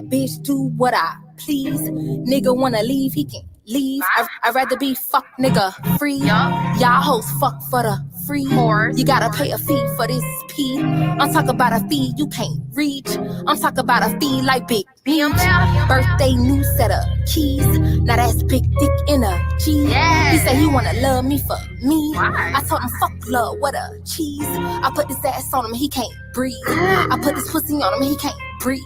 bitch do what I please. Nigga wanna leave, he can leave. I'd rather be fuck nigga free. Y'all hoes fuck for the free. You gotta pay a fee for this P. I'm talking about a fee you can't reach. I'm talking about a fee like Big Beach. Birthday new set of keys. Now that's big dick energy. He said he wanna love me for me. I told him fuck love, what a cheese. I put this ass on him, he can't breathe. I put this pussy on him, he can't breathe.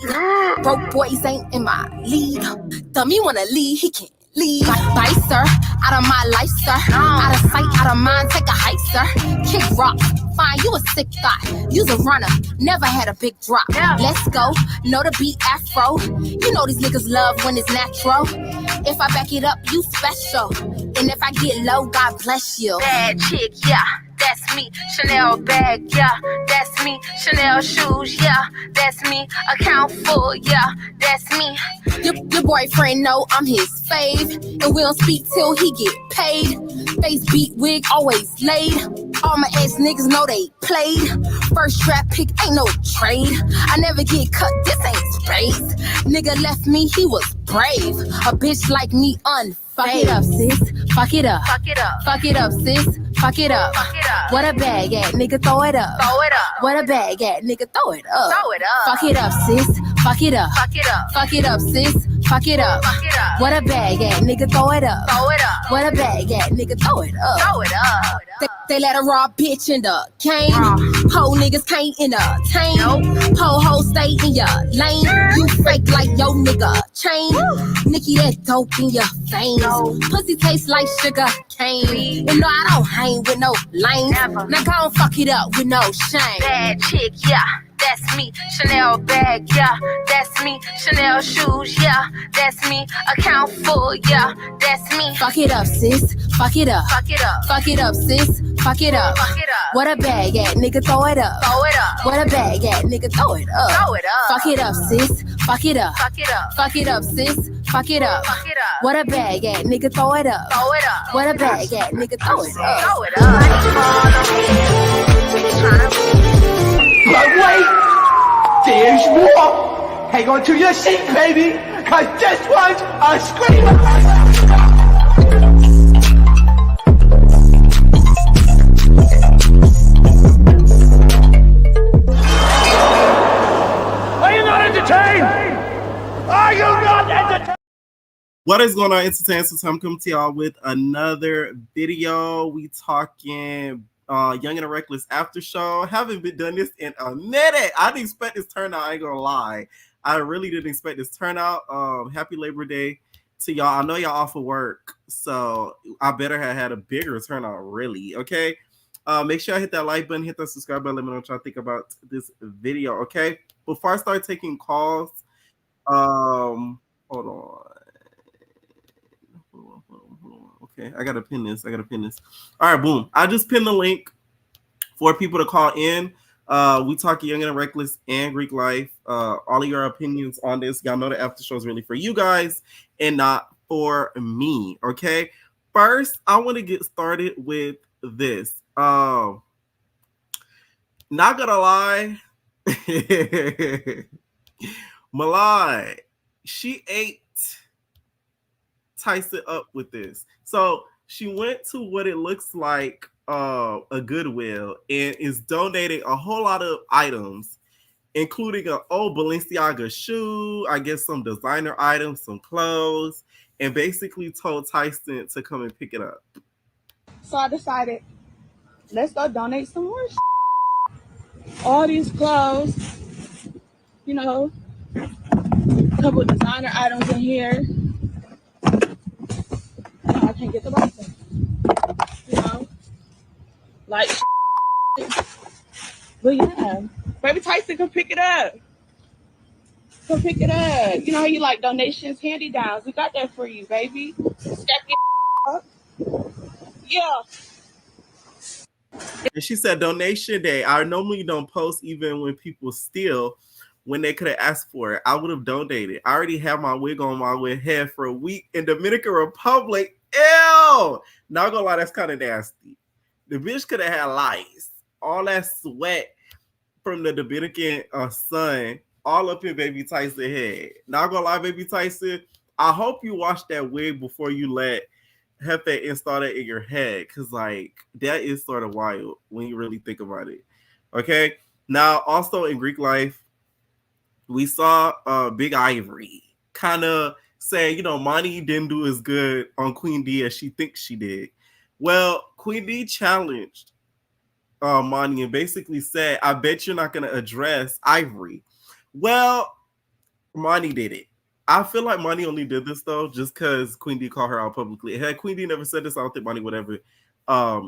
Broke boys ain't in my league. Dummy wanna leave, he can't leave. Bye, sir. Out of my life, sir. Out of sight, out of mind, take a hike, sir. Kick rocks. Fine, you a sick guy. You's a runner. Never had a big drop. Let's go. Know the beat afro. You know these niggas love when it's natural. If I back it up, you special. And if I get low, God bless you. Bad chick, yeah. That's me, Chanel bag, yeah, that's me, Chanel shoes, yeah, that's me, account full, yeah, that's me. Your boyfriend know I'm his fave, and we don't speak till he get paid. Face beat wig always laid. All my ex niggas know they played. First draft pick ain't no trade. I never get cut, this ain't spades. Nigga left me, he was brave. A bitch like me unfazed. Fuck it up, sis. Fuck it up. Fuck it up. Fuck it up, sis. Fuck it up. Fuck it up. What a bag at, nigga, throw it up. Throw it up. What a bag at, nigga, throw it up. Throw it up. Fuck it up, sis. Fuck it up. Fuck it up. Fuck it up, sis. Fuck it up. Fuck it up. What a bag at, nigga, throw it up. Throw it up. What a bag at, nigga, throw it up. Throw it up. They let a raw bitch in the game. Whole niggas can't entertain. Po ho stay in your lane. You fake like yo nigga chain. Nikki, that dope in your veins. Pussy tastes like sugar cane. And no, I don't hang with no lanes. Now go and fuck it up with no shame. Bad chick, yeah. That's me, Chanel bag, yeah, that's me, Chanel shoes, yeah, that's me, account full, yeah, that's me. Fuck it up, sis, fuck it up, fuck it up, fuck it up, sis, fuck it up, fuck it up. What a bag at, nigga, throw it up, throw it up. What a bag at, nigga, throw it up, throw it up. Fuck it up, sis, fuck it up, fuck it up, fuck it up, sis, fuck it up, fuck it up. What a bag at, nigga, throw it up, throw it up. What a bag at, nigga, throw it up, throw it up. But wait, there's more. Hang on to your seat, baby, cause this one's a screamer. Are you not entertained? Are you not entertained? What is going on, entertainment? So I'm coming to y'all with another video. We talking Young and the Reckless Aftershow. Haven't been done this in a minute. I didn't expect this turnout. I ain't gonna lie. I really didn't expect this turnout. Happy Labor Day to y'all. I know y'all off of work, so I better have had a bigger turnout, really. Okay. Make sure I hit that like button, hit that subscribe button. Let me know what y'all think about this video. Okay. Before I start taking calls, hold on. Okay, I gotta pin this. All right, boom. I just pinned the link for people to call in. We talk Young and Reckless and Greek life. All of your opinions on this. Y'all know the after show is really for you guys and not for me. Okay. First, I want to get started with this. Not gonna lie, Malai, she ate Tyson up with this. So she went to what it looks like a Goodwill and is donating a whole lot of items, including an old Balenciaga shoe, I guess some designer items, some clothes, and basically told Tyson to come and pick it up. So I decided, let's go donate some more all these clothes, you know, a couple of designer items in here. I can't get the right thing, you know, like, but yeah, baby Tyson, come pick it up. Come pick it up. You know how you like donations, handy downs. We got that for you, baby. Stack it up. Yeah. And she said donation day. I normally don't post even when people steal, when they could have asked for it. I would have donated. I already have my wig on my head for a week in Dominican Republic. Ew! Not gonna lie, that's kind of nasty. The bitch could have had lice. All that sweat from the Dominican sun all up in Baby Tyson head. Not gonna lie, Baby Tyson, I hope you wash that wig before you let Hefe install that in your head, because like that is sort of wild when you really think about it. Okay. Now, also in Greek life, we saw Big Ivory kind of saying, Monty didn't do as good on Queen D as she thinks she did. Well, Queen D challenged Monty and basically said, I bet you're not going to address Ivory. Well, Monty did it. I feel like Monty only did this though just because Queen D called her out publicly. Had Queen D never said this, I don't think Monty would ever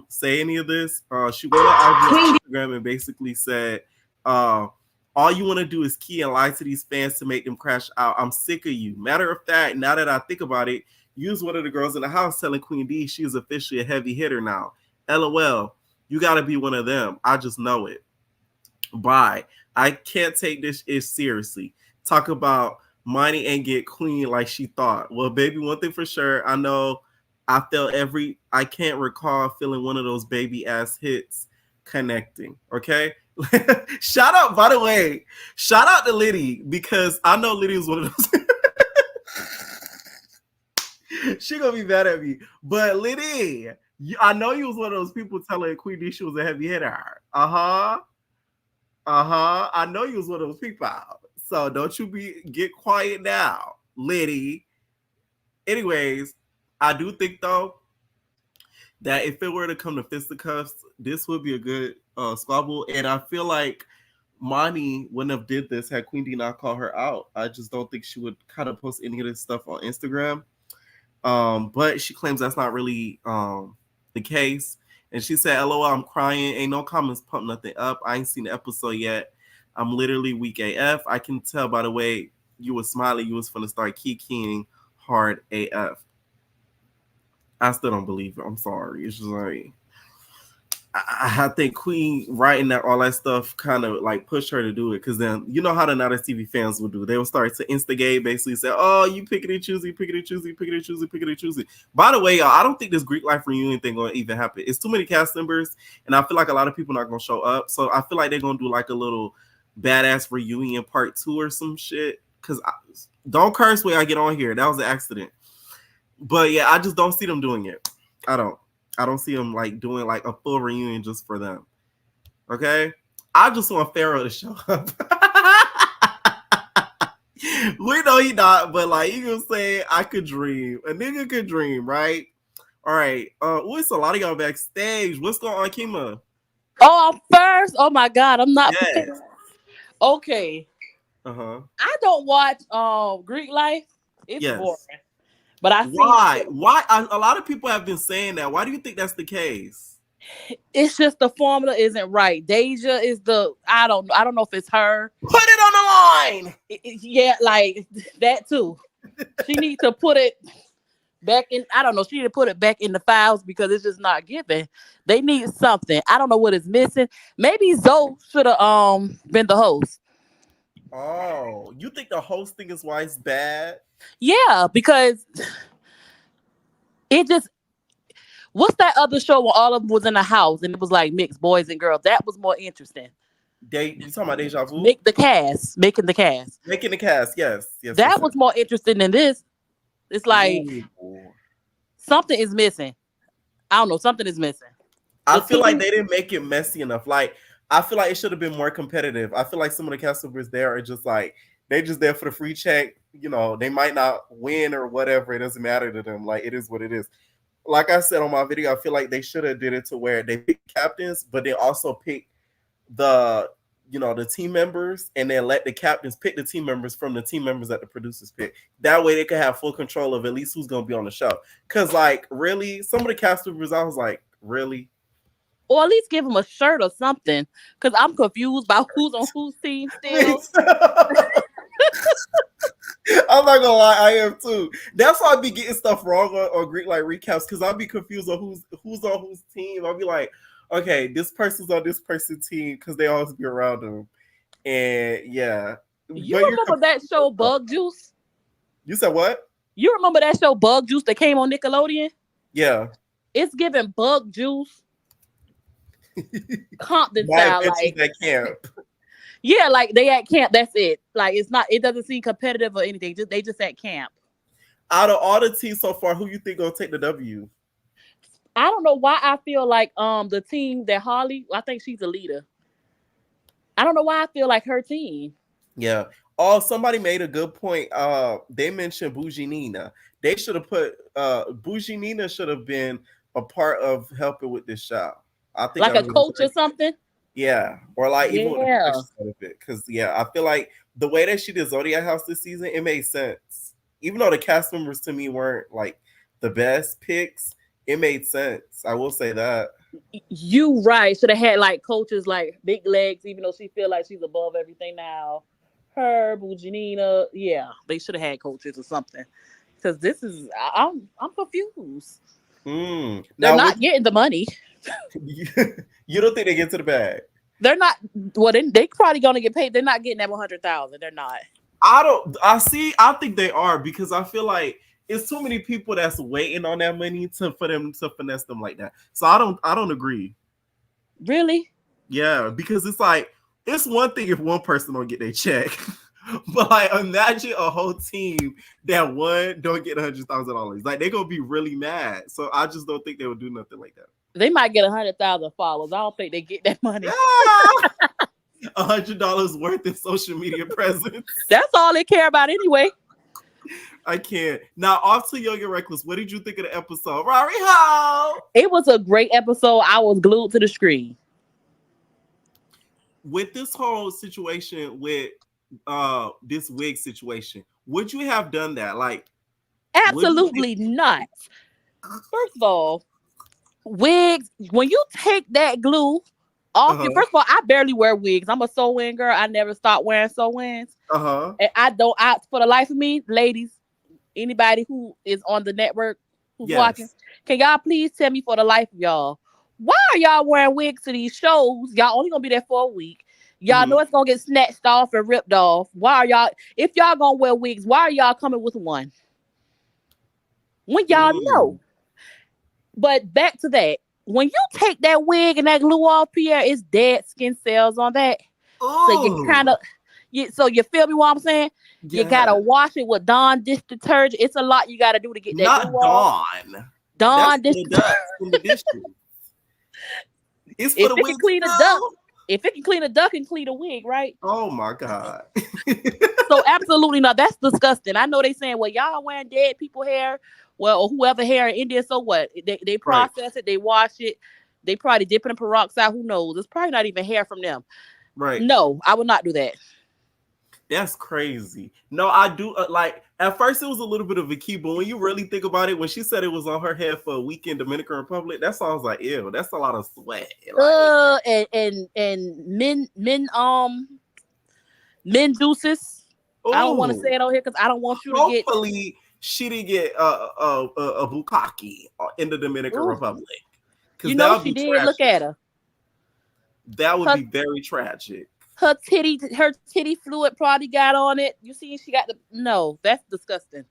say any of this. She went on Ivory's Instagram and basically said, all you want to do is key and lie to these fans to make them crash out. I'm sick of you. Matter of fact, now that I think about it, you was one of the girls in the house telling Queen D she is officially a heavy hitter now. LOL. You got to be one of them. I just know it. Bye. I can't take this ish seriously. Talk about Monty ain't get Queen like she thought. Well, baby, one thing for sure, I know I can't recall feeling one of those baby ass hits connecting. Okay. Shout out, by the way, shout out to Liddy, because I know Liddy was one of those. She gonna be mad at me. But Liddy, I know you was one of those people telling Queen D she was a heavy hitter. I know you was one of those people. So don't you get quiet now, Liddy. Anyways, I do think though that if it were to come to fisticuffs, this would be a good squabble. And I feel like Monty wouldn't have did this had Queen D not called her out. I just don't think she would kind of post any of this stuff on Instagram. But she claims that's not really the case. And she said, LOL, I'm crying. Ain't no comments pump nothing up. I ain't seen the episode yet. I'm literally weak AF. I can tell by the way you were smiling, you was finna start kikiing hard AF. I still don't believe it. I'm sorry. It's just like, I think Queen writing that all that stuff kind of like pushed her to do it, because then you know how the Now That's TV fans will do. They will start to instigate, basically say, "Oh, you pickety choosy, pickety choosy, pickety choosy, pickety choosy." By the way, y'all, I don't think this Greek life reunion thing gonna even happen. It's too many cast members, and I feel like a lot of people not gonna show up. So I feel like they're gonna do like a little badass reunion part 2 or some shit. Because don't curse when I get on here. That was an accident. But yeah, I just don't see them doing it. I don't see them like doing like a full reunion just for them. Okay? I just want Pharaoh to show up. We know he not, but like you gonna say I could dream. A nigga could dream, right? All right. What's a lot of y'all backstage? What's going on, Kima? Oh, I'm first. Oh my God, I'm not prepared. Okay. I don't watch Greek life. It's boring. But I see why a lot of people have been saying that. Why do you think that's the case? It's just the formula isn't right. Deja is I don't know if it's her. Put it on the line. Yeah, like that too. She needs to put it back in. I don't know. She need to put it back in the files because it's just not giving. They need something. I don't know what is missing. Maybe Zoe should have been the host. Oh, you think the hosting is why it's bad? Yeah, because it just. What's that other show where all of them was in a house and it was like mixed boys and girls? That was more interesting. You talking about Deja Vu? Making the cast. Making the cast, yes. That was more interesting than this. It's like something is missing. I don't know. Something is missing. I feel like they didn't make it messy enough. Like, I feel like it should have been more competitive. I feel like some of the cast members there are just like, they just there for the free check. You know, they might not win or whatever. It doesn't matter to them. Like, it is what it is. Like I said on my video, I feel like they should have did it to where they pick captains, but they also pick the team members, and then let the captains pick the team members from the team members that the producers pick. That way they could have full control of at least who's going to be on the show. Because, like, really, some of the cast members, I was like, really? Or at least give them a shirt or something. Because I'm confused about who's on whose team still. I'm not gonna lie, I am too. That's why I be getting stuff wrong on Greek like recaps, because I'll be confused on who's on whose team. I'll be like, okay, this person's on this person's team because they always be around them. And yeah. You remember that show Bug Juice? You said what? You remember that show Bug Juice that came on Nickelodeon? Yeah. It's giving Bug Juice. Compton style, like that camp. Yeah, like they at camp. That's it. Like it's not. It doesn't seem competitive or anything. They just at camp. Out of all the teams so far, who you think gonna take the W? I don't know why I feel like the team that Holly. I think she's a leader. I don't know why I feel like her team. Yeah. Oh, somebody made a good point. They mentioned Bougie Nina. They should have put Bougie Nina should have been a part of helping with this show. I think Like that a would have been coach or great. something. Yeah, or like even with the Yeah. production side of it, because I feel like the way that she did Zodiac House this season, it made sense. Even though the cast members to me weren't like the best picks, it made sense. I will say that. You right. Should have had like coaches like big legs, even though she feel like she's above everything now. Her, Bujanina, yeah, they should have had coaches or something. Because this is, I'm confused. They're Now, not getting the money. you don't think they get to the bag? They're not. Well, they probably gonna get paid. They're not getting that 100,000. They're not. I think they are, because I feel like it's too many people that's waiting on that money for them to finesse them like that. So I don't agree. Really? Yeah, because it's like, it's one thing if one person don't get their check, but like imagine a whole team that one don't get $100,000. Like they're gonna be really mad. So I just don't think they would do nothing like that. They might get 100,000 followers. I don't think they get that money. Yeah! $100 worth of social media presence. That's all they care about anyway. I can't. Now off to Young and Reckless. What did you think of the episode, Rory Ho? It was a great episode. I was glued to the screen. With this whole situation with this wig situation, would you have done that? Like, absolutely not. First of all, wigs, when you take that glue off your, first of all, I barely wear wigs. I'm a sew-in girl. I never stopped wearing sew-ins. And I for the life of me, ladies, anybody who is on the network who's watching, can y'all please tell me for the life of y'all, why are y'all wearing wigs to these shows? Y'all only gonna be there for a week. Y'all know it's gonna get snatched off and ripped off. Why are y'all, if y'all gonna wear wigs, why are y'all coming with one? When y'all know. But back to that. When you take that wig and that glue off, Pierre, it's dead skin cells on that. So you kind of, so you feel me what I'm saying? You gotta wash it with Dawn dish detergent. It's a lot you gotta do to get that glue off. Dawn dish detergent. It's for the wig. Clean a duck. If it can clean a duck and clean a wig, right? Oh my God. So absolutely not. That's disgusting. I know they saying, well, y'all wearing dead people hair. Well, or whoever hair in India, so what? They process it, they wash it, they probably dip it in peroxide. Who knows? It's probably not even hair from them. Right. No, I would not do that. That's crazy. No, I do. Like, at first it was a little bit of a key, but when you really think about it, when she said it was on her head for a week in Dominican Republic, that sounds like, ew, that's a lot of sweat. Like, and men juices. Ooh. I don't want to say it on here because I don't want you to get. Hopefully, she didn't get a bukkake in the Dominican Republic. You know she did. Tragic. Look at her. That would be very tragic. Her titty fluid probably got on it. You see, she got no. That's disgusting.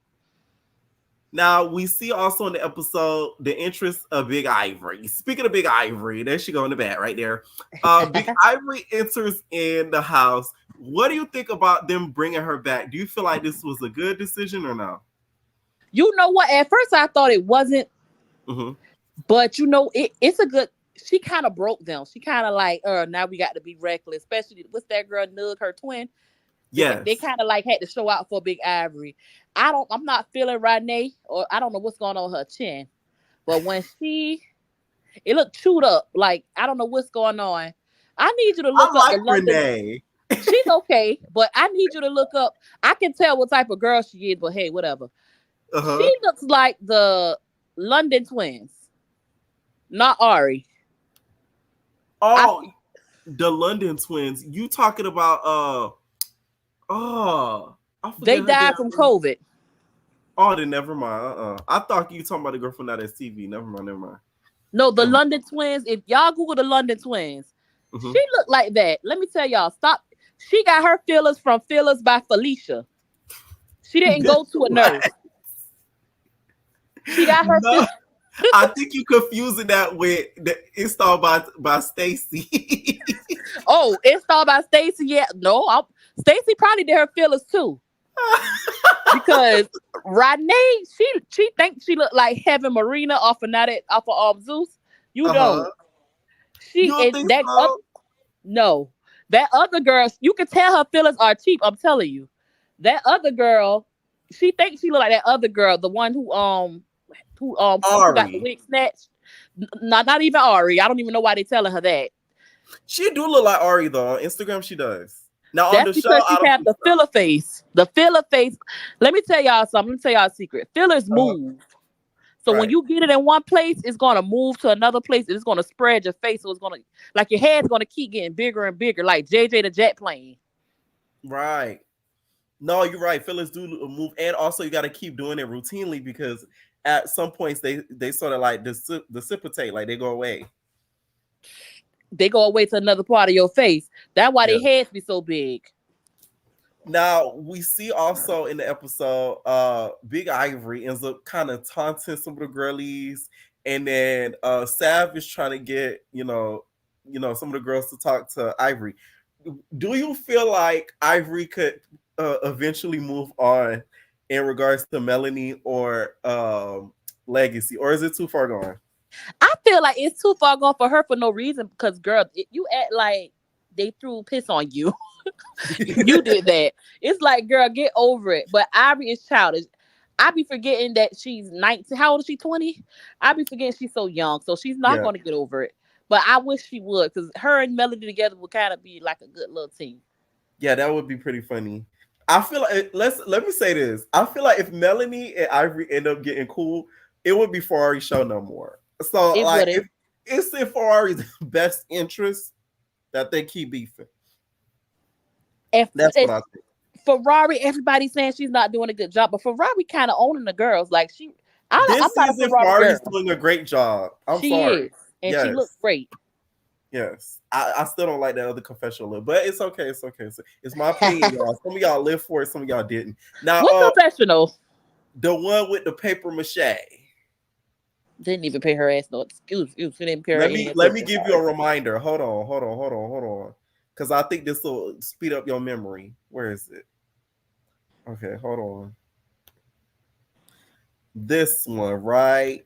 Now we see also in the episode the interest of Big Ivory. Speaking of Big Ivory, there she go in the bed right there. Big Ivory enters in the house. What do you think about them bringing her back? Do you feel like this was a good decision or no? You know what? At first I thought it wasn't, but you know it's a good. She kind of broke them. She kind of like, now we got to be reckless, especially with that girl Nug, her twin. Yeah, they kind of like had to show out for Big Ivory. I'm not feeling Renee, or I don't know what's going on with her chin, but when it looked chewed up. Like I don't know what's going on. I need you to look up the Renee. She's okay, but I need you to look up. I can tell what type of girl she is, but hey, whatever. She looks like the London twins, not Ari. Oh, the London twins. You talking about they died from COVID. Oh, then never mind. I thought you talking about the girl from that TV. Never mind. No, the London twins. If y'all Google the London twins, she looked like that. Let me tell y'all, stop. She got her fillers from Fillers by Felicia. She didn't go to a nurse. She got her. No, I think you confusing that with the install by Stacy. Oh, it's all about Stacey. Yeah, no, Stacey probably did her feelers too because Rodney, she thinks she looked like Heaven Marina off of Zeus. You Uh-huh. don't. You She don't and think that so? no, that other girl. You can tell her feelers are cheap. I'm telling you, that other girl. She thinks she look like that other girl, the one who got the Ari. wig snatched. Not even Ari. I don't even know why they telling her that. She do look like Ari though. On Instagram, she does. Now on That's the show, because I she don't have think the so. filler face. The filler face. Let me tell y'all something. Let me tell y'all a secret. Fillers Uh-huh. move. So when Right. you get it in one place, it's gonna move to another place. It's gonna spread your face. So it's gonna like your head's gonna keep getting bigger and bigger, like JJ the Jet plane. Right. No, you're right. Fillers do move, and also you got to keep doing it routinely because at some points they sort of like dissipate, like they go away. They go away to another part of your face. That's why Yeah. their heads be so big. Now we see also in the episode, Big Ivory ends up kind of taunting some of the girlies, and then Sav is trying to get some of the girls to talk to Ivory. Do you feel like Ivory could eventually move on in regards to Melanie or Legacy, or is it too far gone? I feel like it's too far gone for her for no reason because girl, you act like they threw piss on you. You did that. It's like, girl, get over it. But Ivory is childish. I be forgetting that she's 19. How old is she? 20? I be forgetting she's so young. So she's not Yeah, going to get over it. But I wish she would because her and Melody together would kind of be like a good little team. yeah, that would be pretty funny. I feel like let me say this. I feel like if Melanie and Ivory end up getting cool, it would be Ferrari's show no more. So It like if wouldn't. it's in Ferrari's best interest that they keep beefing. That's what If I think. Ferrari, everybody's saying she's not doing a good job, but Ferrari kind of owning the girls. Like I'm This not a season, Ferrari Ferrari's girl. doing a great job. I'm She sorry. is, and she looks Yes. great. Yes. I still don't like that other confessional look, but it's okay. It's okay. It's my opinion, y'all. Some of y'all live for it, some of y'all didn't. Now, What confessional? the one with the paper mache. Didn't even pay her ass no excuse. She didn't pay her Let any me let me attention. give you a reminder. Hold on. Because I think this will speed up your memory. Where is it? Okay, hold on. This one right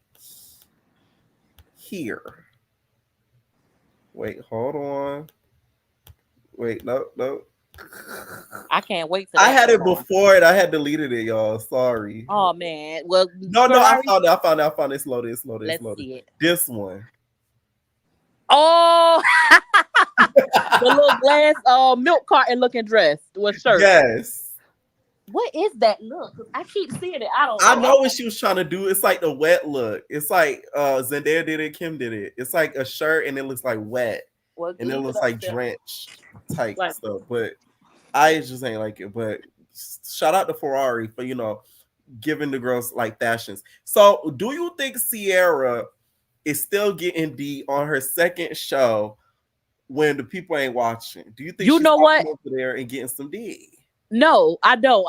here. Wait, hold on. Wait, no. I can't wait till I that had come it on. before and I had deleted it, y'all. Sorry. Oh man. Well, No, I Ferrari, found it. It's loaded. let's see it. This one. Oh, the little glass milk carton looking dress with shirt. Yes. What is that look? 'Cause I keep seeing it. I don't I know. know what she was trying to do. It's like the wet look. It's like Zendaya did it, Kim did it. It's like a shirt and it looks like wet. Well, And it leave it looks up like there. drenched type Like, stuff. But I just ain't like it. But shout out to Ferrari for giving the girls like fashions. So do you think Sierra is still getting D on her second show when the people ain't watching? Do you think you she's know what? hopping over there and getting some D? No, I don't.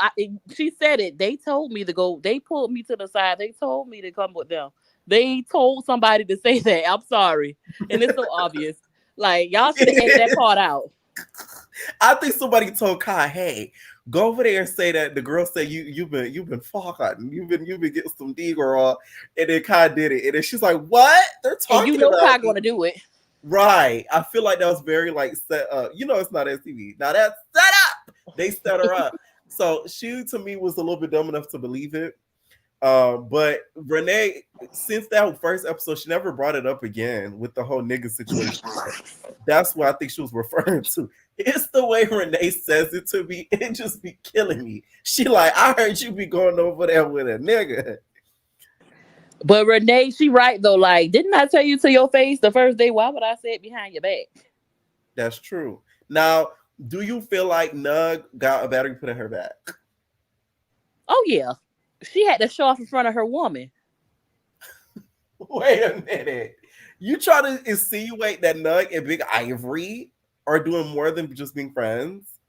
She said it. They told me to go. They pulled me to the side. They told me to come with them. They told somebody to say that. I'm sorry, and it's so obvious. Like y'all should have edited that part out. I think somebody told Kai, "Hey, go over there and say that the girl said you've been fucking, you've been getting some D girl," and then Kai did it, and then she's like, "What? They're And you talking know about Kai me." gonna do it. Right. I feel like that was very like set up. It's not STV. Now that's set up. They set her up. So she to me was a little bit dumb enough to believe it. But Renee, since that first episode, she never brought it up again with the whole nigga situation. That's what I think she was referring to. It's the way Renee says it to me. It just be killing me. She like, I heard you be going over there with a nigga. But Renee, she right though. Like, didn't I tell you to your face the first day? Why would I say it behind your back? That's true. Now, do you feel like Nug got a battery put in her back? Oh yeah, she had to show off in front of her woman. Wait a minute. You try to insinuate that Nug and Big Ivory are doing more than just being friends?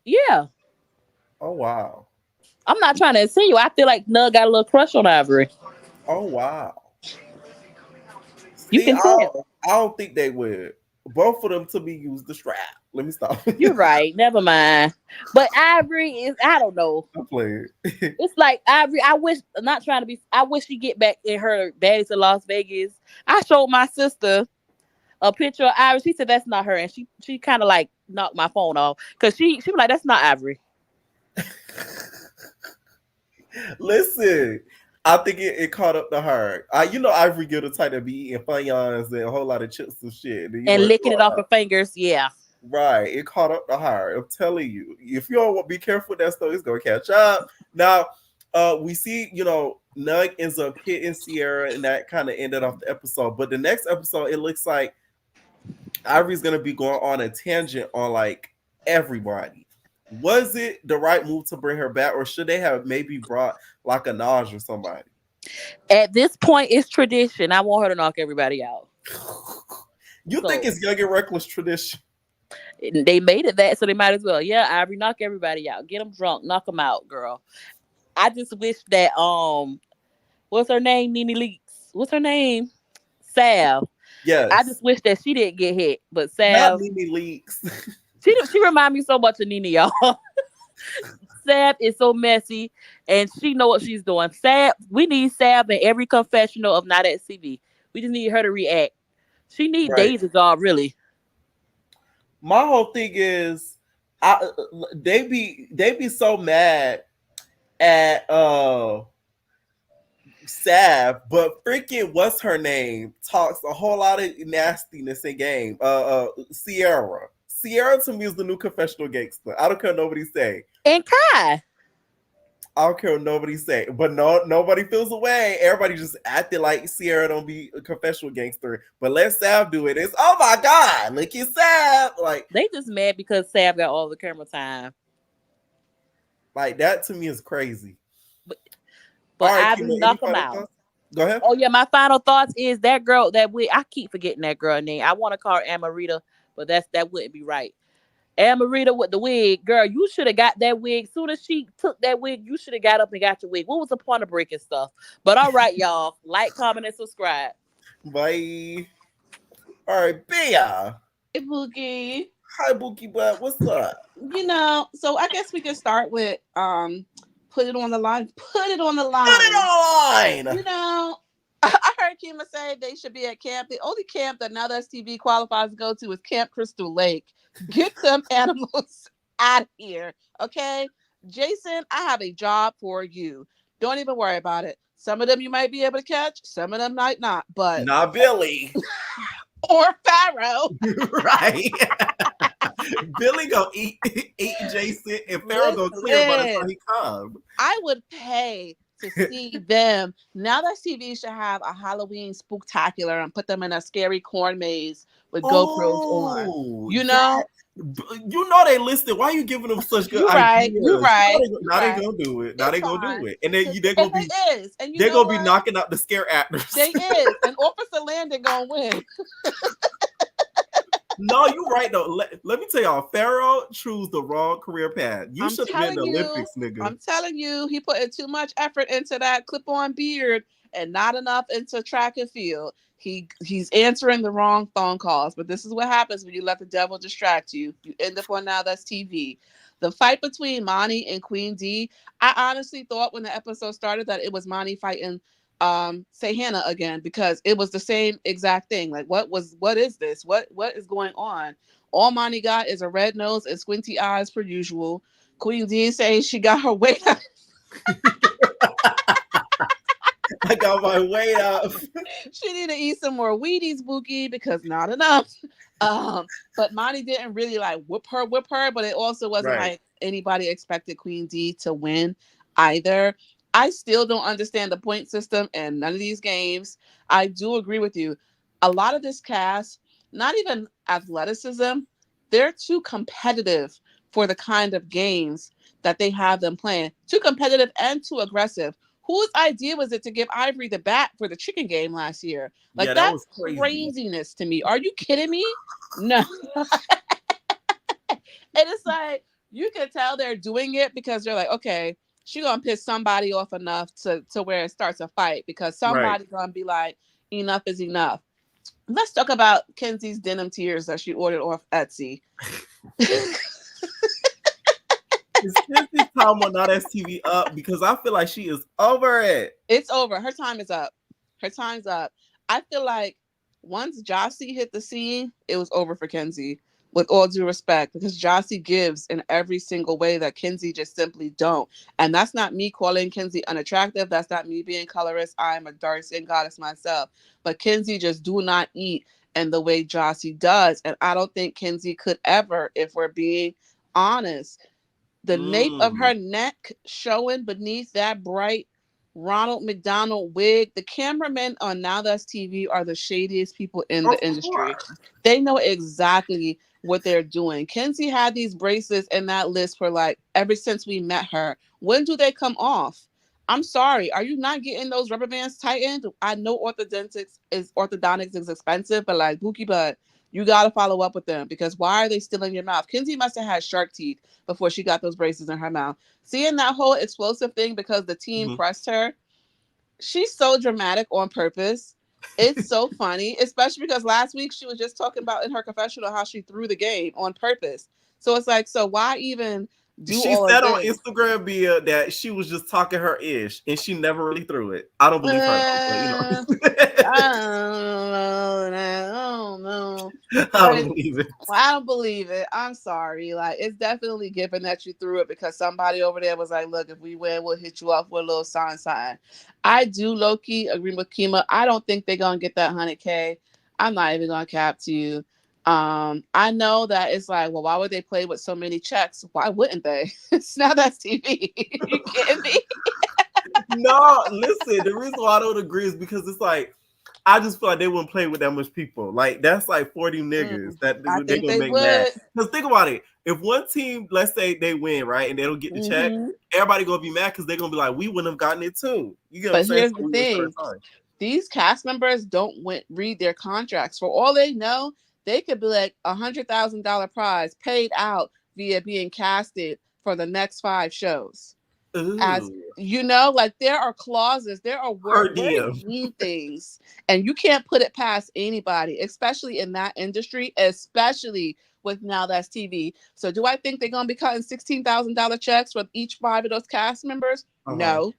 Yeah, Oh wow. I'm not trying to insinuate. I feel like Nug got a little crush on Ivory. Oh wow. You See, can tell. I don't think they would. Both of them to me use the strap. Let me stop. You're right. Never mind. But Ivory is, I don't know. I played. It's like Ivory. I wish, not trying to be, I wish she get back in her days in Las Vegas. I showed my sister a picture of Ivory. She said that's not her. And she kind of like knocked my phone off. Because she was like, that's not Ivory. Listen, I think it caught up to her. Ivory Gill the type to be eating Funyuns and a whole lot of chips and shit. And licking it off her fingers. Yeah. Right. It caught up to her. I'm telling you. If you don't be careful with that stuff, it's going to catch up. Now, we see, Nug ends up hitting Sierra, and that kind of ended off the episode. But the next episode, it looks like Ivory's going to be going on a tangent on, like, everybody. Was it the right move to bring her back, or should they have maybe brought like a Naj or somebody? At this point, it's tradition. I want her to knock everybody out. You think it's Young and Reckless tradition? They made it that, so they might as well. Yeah, Ivory, knock everybody out. Get them drunk, knock them out, girl. I just wish that what's her name? Nene Leaks. What's her name? Sav. Yes. I just wish that she didn't get hit, but Sav. Not Nene Leaks. She reminds me so much of Nene, y'all. Sav is so messy, and she know what she's doing. Sav, we need Sav in every confessional of Not at CV. We just need her to react. She needs Daisy's job, really. My whole thing is, they be so mad at Sav, but freaking what's her name talks a whole lot of nastiness in game. Sierra. Sierra to me is the new confessional gangster. I don't care what nobody say. And Kai. I don't care what nobody say. But nobody feels away. Everybody just acting like Sierra don't be a confessional gangster. But let Sav do it. It's, oh my God, look at Sav. Like, they just mad because Sav got all the camera time. Like, that to me is crazy. But right, I will knock them out. Go ahead. Oh yeah, my final thoughts is that girl, that wig. I keep forgetting that girl name. I want to call her Amarita, but that wouldn't be right. Amarita with the wig, girl, you should have got that wig. Soon as she took that wig, you should have got up and got your wig. What was the point of breaking stuff? But all right, y'all, like, comment, and subscribe. Bye. All right, Bea. Hey, Bookie. Hi, Bookie Butt. What's up? So I guess we can start with put it on the line. Put it on the line. Put it on the line. I heard Kima say they should be at camp. The only camp that Now That's TV qualifies to go to is Camp Crystal Lake. Get them animals out of here, okay? Jason, I have a job for you. Don't even worry about it. Some of them you might be able to catch. Some of them might not. But not Billy. Or Pharaoh. Right. Billy gonna eat Jason, and Pharaoh gonna clear by the time he comes. I would pay to see them. Now That TV should have a Halloween spooktacular and put them in a scary corn maze with GoPros on. You know they listed. Why are you giving them such good ideas? You're right. Now they gonna do it. Now they gonna do it. And then they're gonna gonna be knocking out the scare actors. They is. And Officer Landon gonna win. No, you're right though. Let me tell y'all, Pharaoh chose the wrong career path. You should have been in the Olympics, nigga. I'm telling you, he put too much effort into that clip-on beard and not enough into track and field. He's answering the wrong phone calls, but this is what happens when you let the devil distract you. You end up on Now That's TV. The fight between Monty and Queen D, I honestly thought when the episode started that it was Monty fighting say Hannah again, because it was the same exact thing. Like, what is this? What is going on? All Monty got is a red nose and squinty eyes per usual. Queen D says she got her weight up. I got my weight up. She need to eat some more Wheaties, Bookie, because not enough. But Monty didn't really like whip her, but it also wasn't like anybody expected Queen D to win either. I still don't understand the point system in none of these games. I do agree with you. A lot of this cast, not even athleticism, they're too competitive for the kind of games that they have them playing. Too competitive and too aggressive. Whose idea was it to give Ivory the bat for the chicken game last year? Like, that was craziness to me. Are you kidding me? No. And it's like, you can tell they're doing it because they're like, okay, she's going to piss somebody off enough to where it starts a fight, because somebody's going to be like, enough is enough. let's talk about Kenzie's denim tears that she ordered off Etsy. Is Kenzie's time on Now That's TV up? Because I feel like she is over it. It's over. Her time is up. Her time's up. I feel like once Jossie hit the scene, it was over for Kenzie. With all due respect, because Jossie gives in every single way that Kenzie just simply don't. And that's not me calling Kenzie unattractive. That's not me being colorist. I'm a dark skin goddess myself. But Kenzie just do not eat in the way Jossie does. And I don't think Kenzie could ever, if we're being honest. The nape of her neck showing beneath that bright Ronald McDonald wig. The cameramen on Now That's TV are the shadiest people in the industry. They know exactly what they're doing. Kenzie had these braces in that list for like ever since we met her. When do they come off? I'm sorry. Are you not getting those rubber bands tightened? I know orthodontics is expensive, but like Bookie Butt, you got to follow up with them because why are they still in your mouth? Kenzie must have had shark teeth before she got those braces in her mouth. Seeing that whole explosive thing because the team pressed her, she's so dramatic on purpose. It's so funny, especially because last week she was just talking about in her confessional how she threw the game on purpose. So it's like, so why even do she all said of on this? Instagram via that she was just talking her ish and she never really threw it. I don't believe her. But, you know. I don't know. I don't believe it. Well, I don't believe it. I'm sorry. Like, it's definitely given that you threw it because somebody over there was like, look, if we win, we'll hit you off with a little sign. I do low-key agree with Kima. I don't think they're going to get that 100K. I'm not even going to cap to you. I know that it's like, well, why would they play with so many checks? Why wouldn't they? Now That's TV. You kidding me? No, listen, the reason why I don't agree is because it's like, I just feel like they wouldn't play with that much people. Like, that's like 40 niggas that they're going to make mad. Because think about it. If one team, let's say they win, right, and they don't get the check, everybody going to be mad because they're going to be like, we wouldn't have gotten it too. You get what I'm saying? Here's the thing. These cast members don't read their contracts. For all they know, they could be like $100,000 prize paid out via being casted for the next 5 shows. Ooh. As you know, like there are clauses, there are words mean things, and you can't put it past anybody, especially in that industry, especially with Now That's TV. So do I think they're gonna be cutting $16,000 checks with each 5 of those cast members? No,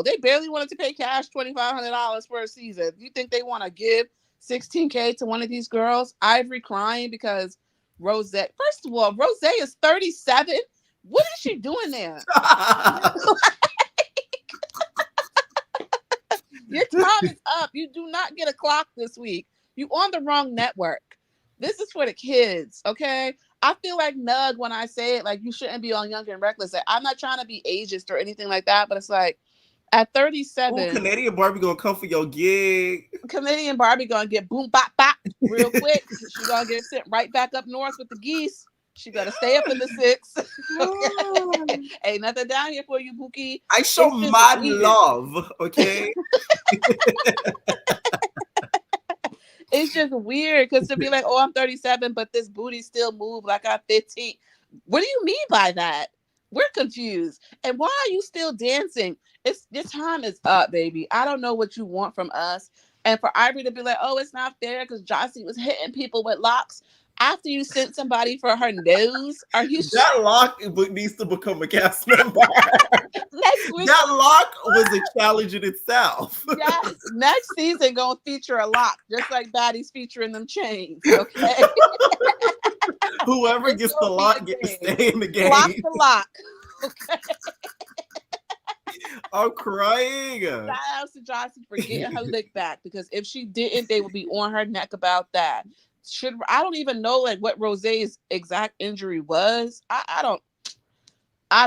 they barely wanted to pay cash $2,500 for a season. You think they want to give $16K to one of these girls? Ivory crying because Rose. First of all, Rose is 37. What is she doing there? Your time is up. You do not get a clock this week. You on the wrong network. This is for the kids, okay? I feel like Nug when I say it, like you shouldn't be on Young and Reckless. Like, I'm not trying to be ageist or anything like that, but it's like at 37. Ooh, Canadian Barbie gonna come for your gig. Canadian Barbie gonna get boom bop bop real quick. She gonna get sent right back up north with the geese. She better stay up in the 6. Okay? Ain't nothing down here for you, Bookie. I show my love, okay? It's just weird because to be like, oh, I'm 37, but this booty still move like I'm 15. What do you mean by that? We're confused. And why are you still dancing? Your time is up, baby. I don't know what you want from us. And for Ivory to be like, oh, it's not fair because Jossie was hitting people with locks. After you sent somebody for her nose, are you that lock needs to become a cast member? That lock was a challenge in itself. Yes, next season gonna feature a lock, just like Baddies featuring them chains. Okay. Whoever gets the lock gets to stay in the game. Lock the lock. Okay. I'm crying. Shout out to Jossie for getting her lick back because if she didn't, they would be on her neck about that. I don't even know like what Rose's exact injury was. I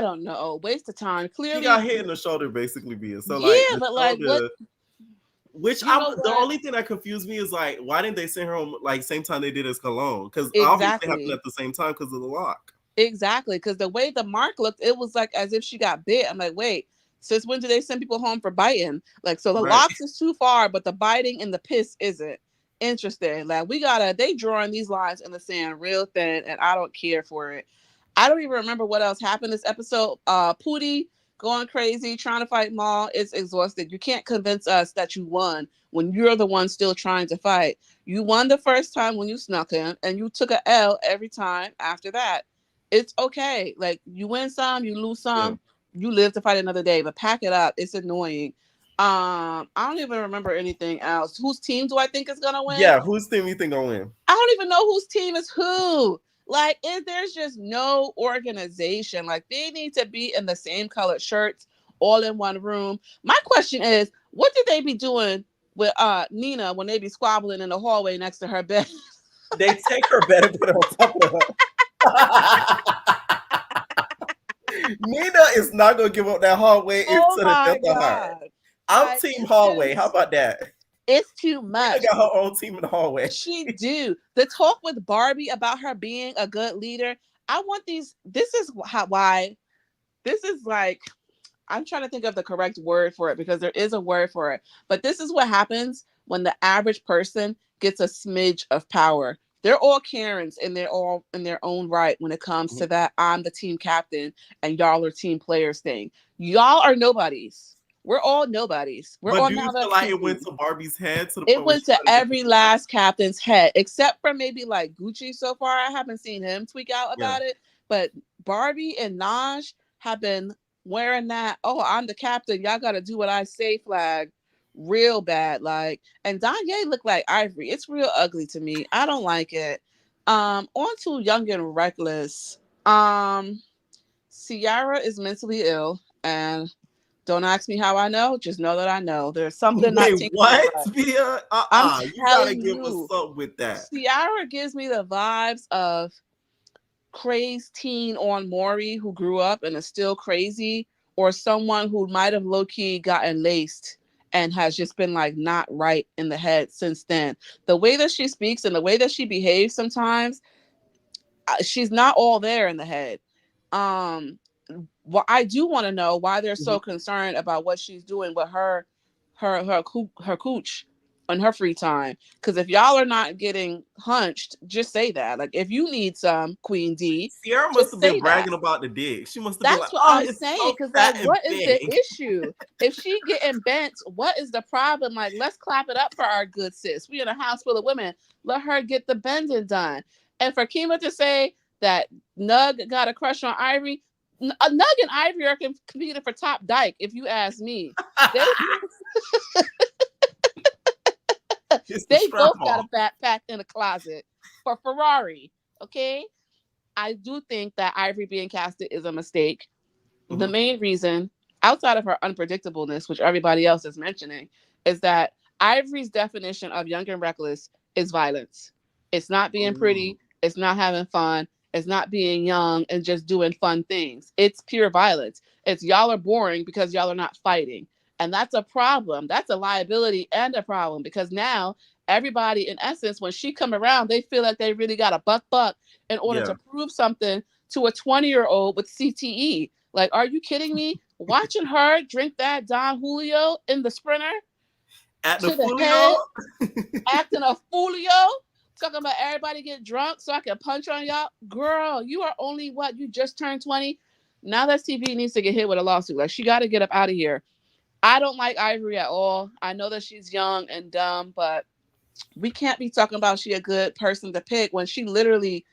don't know. Waste of time. Clearly, she got hit in the shoulder, basically being so. Yeah, like, but like what? The only thing that confused me is like, why didn't they send her home like same time they did as Cologne? Because obviously happened at the same time because of the lock. Exactly, because the way the mark looked, it was like as if she got bit. I'm like, wait, since when do they send people home for biting? Like, so the locks is too far, but the biting and the piss isn't. Interesting. Like they drawing these lines in the sand real thin, and I don't care for it. I don't even remember what else happened this episode. Pootie going crazy, trying to fight Maul. It's exhausted. You can't convince us that you won when you're the one still trying to fight. You won the first time when you snuck him, and you took a L every time after that. It's okay. Like, you win some, you lose some, you live to fight another day, but pack it up. It's annoying. I don't even remember anything else. Whose team do I think is gonna win? Yeah, whose team you think gonna win? I don't even know whose team is who. Like, there's just no organization. Like, they need to be in the same colored shirts, all in one room. My question is, what did they be doing with Nina when they be squabbling in the hallway next to her bed? They take her bed and put it on top of her. Nina is not gonna give up that hallway into the death of her. I'm team hallway. How about that? It's too much. She got her own team in the hallway. She do. The talk with Barbie about her being a good leader. I want these. This is why. This is like, I'm trying to think of the correct word for it, because there is a word for it. But this is what happens when the average person gets a smidge of power. They're all Karens, and they're all in their own right when it comes to that I'm the team captain and y'all are team players thing. Y'all are nobodies. We're all nobodies. We're all do you feel like it went to Barbie's head? It went to every last captain's head, except for maybe like Gucci so far. I haven't seen him tweak out about it. But Barbie and Naj have been wearing that, oh, I'm the captain, y'all got to do what I say flag real bad. Like, and Danye looked like Ivory. It's real ugly to me. I don't like it. On to Young and Reckless. Ciara is mentally ill, and don't ask me how I know. Just know that I know. There's something. Wait, what? Via? I'm you gotta give us something with that. Ciara gives me the vibes of crazed teen on Maury who grew up and is still crazy, or someone who might have low-key gotten laced and has just been like not right in the head since then. The way that she speaks and the way that she behaves sometimes, she's not all there in the head. Well, I do want to know why they're so concerned about what she's doing with her cooch on her free time. Because if y'all are not getting hunched, just say that. Like, if you need some, Queen D, Ciara must have been bragging about the dick. She must have been like, "That's what I'm saying." Because like, what is the issue? If she getting bent, what is the problem? Like, let's clap it up for our good sis. We in a house full of women. Let her get the bending done. And for Kima to say that Nug got a crush on Ivory. Nug and Ivory are competing for top dyke, if you ask me. They both got a backpack in a closet for Ferrari. Okay, I do think that Ivory being casted is a mistake. The main reason, outside of her unpredictableness, which everybody else is mentioning, is that Ivory's definition of Young and Reckless is violence. It's not being pretty. It's not having fun. It's not being young and just doing fun things. It's pure violence. It's y'all are boring because y'all are not fighting. And that's a problem. That's a liability and a problem, because now everybody, in essence, when she come around, they feel like they really got a buck in order to prove something to a 20-year-old with CTE. Like, are you kidding me? Watching her drink that Don Julio in the Sprinter at the Julio, acting a Julio. Talking about everybody get drunk so I can punch on y'all. Girl, you are only what? You just turned 20. Now that TV needs to get hit with a lawsuit. Like, she got to get up out of here. I don't like Ivory at all. I know that she's young and dumb, but we can't be talking about she a good person to pick when she literally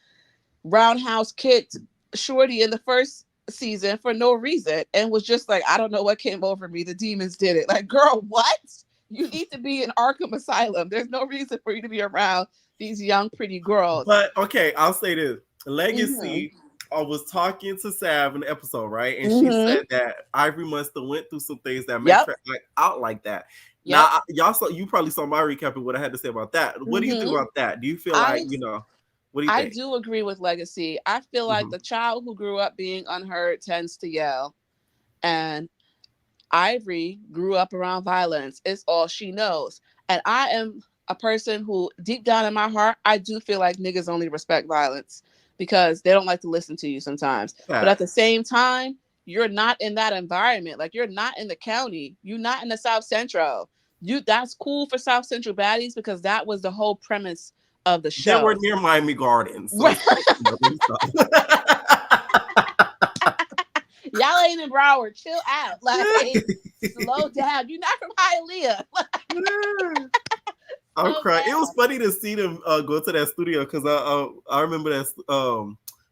roundhouse kicked Shorty in the first season for no reason and was just like, I don't know what came over me. The demons did it. Like, girl, what? You need to be in Arkham Asylum. There's no reason for you to be around these young, pretty girls. But okay, I'll say this. Legacy was talking to Sav in the episode, right? And she said that Ivory must have went through some things that made her act out like that. Now, you probably saw my recap of what I had to say about that. What do you think about that? Do you feel like, what do you think? I do agree with Legacy. I feel like the child who grew up being unheard tends to yell. And Ivory grew up around violence. It's all she knows. And I am a person who, deep down in my heart, I do feel like niggas only respect violence because they don't like to listen to you sometimes. But at the same time, you're not in that environment. Like, you're not in the county. You're not in the South Central. That's cool for South Central baddies because that was the whole premise of the show. They were near Miami Gardens. So Y'all ain't in Broward. Chill out. Like, slow down. You're not from Hialeah. I'm So crying. It was bad. funny to see them go to that studio because I remember that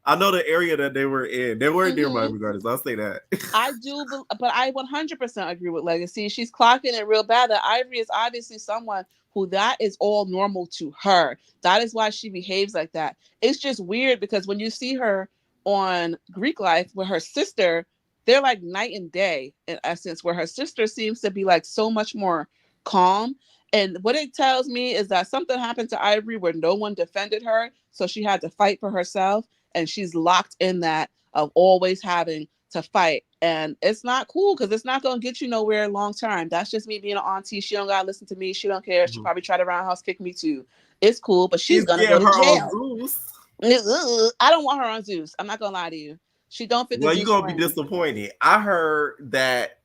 I know the area that they were in. They weren't near Miami Gardens. I'll say that. I do, but I 100% agree with Legacy. She's clocking it real bad. That Ivory is obviously someone who that is all normal to her. That is why she behaves like that. It's just weird because when you see her on Greek Life with her sister, they're like night and day in essence, where her sister seems to be like so much more calm. And what it tells me is that something happened to Ivory where no one defended her. So she had to fight for herself. And she's locked in that of always having to fight. And it's not cool because it's not going to get you nowhere long term. That's just me being an auntie. She don't got to listen to me. She don't care. She probably try to roundhouse kick me too. It's cool, but she's going to go to her jail. on Zeus. I don't want her on Zeus. I'm not going to lie to you. She don't fit the Well, Zeus you're going to frame. be disappointed. I heard that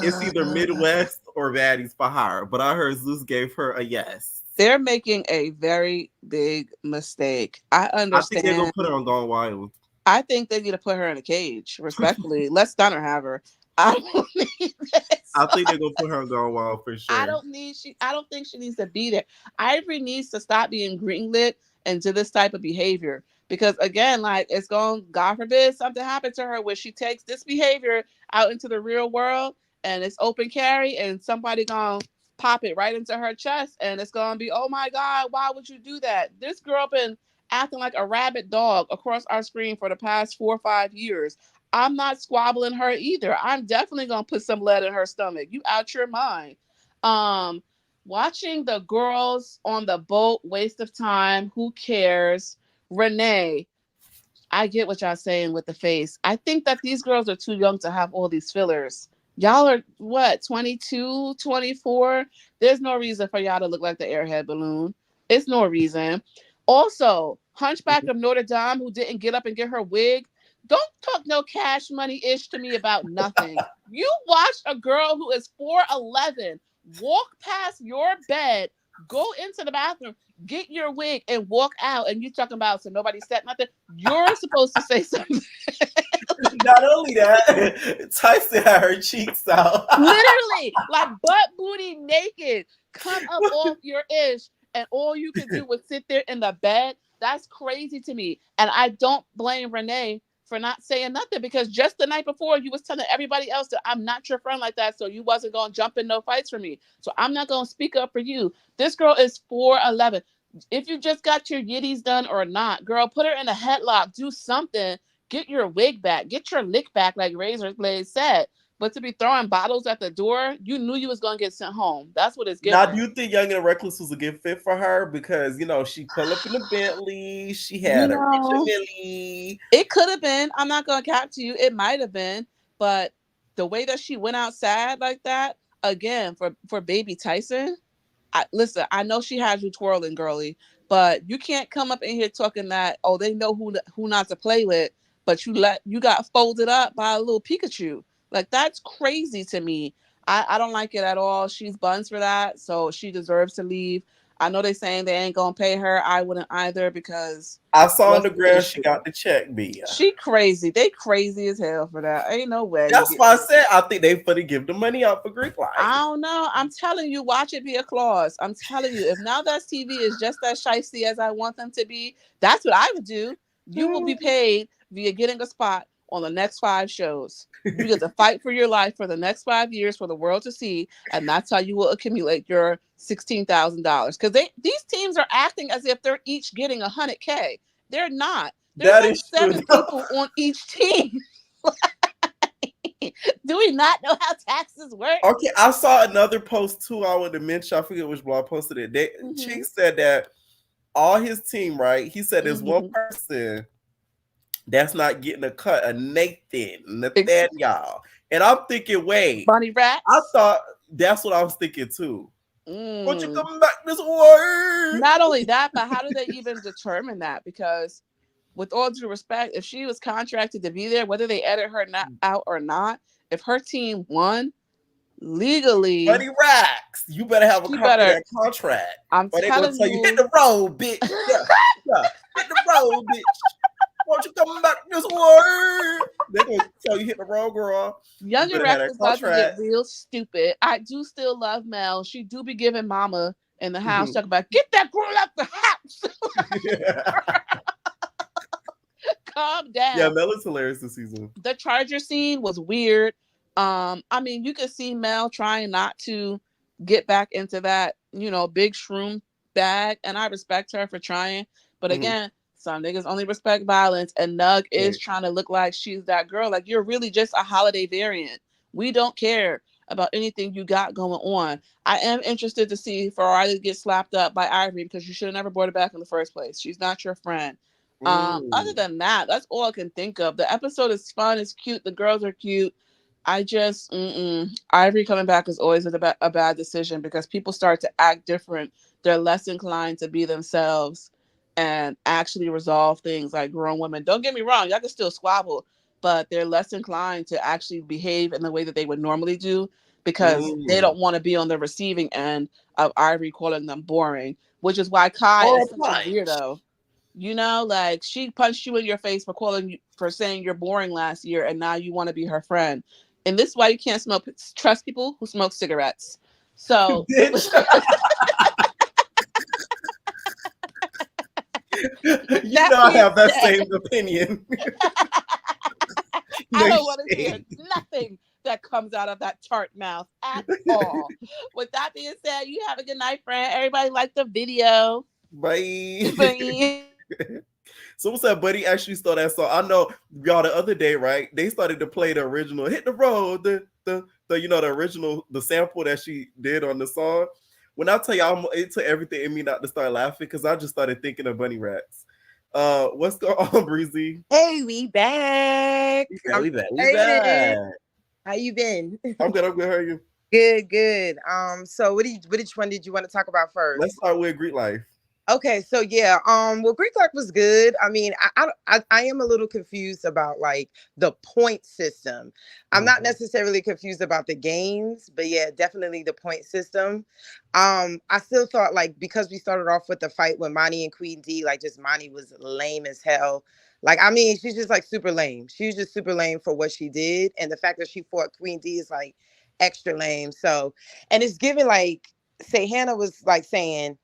it's either Midwest or Baddies for her, but I heard Zeus gave her a yes. They're making a very big mistake. I understand. I think they're going to put her on Gone Wild. I think they need to put her in a cage, respectfully. Let Stunner have her. I don't need this. I think they're gonna put her on Gone Wild for sure. I don't think she needs to be there. Ivory needs to stop being greenlit into this type of behavior. Because again, like it's going, God forbid something happened to her where she takes this behavior out into the real world and it's open carry and somebody gonna pop it right into her chest and it's gonna be, oh my God, why would you do that? This girl been acting like a rabid dog across our screen for the past 4 or 5 years. I'm not squabbling her either. I'm definitely gonna put some lead in her stomach. You out your mind. Watching the girls on the boat, waste of time. Who cares? Renee, I get what y'all saying with the face. I think that these girls are too young to have all these fillers. Y'all are what, 22, 24? There's no reason for y'all to look like the airhead balloon. It's no reason. Also, Hunchback of Notre Dame, who didn't get up and get her wig, don't talk no Cash Money-ish to me about nothing. You watched a girl who is 4'11" walk past your bed, go into the bathroom, get your wig, and walk out, and you talking about so nobody said nothing. You're supposed to say something. Not only that, Tyson had her cheeks out. Literally, like butt booty naked. Come up off your ish, and all you could do was sit there in the bed. That's crazy to me. And I don't blame Renee for not saying nothing because just the night before you was telling everybody else that I'm not your friend like that, so you wasn't gonna jump in no fights for me. So I'm not gonna speak up for you. This girl is 4'11". If you just got your yitties done or not, girl, put her in a headlock, do something, get your wig back, get your lick back, like Razor Blade said. But to be throwing bottles at the door, you knew you was gonna get sent home. That's what it's giving. Now, do you think Young and Reckless was a good fit for her? Because she pulled up in the Bentley, she had a Richard Millie. It could have been. I'm not gonna cap to you. It might have been, but the way that she went outside like that, again, for baby Tyson, listen, I know she has you twirling, girly, but you can't come up in here talking that, oh, they know who not to play with, but you got folded up by a little Pikachu. Like, that's crazy to me. I don't like it at all. She's buns for that, so she deserves to leave. I know they're saying they ain't gonna pay her. I wouldn't either because I saw on the ground she got the check, Mia. She crazy. They crazy as hell for that. Ain't no way. That's why I said I think they finna give the money out for Greek Life. I don't know. I'm telling you, watch it be a clause. I'm telling you, if Now That's TV is just as shicey as I want them to be, that's what I would do. You will be paid via getting a spot on the next 5 shows. You get to fight for your life for the next 5 years for the world to see, and that's how you will accumulate your $16,000. Because these teams are acting as if they're each getting $100K. They're not. There's like 7 people on each team. Do we not know how taxes work? Okay, I saw another post too. I wanted to mention. I forget which blog posted it. Chick said that all his team, right? He said there's one person that's not getting a cut, a Nathaniel. And I'm thinking, wait, Bunny Rat. I thought that's what I was thinking too. Won't you come back this way? Not only that, but how do they even determine that? Because with all due respect, if she was contracted to be there, whether they edit her out or not, if her team won legally, Bunny Racks, you better have a that contract. I'm telling you, hit the road, bitch. Yeah, hit the road, bitch. Won't you come back this way? They're gonna tell you hit the road, girl. Young You and better have that Reckless about to get contract. real stupid. I do still love Mel. She do be giving mama in the house talking about, get that girl out the house. Calm down. Yeah, Mel is hilarious this season. The charger scene was weird. I mean, you could see Mel trying not to get back into that, big shroom bag, and I respect her for trying. But again, some niggas only respect violence, and Nug is trying to look like she's that girl. Like, you're really just a holiday variant. We don't care about anything you got going on. I am interested to see Ferrari get slapped up by Ivory, because you should have never brought her back in the first place. She's not your friend. Other than that, that's all I can think of. The episode is fun, it's cute, the girls are cute. I just Ivory coming back is always a bad decision, because people start to act different. They're less inclined to be themselves and actually resolve things like grown women. Don't get me wrong, y'all can still squabble, but they're less inclined to actually behave in the way that they would normally do, because they don't want to be on the receiving end of Ivory calling them boring, which is why Kai is such a weirdo. Like, she punched you in your face for saying you're boring last year, and now you want to be her friend. And this is why you can't trust people who smoke cigarettes. So Bitch. I have that same opinion. I don't want to hear nothing that comes out of that tart mouth at all. With that being said, you have a good night, friend. Everybody like the video. Bye. Bye. So what's that? Buddy actually stole that song. I know y'all the other day, right? They started to play the original "Hit the Road," the original, the sample that she did on the song. When I tell y'all, it took everything in me not to start laughing, because I just started thinking of bunny rats. What's going on, Breezy? Hey, we back. We back. How you been? I'm good. How are you? Good. So which one did you want to talk about first? Let's start with Greek Life. Okay, so yeah, well, Greek Life was good. I mean, I am a little confused about like the point system. I'm not necessarily confused about the games, but yeah, definitely the point system. I still thought, like, because we started off with the fight with Monty and Queen D, like, just Monty was lame as hell. Like, I mean, she's just like super lame. She was just super lame for what she did, and the fact that she fought Queen D is like extra lame. So, and it's given like, say, Hannah was like saying,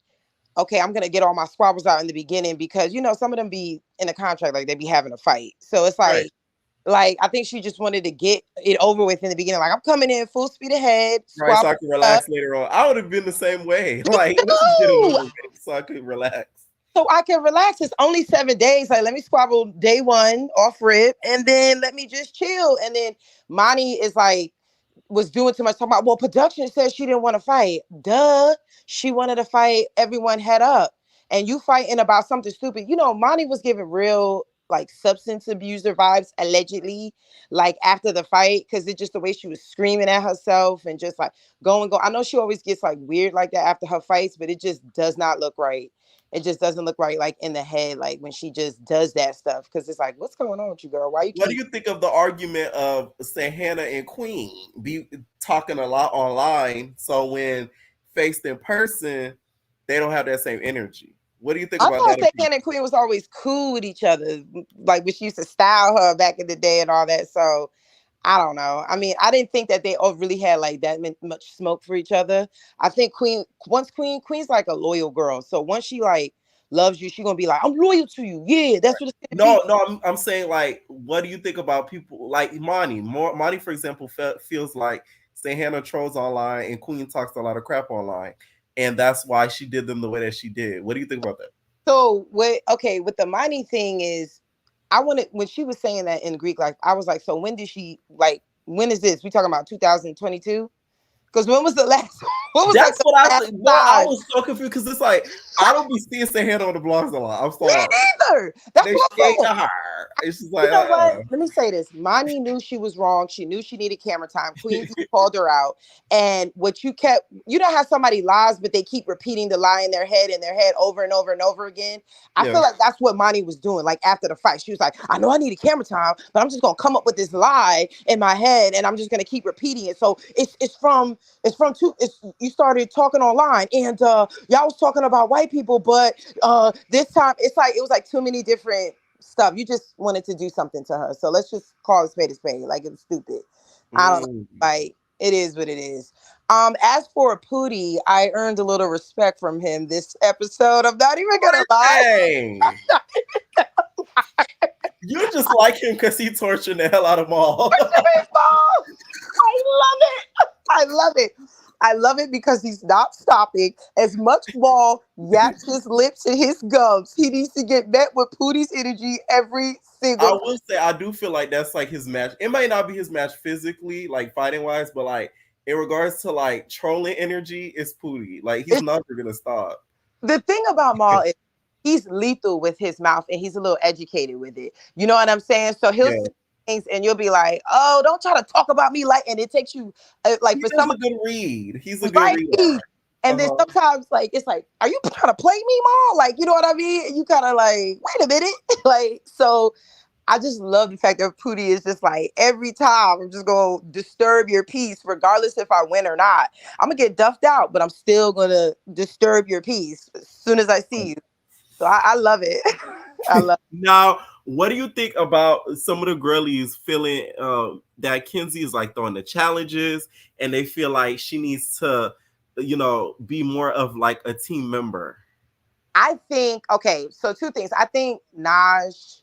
okay, I'm going to get all my squabbles out in the beginning, because, some of them be in a contract, like they be having a fight. So it's like, I think she just wanted to get it over with in the beginning. Like, I'm coming in full speed ahead. Right, so I can relax later on. I would have been the same way. Like, let's just get it over with so I could relax. So I can relax. It's only 7 days. Like, let me squabble day one off rip, and then let me just chill. And then Monty is like, was doing too much, talking about, well, production said she didn't want to fight. Duh. She wanted to fight everyone head up. And you fighting about something stupid. Monty was giving real like substance abuser vibes, allegedly, like after the fight, because it's just the way she was screaming at herself and just like go. I know she always gets like weird like that after her fights, but it just does not look right. It just doesn't look right, like in the head, like when she just does that stuff. Because it's like, what's going on with you, girl? Why you? What do you think of the argument of, say, Hannah and Queen be talking a lot online, so when faced in person, they don't have that same energy? What do you think about that? I thought Hannah and Queen was always cool with each other, like when she used to style her back in the day and all that. So I don't know. I mean, I didn't think that they all really had like that much smoke for each other. I think Queen's like a loyal girl. So once she like loves you, she's gonna be like, I'm loyal to you. Yeah, that's what it's gonna be. No, I'm saying, like, what do you think about people like Monty? Monty, for example, feels like, say, Hannah trolls online and Queen talks a lot of crap online, and that's why she did them the way that she did. What do you think about that? So with the Monty thing is, when she was saying that in Greek Life, I was like, so when is this? We talking about 2022? Because when was the last? That's what I was so confused, because it's like, I don't be seeing say Hannah on the blogs a lot. I'm sorry. Me neither. That's what I'm saying. Her. It's just like, what? Let me say this. Monty knew she was wrong. She knew she needed camera time. Queen called her out. And what you kept, how somebody lies, but they keep repeating the lie in their head over and over and over again. I feel like that's what Monty was doing. Like after the fight, she was like, I know I needed camera time, but I'm just gonna come up with this lie in my head, and I'm just gonna keep repeating it. So you started talking online, and y'all was talking about white people, but this time it was like too many different stuff. You just wanted to do something to her. So let's just call it spade a spade. Like, it's stupid. I don't know. Like, it is what it is. As for Pootie, I earned a little respect from him this episode. I'm not even gonna lie. Dang. You just like him because he tortured the hell out of Maul. I love it. I love it. I love it because he's not stopping. As much Maul yaps his lips and his gums, he needs to get met with Pootie's energy every single I will say, I do feel like that's like his match. It might not be his match physically, like fighting wise, but like in regards to like trolling energy, it's Pootie. Like, he's never gonna stop. The thing about Maul is he's lethal with his mouth and he's a little educated with it. You know what I'm saying? So he'll say things and you'll be like, "Oh, don't try to talk about me like," and it takes you like for some a good read. He's a good read. And then sometimes like it's like, "Are you trying to play me, Maul?" Like, you know what I mean? And you kind of like, "Wait a minute." Like, so I just love the fact that Pootie is just like, every time I'm just going to disturb your peace, regardless if I win or not. I'm going to get duffed out, but I'm still going to disturb your peace as soon as I see you. So I love it. I love it. Now, what do you think about some of the girlies feeling that Kenzie is like throwing the challenges and they feel like she needs to, you know, be more of like a team member? I think, okay, so two things. I think Naj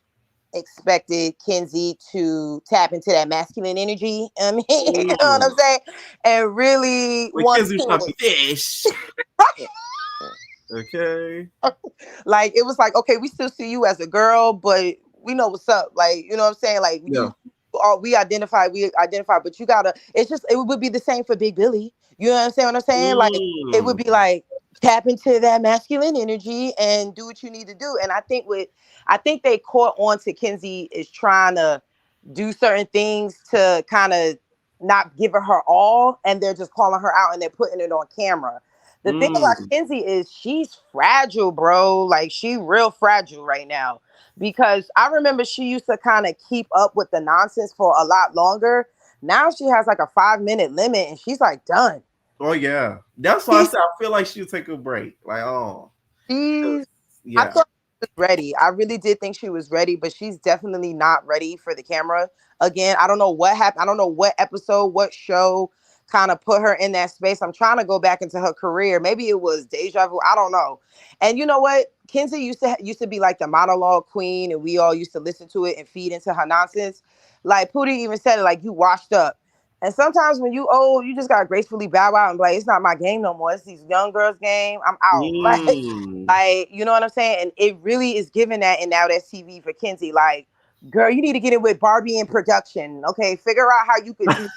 expected Kenzie to tap into that masculine energy. I mean, you know what I'm saying? And really want Kenzie trying to be fish. Okay. Like, it was like, okay, we still see you as a girl, but we know what's up. Like, you know what I'm saying? Like, we identify, but you gotta, it would be the same for Big Billy. You know what I'm saying? What I'm saying? Like, it would be like, tap into that masculine energy and do what you need to do. And I think they caught on to Kenzie is trying to do certain things to kind of not give her all, and they're just calling her out and they're putting it on camera. The thing about Kenzie is she's fragile, bro. Like, she real fragile right now. Because I remember she used to kind of keep up with the nonsense for a lot longer. Now she has like a 5-minute limit and she's like done. Oh yeah. That's why I said I feel like she'll take a break. Like, I thought she was ready. I really did think she was ready, but she's definitely not ready for the camera. Again, I don't know what happened. I don't know what episode, what show kind of put her in that space. I'm trying to go back into her career. Maybe it was deja vu. I don't know. And you know what? Kenzie used to be like the monologue queen, and we all used to listen to it and feed into her nonsense. Like, Pootie even said it, like, you washed up. And sometimes when you old, you just gotta gracefully bow out and be like, it's not my game no more. It's these young girls' game. I'm out. Like, you know what I'm saying? And it really is giving that in Now That's TV for Kenzie. Like, girl, you need to get in with Barbie in production. Okay, figure out how you could do.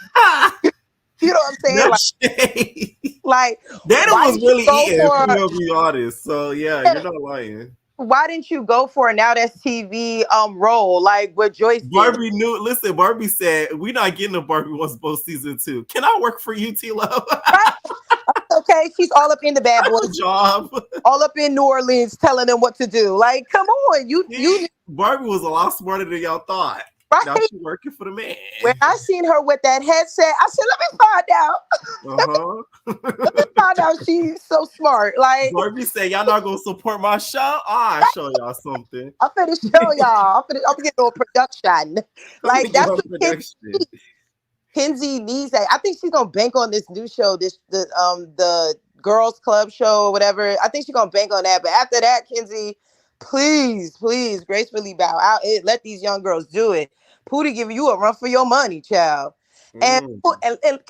You know what I'm saying? Like that was really eating for be honest. So yeah, you're not lying. Why didn't you go for a Now That's TV role like what Joyce did? Barbie knew. Listen, Barbie said, "We're not getting a Barbie Wants Both season 2. Can I work for you, T-Love?" Okay, she's all up in the bad boys job, all up in New Orleans, telling them what to do. Like, come on, you. Barbie was a lot smarter than y'all thought. Right? Now she's working for the man. When I seen her with that headset, I said, "Let me find out." Let me find out she's so smart. Like, Barbie said, "Y'all not gonna support my show? I'll show y'all something. I'm finna show y'all. I'm getting on production. Like, that's what Kenzie needs. That. I think she's gonna bank on this new show, the Girls Club show or whatever. I think she's gonna bank on that. But after that, Kenzie, please gracefully bow out. Let these young girls do it. Pootie giving you a run for your money, child. And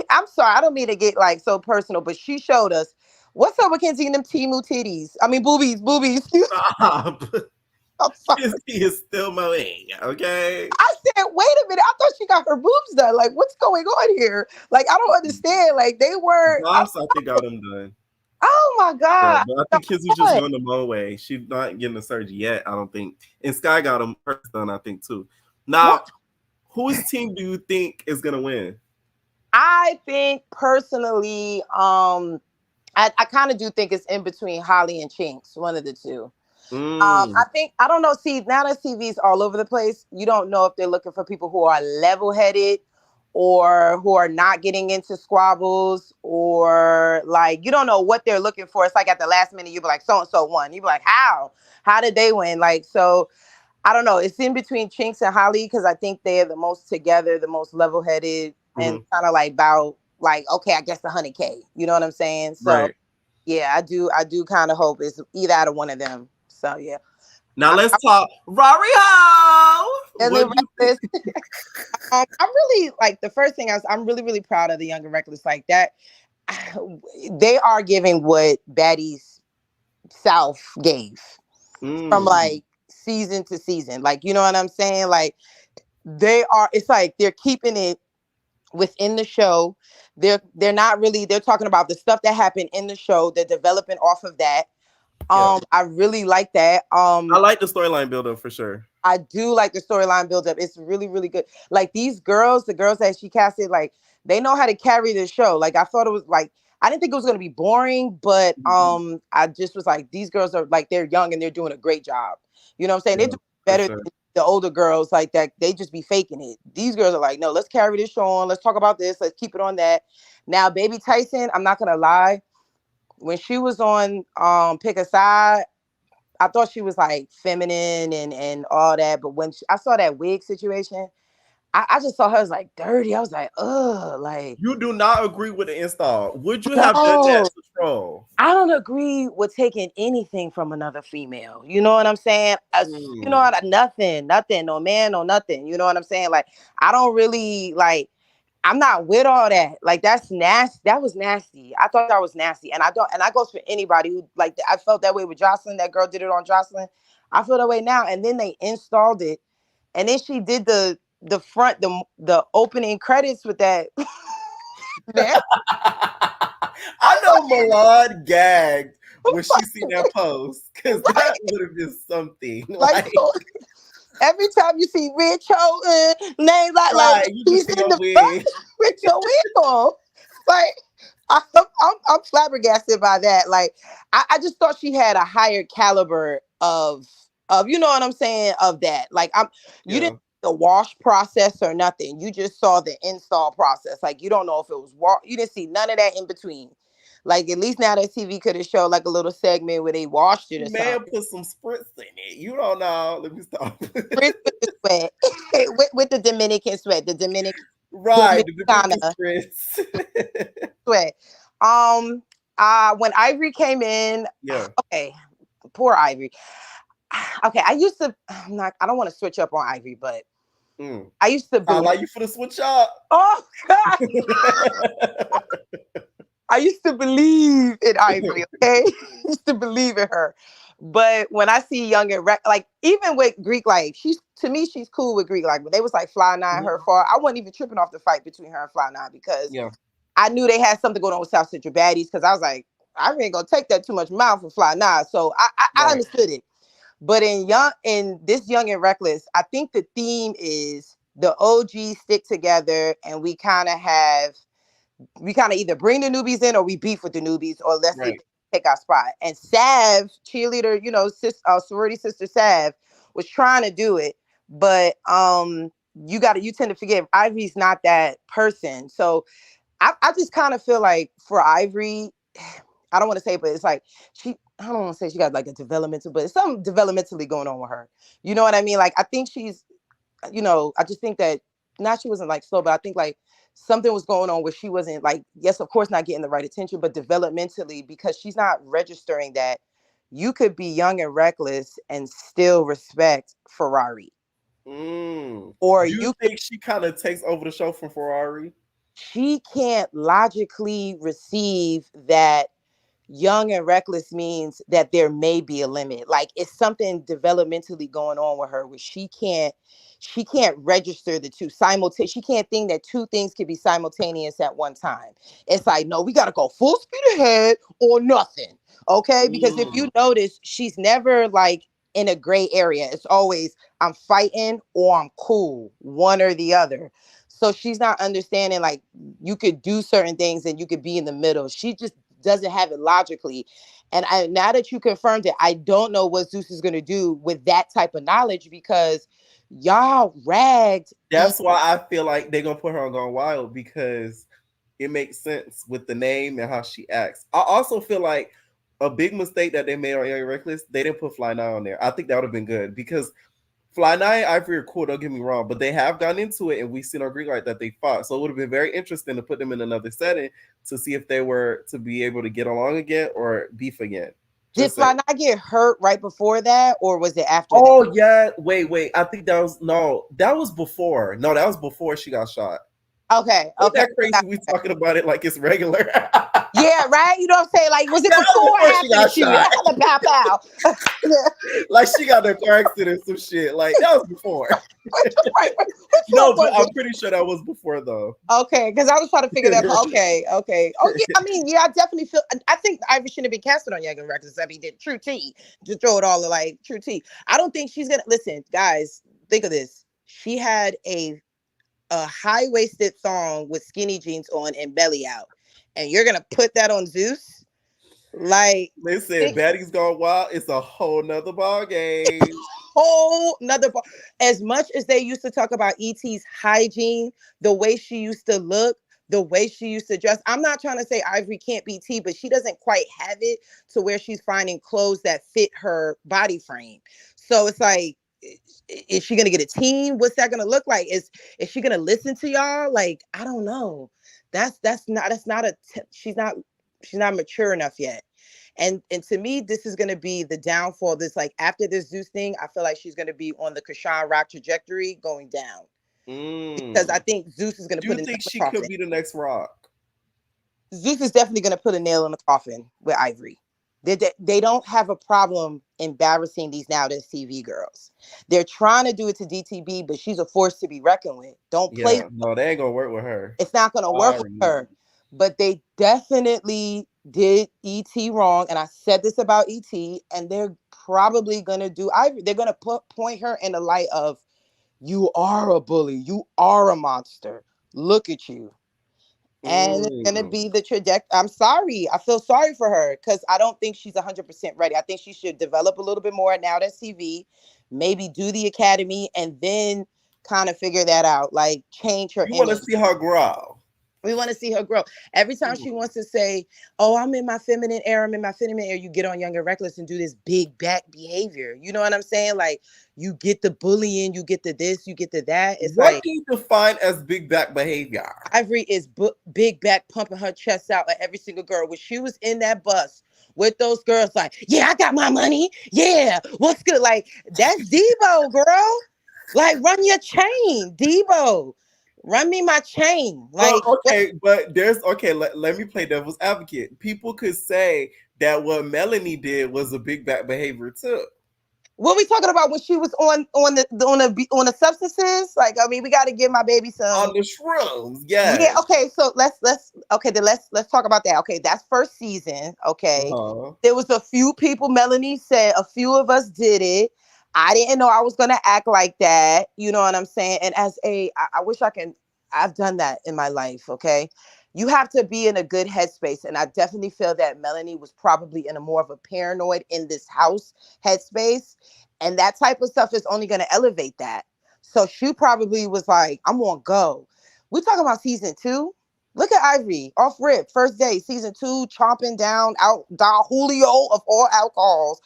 I'm sorry, I don't mean to get like so personal, but she showed us what's up with Kenzie and them Timu titties. I mean, boobies. Stop. Kenzie is still mowing, okay? I said, wait a minute. I thought she got her boobs done. Like, what's going on here? Like, I don't understand. Like, they were. I think got them done. Oh my God. Yeah, but I think Kenzie's just going the Mo way. She's not getting the surgery yet, I don't think. And Sky got them first done, I think, too. Now, whose team do you think is gonna win? I think personally, I kind of do think it's in between Holly and Chinks, one of the two. I don't know. See, Now that TV's all over the place. You don't know if they're looking for people who are level-headed or who are not getting into squabbles, or like, you don't know what they're looking for. It's like at the last minute, you'll be like, so-and-so won. You'll be like, how did they win? Like, so I don't know. It's in between Chinks and Holly because I think they're the most together, the most level-headed, and kind of like about like, okay, I guess the 100K. You know what I'm saying? So Right. yeah, I do kind of hope it's either out of one of them. So yeah. Now let's talk Rory Ho. And then What you Reckless. I'm really like the first thing I'm really, really proud of the Young and Reckless like that. They are giving what Baddies South gave from like season to season. Like, you know what I'm saying? Like it's like they're keeping it within the show. They're not really, they're talking about the stuff that happened in the show. They're developing off of that. I really like that. I like the storyline build up for sure. I do like the storyline build up. It's really, really good. Like these girls, the girls that she casted, like they know how to carry the show. Like I thought it was like, I didn't think it was going to be boring, but I just was like, these girls are like, they're young and they're doing a great job. You know what I'm saying? They do better than the older girls like that. They just be faking it. These girls are like, no, let's carry this show on. Let's talk about this. Let's keep it on that. Now, Baby Tyson, I'm not going to lie. When she was on Pick a Side, I thought she was like feminine and all that. But when I saw that wig situation, I just saw her as like dirty. I was like, ugh, like. You do not agree with the install. Would you have done that to Troll? I don't agree with taking anything from another female. You know what I'm saying? You know what? Nothing, no man, no nothing. You know what I'm saying? Like, I don't really like. I'm not with all that. Like, that's nasty. That was nasty. I thought that was nasty. And I don't, and that goes for anybody who like, I felt that way with Jocelyn. That girl did it on Jocelyn. I feel that way now. And then they installed it. And then she did the front, the opening credits with that. I know Milan gagged when she seen that post. Because that would have been something. Like every time you see Rich Ho, name like he's in the front with your wig on. Like I'm flabbergasted by that. Like I just thought she had a higher caliber of you know what I'm saying, of that. Like you didn't see the wash process or nothing. You just saw the install process. Like you don't know if it was you didn't see none of that in between. Like at least now that TV could have showed like a little segment where they washed it or something. Man, put some spritz in it. You don't know. Let me stop. Spritz with the sweat. with the Dominican sweat. The Dominican. Right. The Dominican spritz. Sweat. When Ivory came in, okay, poor Ivory. Okay, I don't want to switch up on Ivory, but I used to believe. I like you for the switch up. Oh God. I used to believe in Ivory, okay? I used to believe in her. But when I see Young and like even with Greek Life, she's cool with Greek Life. But they was like Fly Nine, her fault. I wasn't even tripping off the fight between her and Fly Nine because I knew they had something going on with South Central Baddies because I was like, I ain't gonna take that too much mouth for Fly Nine. So I understood it. But in this Young and Reckless, I think the theme is the OGs stick together and we kind of either bring the newbies in or we beef with the newbies or let's take our spot. And Sav, cheerleader, you know, sorority sister Sav was trying to do it, but you tend to forget Ivory's not that person. So I just kind of feel like for Ivory, I don't want to say, but it's like I don't want to say she got like a developmental, but it's something developmentally going on with her. You know what I mean? Like I think she's, you know, I just think that she wasn't like slow, but I think like something was going on where she wasn't like, yes, of course, not getting the right attention, but developmentally, because she's not registering that you could be young and reckless and still respect Ferrari. Or you think she kind of takes over the show from Ferrari? She can't logically receive that young and reckless means that there may be a limit. Like it's something developmentally going on with her where she can't register the two simultaneously. She can't think that two things can be simultaneous at one time. It's like, no, we got to go full speed ahead or nothing. Okay. Because if you notice, she's never like in a gray area. It's always I'm fighting or I'm cool, one or the other. So she's not understanding like you could do certain things and you could be in the middle. She just doesn't have it logically. And now that you confirmed it, I don't know what Zeus is going to do with that type of knowledge because y'all ragged. That's why I feel like they're going to put her on Gone Wild because it makes sense with the name and how she acts. I also feel like a big mistake that they made on Young Reckless, they didn't put Fly Now on there. I think that would have been good because Fly Night and Ivory are cool, don't get me wrong, but they have gotten into it and we've seen on Greenlight that they fought. So it would have been very interesting to put them in another setting to see if they were to be able to get along again or beef again. Did Fly Night get hurt right before that, or was it after? Oh yeah, wait. I think that was before. No, that was before she got shot. Okay. Isn't that crazy? We talking about it like it's regular. Yeah, right. You know what I'm saying? Like, was it before or after she got shot? Pow pow. Like she got in a car accident, some shit. Like that was before. No, but I'm pretty sure that was before though. Okay, because I was trying to figure that. Okay. Oh yeah, I mean, yeah, I definitely feel. I think Ivy shouldn't be casted on Young and Reckless. I mean, did True T to throw it all to like True T. I don't think she's gonna listen, guys. Think of this. She had a high-waisted thong with skinny jeans on and belly out, and you're gonna put that on Zeus? Like, listen, Betty's Gone Wild. It's a whole nother ball game. Whole nother ball. As much as they used to talk about ET's hygiene, the way she used to look, the way she used to dress. I'm not trying to say Ivory can't be T, but she doesn't quite have it to where she's finding clothes that fit her body frame. So it's like, is she gonna get a team? What's that gonna look like? Is she gonna listen to y'all? Like, I don't know. She's not mature enough yet. And to me, this is gonna be the downfall. This, like, after this Zeus thing, I feel like she's gonna be on the Krishan Rock trajectory going down. Because I think Zeus is gonna put. Do you think she could be the next Rock? Zeus is definitely gonna put a nail in the coffin with Ivory. They don't have a problem embarrassing these nowadays TV girls. They're trying to do it to DTB, but she's a force to be reckoned with. Don't play. No, they ain't gonna work with her. It's not gonna work with her. But they definitely did ET wrong, and I said this about ET, and they're probably gonna do Ivory. They're gonna point her in the light of, you are a bully, you are a monster. Look at you. And it's going to be the trajectory. I'm sorry. I feel sorry for her because I don't think she's 100% ready. I think she should develop a little bit more now that's TV, maybe do the academy, and then kind of figure that out. Like, change her image. You want to see her grow. We want to see her grow. Every time she wants to say, oh, I'm in my feminine era, you get on Young and Reckless and do this big back behavior. You know what I'm saying? Like, you get the bullying, you get the this, you get the that. It's what like, do you define as big back behavior? Ivory is big back, pumping her chest out at every single girl. When she was in that bus with those girls, like, yeah, I got my money. Yeah, what's good? Like, that's Debo, girl. Like, run your chain, Debo. Run me my chain. Like, but let me play devil's advocate. People could say that what Melanie did was a big back behavior too. What we talking about when she was on the substances? Like, I mean, we got to give my baby some on the shrooms. Yeah. Yeah. Okay. So let's talk about that. Okay, that's first season. Okay. There was a few people. Melanie said a few of us did it. I didn't know I was gonna act like that. You know what I'm saying? And I wish I've done that in my life. Okay. You have to be in a good headspace. And I definitely feel that Melanie was probably in a more of a paranoid in this house headspace. And that type of stuff is only going to elevate that. So she probably was like, I'm going to go. We're talking about season 2. Look at Ivory off rip. First day, season 2, chomping down Don Julio of all alcohols.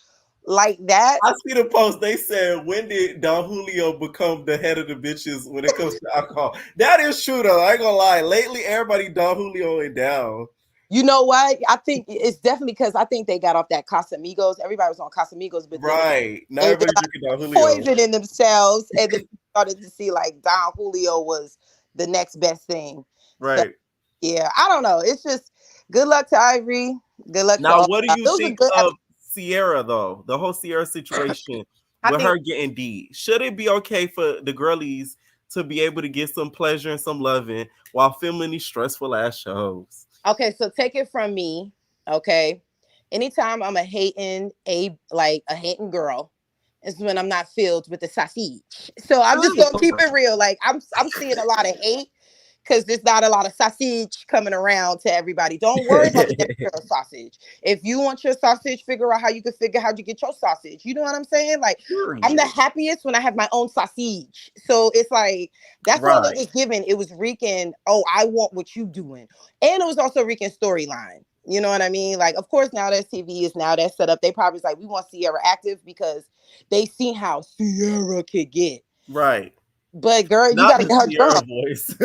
Like that. I see the post. They said, when did Don Julio become the head of the bitches when it comes to alcohol? That is true though. I ain't gonna lie. Lately, everybody Don Julio and down. You know what? I think it's definitely because I think they got off that Casamigos. Everybody was on Casamigos, but right now everybody drinking Don Julio, poisoning themselves, and then started to see like Don Julio was the next best thing. Right. So, yeah, I don't know. It's just good luck to Ivory. Good luck. Now, what do you think of Sierra though? The whole Sierra situation with her getting D. Should it be okay for the girlies to be able to get some pleasure and some loving while filming these stressful ass shows? Okay, so take it from me. Okay, anytime I'm a hating girl, is when I'm not filled with the sausage. So I'm just gonna keep it real. Like I'm seeing a lot of hate because there's not a lot of sausage coming around to everybody. Don't worry about your sausage. If you want your sausage, figure out how you get your sausage. You know what I'm saying? Like, I'm the happiest when I have my own sausage. So it's like, that's all it was given. It was reeking, oh, I want what you doing. And it was also reeking storyline. You know what I mean? Like, of course, Now That's TV is Now That's set up. They probably was like, we want Sierra active because they seen how Sierra could get. Right. But girl, you Not gotta the get her Sierra drunk. voice.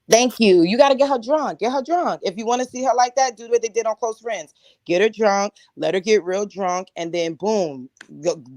Thank you. You got to get her drunk. Get her drunk. If you want to see her like that, do what they did on Close Friends. Get her drunk, let her get real drunk, and then boom,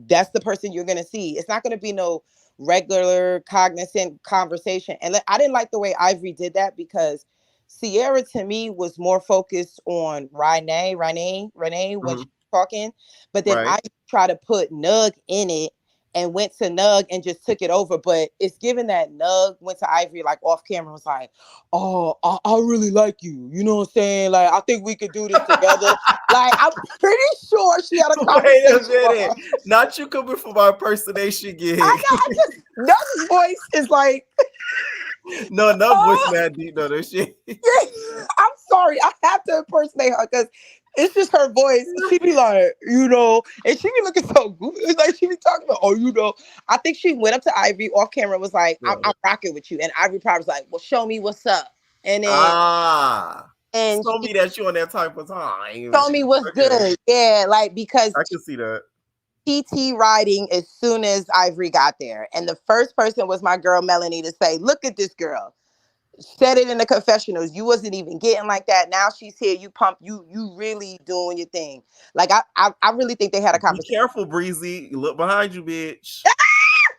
that's the person you're going to see. It's not going to be no regular cognizant conversation. And I didn't like the way Ivory did that because Sierra, to me, was more focused on Renee when she was talking. But then I tried to put Nug in it and went to Nug and just took it over. But it's given that Nug went to Ivory like off camera, was like, oh, I really like you. You know what I'm saying? Like, I think we could do this together. Like, I'm pretty sure she had a conversation. Wait a minute. Not you coming for my impersonation gig. I just, Nug's voice is like... No voice mad deep though, that shit. I'm sorry. I have to impersonate her because it's just her voice. She be like, you know, and she be looking so good. It's like she be talking about, oh, you know. I think she went up to Ivory off camera and was like, I'm rocking with you. And Ivory probably was like, well, show me what's up. And then and show me that you on that type of time. Show me what's good. Yeah, like because I can see that. TT riding as soon as Ivory got there. And the first person was my girl Melanie to say, look at this girl. Said it in the confessionals. You wasn't even getting like that. Now she's here. You pump. You really doing your thing. Like I really think they had a conversation. Be careful, Breezy. You look behind you, bitch.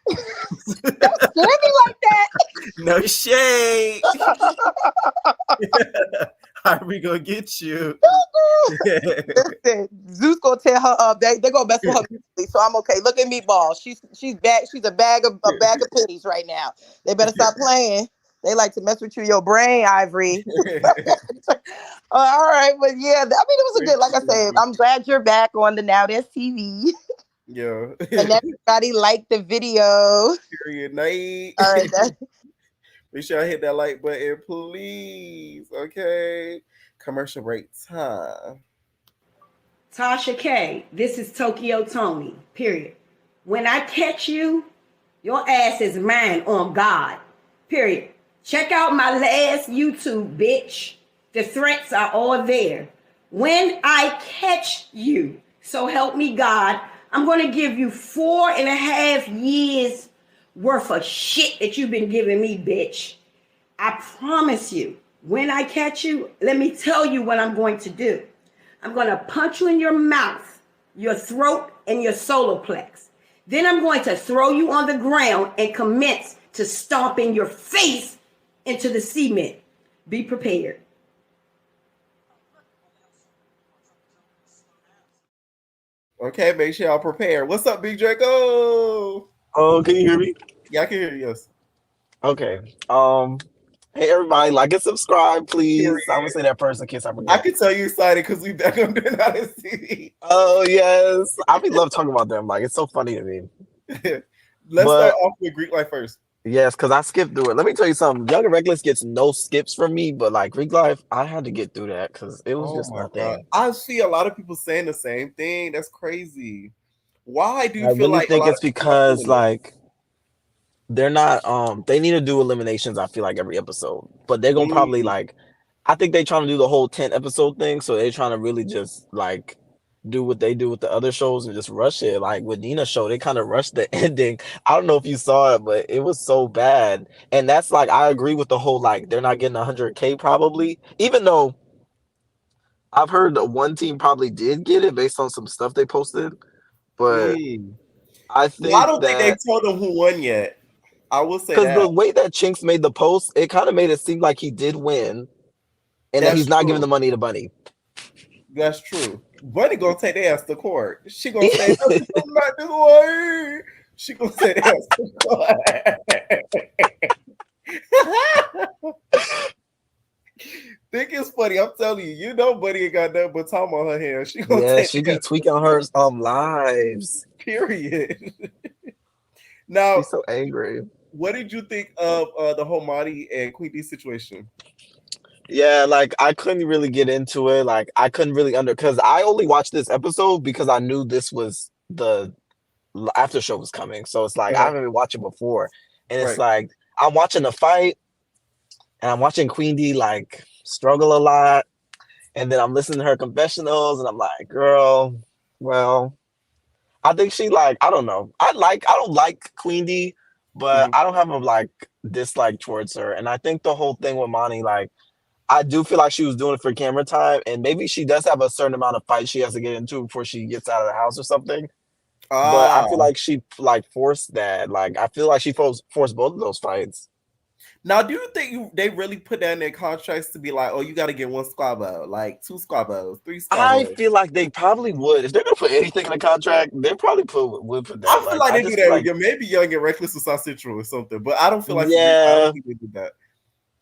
Don't scare me like that. No shade. How are we gonna get you? Listen, Zeus gonna tear her up. They gonna mess with her musically, so I'm okay. Look at Meatball. She's back. She's a bag of pennies right now. They better stop playing. They like to mess with your brain, Ivory. All right, but yeah, I mean, it was a good. Like I said, I'm glad you're back on the Now That's TV. Yeah, and everybody liked the video. Period. Night. All right. Make sure I hit that like button, please. Okay. Commercial break time. Tasha K, this is Tokyo Tony, period. When I catch you, your ass is mine on God, period. Check out my last YouTube, bitch. The threats are all there. When I catch you, so help me God, I'm going to give you 4.5 years worth of shit that you've been giving me, bitch. I promise you, when I catch you, let me tell you what I'm going to do. I'm going to punch you in your mouth, your throat, and your solar plex. Then I'm going to throw you on the ground and commence to stomping your face into the cement. Be prepared. Okay, make sure y'all prepare. What's up, Big Draco? Oh, can you hear me? Yeah, I can hear you, yes. Okay. Hey everybody, like and subscribe, please. I would say that first in case I forget. I can tell you excited because we back on the Now That's TV. Oh yes. I love talking about them. Like it's so funny to me. Let's start off with Greek Life first. Yes, because I skipped through it. Let me tell you something. Young and Reckless gets no skips from me, but like Greek Life, I had to get through that because it was just my thing. I see a lot of people saying the same thing. That's crazy. Why do you feel really like? I think it's because like they're not. They need to do eliminations. I feel like every episode, but they're gonna probably like. I think they're trying to do the whole 10 episode thing, so they're trying to really just like do what they do with the other shows and just rush it. Like with Nina's show, they kind of rushed the ending. I don't know if you saw it, but it was so bad. And that's like, I agree with the whole, like, they're not getting 100K probably, even though I've heard that one team probably did get it based on some stuff they posted. But I think I don't think they told them who won yet. I will say that. Because the way that Chinks made the post, it kind of made it seem like he did win. And that he's not giving the money to Bunny. That's true. Bunny gonna take their ass to court. She gonna say, not this way. She gonna say that to court. Think it's funny. I'm telling you, you know Bunny ain't got nothing but time on her hands. She gonna she be tweaking her lives. Period. Now she's so angry. What did you think of the whole Marty and Queen D situation? Yeah, like I couldn't really get into it. Like I couldn't really because I only watched this episode because I knew this was the after show was coming. So it's like I haven't been watching before. And it's like I'm watching the fight and I'm watching Queen D like struggle a lot. And then I'm listening to her confessionals, and I'm like, girl, well, I think she like, I don't know. I don't like Queen D, but I don't have a like dislike towards her. And I think the whole thing with Monty, like, I do feel like she was doing it for camera time, and maybe she does have a certain amount of fights she has to get into before she gets out of the house or something. But I feel like she like forced that. Like I feel like she forced both of those fights. Now, do you think they really put that in their contracts to be like, oh, you got to get 1 squabble, like 2 squabbles, 3 I squabbles? feel like they probably would. If they're gonna put anything in the contract, they probably would put that. I feel like I they do just that. feel like, Maybe Young and Reckless or South Central or something, but I don't feel like I yeah, don't think they do that.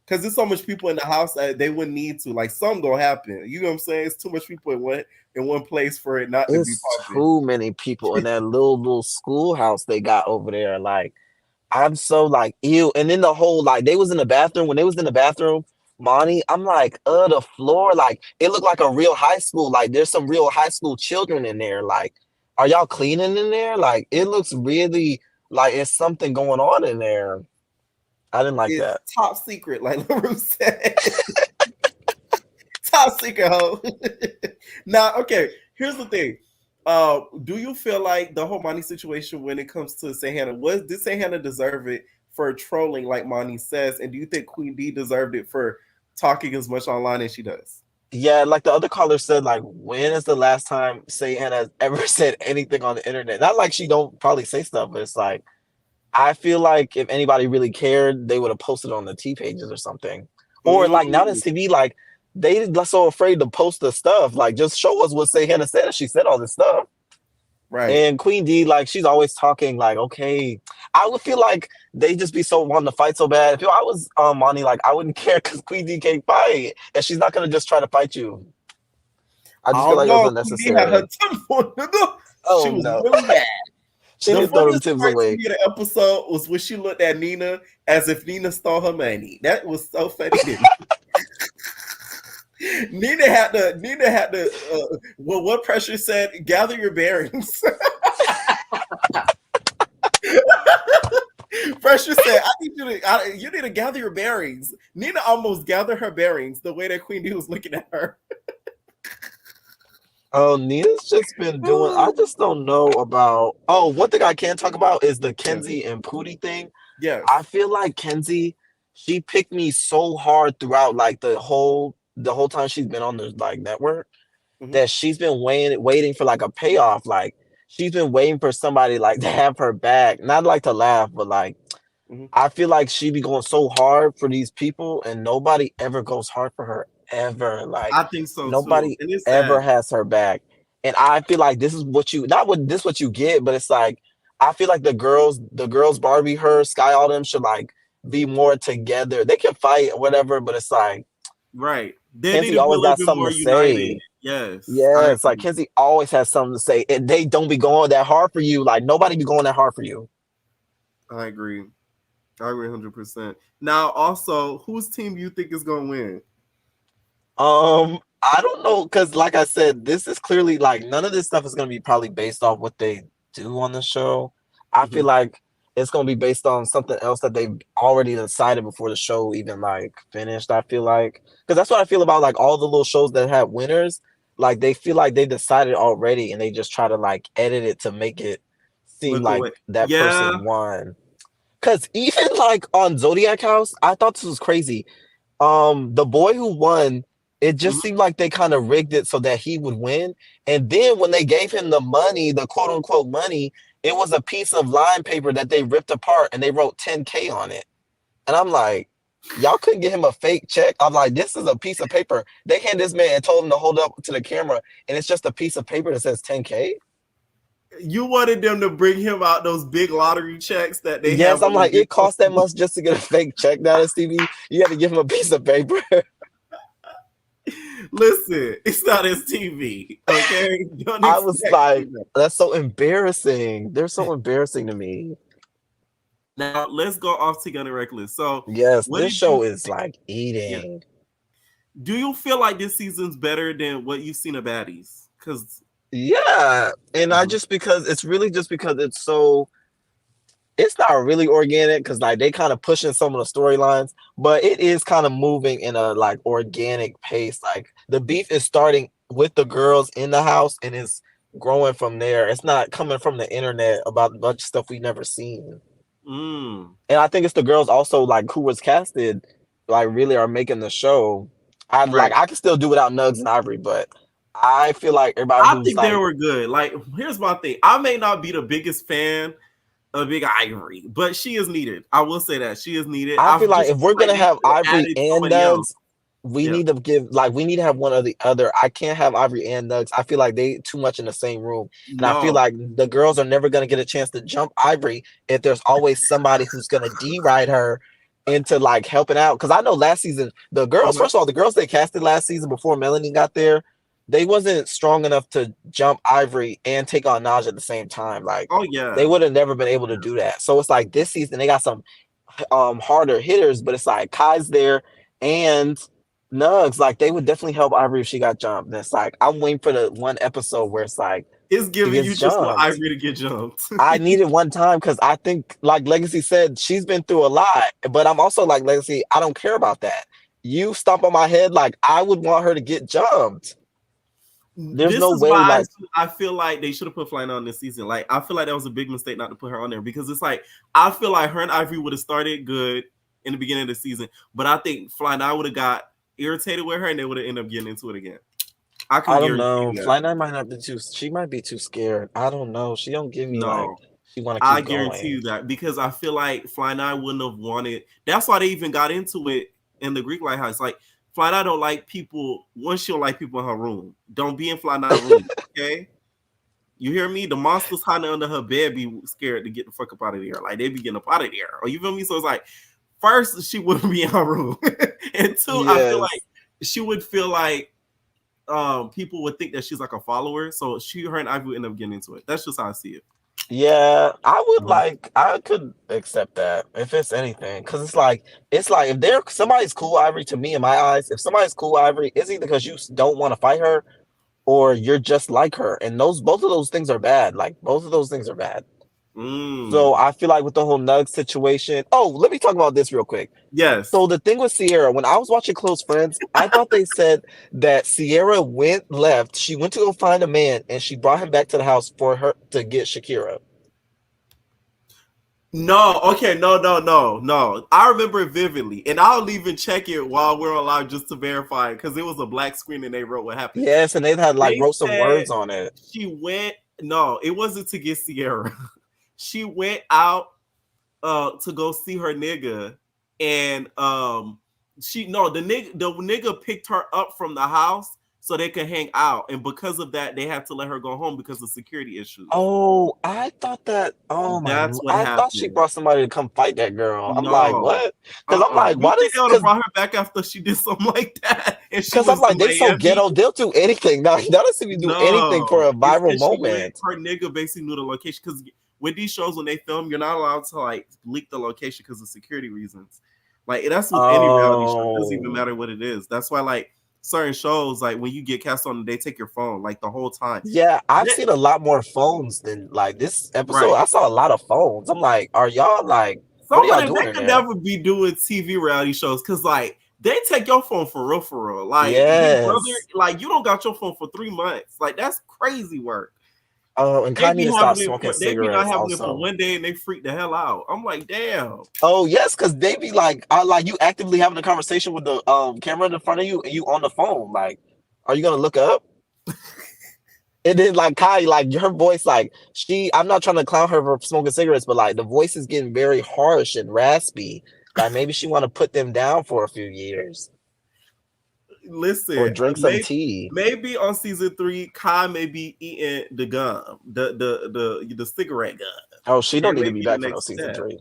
Because there's so much people in the house that they wouldn't need to. Like, something gonna happen. You know what I'm saying? It's too much people in one place for it not to be it's popping. too many people in that little schoolhouse they got over there. Like, I'm so like ew. And then the whole like they was in the bathroom when they was in the bathroom, Monty, I'm like, the floor, like it looked like a real high school. Like there's some real high school children in there. Like, are y'all cleaning in there? Like it looks really like it's something going on in there. I didn't like It's that. top secret, like LaRue said. Top secret, ho. Now, okay, here's the thing. Do you feel like the whole Monty situation when it comes to Sahana, did Sahana deserve it for trolling like Monty says? And do you think Queen D deserved it for talking as much online as she does? Yeah, like the other caller said, like, when is the last time Sahana has ever said anything on the internet? Not like she don't probably say stuff, but it's like I feel like if anybody really cared, they would have posted on the T pages or something. Or like now that TV, like they so afraid to post the stuff. Like just show us what Hannah said. She said all this stuff. Right. And Queen D, like she's always talking like, okay. I would feel like they just be so wanting to fight so bad. If I was Monty, like I wouldn't care because Queen D can't fight. And she's not gonna just try to fight you. I just feel like it was unnecessary. Queen D had her temper, nigga. Oh, she was no. really mad. She didn't throw them tips away. The episode was when she looked at Nina as if Nina stole her money. That was so funny. Nina had to. Well, what Pressure said, gather your bearings. Pressure said, you need to gather your bearings. Nina almost gathered her bearings the way that Queen D was looking at her. Oh, Nina's just been doing. I just don't know about. Oh, one thing I can talk about is the Kenzie and Pootie thing. Yeah, I feel like Kenzie, she picked me so hard throughout like the whole time she's been on the like network that she's been waiting for like a payoff. Like she's been waiting for somebody like to have her back. Not like to laugh, but like I feel like she be going so hard for these people, and nobody ever goes hard for her ever. Like I think so nobody too. ever has her back. And I feel like this is what you what you get, but it's like I feel like the girls Barbie, her, Sky, all them should like be more together. They can fight or whatever, but it's like right. Kenzie always got something to say. Yes. Yes, like Kenzie always has something to say, and they don't be going that hard for you. Like nobody be going that hard for you. I agree 100%. Now, also, whose team do you think is gonna win? I don't know, because like I said, this is clearly like none of this stuff is gonna be probably based off what they do on the show. I feel like it's gonna be based on something else that they've already decided before the show even like finished. I feel like because that's what I feel about like all the little shows that have winners. Like they feel like they decided already, and they just try to like edit it to make it seem like that person won. Because even like on Zodiac House, I thought this was crazy. The boy who won, it just seemed like they kind of rigged it so that he would win. And then when they gave him the money, the quote unquote money, it was a piece of line paper that they ripped apart and they wrote 10K on it. And I'm like, y'all couldn't get him a fake check. I'm like, this is a piece of paper. They handed this man and told him to hold up to the camera, and it's just a piece of paper that says 10K. You wanted them to bring him out those big lottery checks that they have. Yes, I'm like, it cost that much just to get a fake check down at TV. You had to give him a piece of paper. Listen, it's not his TV, okay? I was like, that's so embarrassing. They're so embarrassing to me. Now, let's go off to Gun and Reckless. So, yes, this show is like eating. Yeah. Do you feel like this season's better than what you've seen of Baddies? Because yeah, and I just because it's really just because it's so. It's not really organic because like they kind of pushing some of the storylines, but it is kind of moving in a like organic pace. Like the beef is starting with the girls in the house and is growing from there. It's not coming from the internet about a bunch of stuff we never seen. And I think it's the girls also like who was casted like really are making the show. I can still do without Nugs and Ivory, but I feel like everybody I who's think like they were good. Like, here's my thing. I may not be the biggest fan of Big Ivory, but she is needed. I will say that she is needed. I feel like if we're gonna have Ivory and Nugs, we need to we need to have one or the other. I can't have Ivory and Nugs. I feel like they too much in the same room. And I feel like the girls are never gonna get a chance to jump Ivory if there's always somebody who's gonna D-ride her into like helping out. Because I know last season, the girls, first of all, the girls they casted last season before Melanie got there, they wasn't strong enough to jump Ivory and take on Naj at the same time. Like, they would have never been able to do that. So it's like this season they got some harder hitters, but it's like Kai's there and Nugs. Like they would definitely help Ivory if she got jumped. And it's like I'm waiting for the one episode where it's like it's giving you just want Ivory to get jumped. I need it one time because I think, like Legacy said, she's been through a lot. But I'm also like Legacy, I don't care about that. You stomp on my head, like I would want her to get jumped. There's no way. Like I feel like they should have put Flyna on this season. Like I feel like that was a big mistake not to put her on there because it's like I feel like her and Ivory would have started good in the beginning of the season, but I think Flyna would have got irritated with her and they would have ended up getting into it again. I don't know. Flyna might not be too. She might be too scared. I don't know. She don't give me like she want to keep I guarantee you that because I feel like Flyna wouldn't have wanted. That's why they even got into it in the Greek Lighthouse. Like. Flyna don't like people. One, she don't like people in her room. Don't be in Flyna's room, okay? You hear me? The monsters hiding under her bed be scared to get the fuck up out of there. Like, they be getting up out of there. Or you feel me? So it's like, first, she wouldn't be in her room. And two, I feel like she would feel like people would think that she's like a follower. So her and Ivy would end up getting into it. That's just how I see it. Yeah, I would I could accept that if it's anything, because it's like if somebody's cool Ivory to me in my eyes, if somebody's cool Ivory, it's either because you don't want to fight her or you're just like her, and both of those things are bad. Like both of those things are bad. So I feel like with the whole Nug situation. Oh, let me talk about this real quick. Yes. So the thing with Sierra, when I was watching Close Friends, I thought they said that Sierra left. She went to go find a man, and she brought him back to the house for her to get Shakira. No, okay, no. I remember it vividly, and I'll even check it while we're on live just to verify it because it was a black screen and they wrote what happened. Yes, and they had wrote some words on it. She went. No, it wasn't to get Sierra. She went out to go see her nigga, and the nigga picked her up from the house so they could hang out, and because of that, they had to let her go home because of security issues. Oh, I thought that. Oh my! That's what happened. Thought she brought somebody to come fight that girl. I'm like, what? Because I'm like, why did they brought her back after she did something like that? Because I'm like, they so ghetto, they'll do anything. Now, doesn't seem to do anything for a viral moment. Her nigga basically knew the location because with these shows when they film, you're not allowed to like leak the location because of security reasons. Like that's with any reality show. It doesn't even matter what it is. That's why like certain shows, like when you get cast on, they take your phone like the whole time. Yeah, I've seen a lot more phones than like this episode. Right. I saw a lot of phones. I'm like, are y'all like? What are y'all doing? They could never be doing TV reality shows because like they take your phone for real. Like, brother, like you don't got your phone for 3 months. Like that's crazy work. Oh, and Kanye stopped smoking cigarettes. They be not having it for one day and they freak the hell out. I'm like, damn. Oh yes, because they be like you actively having a conversation with the camera in front of you and you on the phone. Like, are you gonna look up? And then like Kai, like her voice, like I'm not trying to clown her for smoking cigarettes, but like the voice is getting very harsh and raspy. Like maybe she want to put them down for a few years. Listen, or drink some tea. Maybe on season 3, Kai may be eating the gum, the cigarette gum. Oh, she don't need to be back for season 3.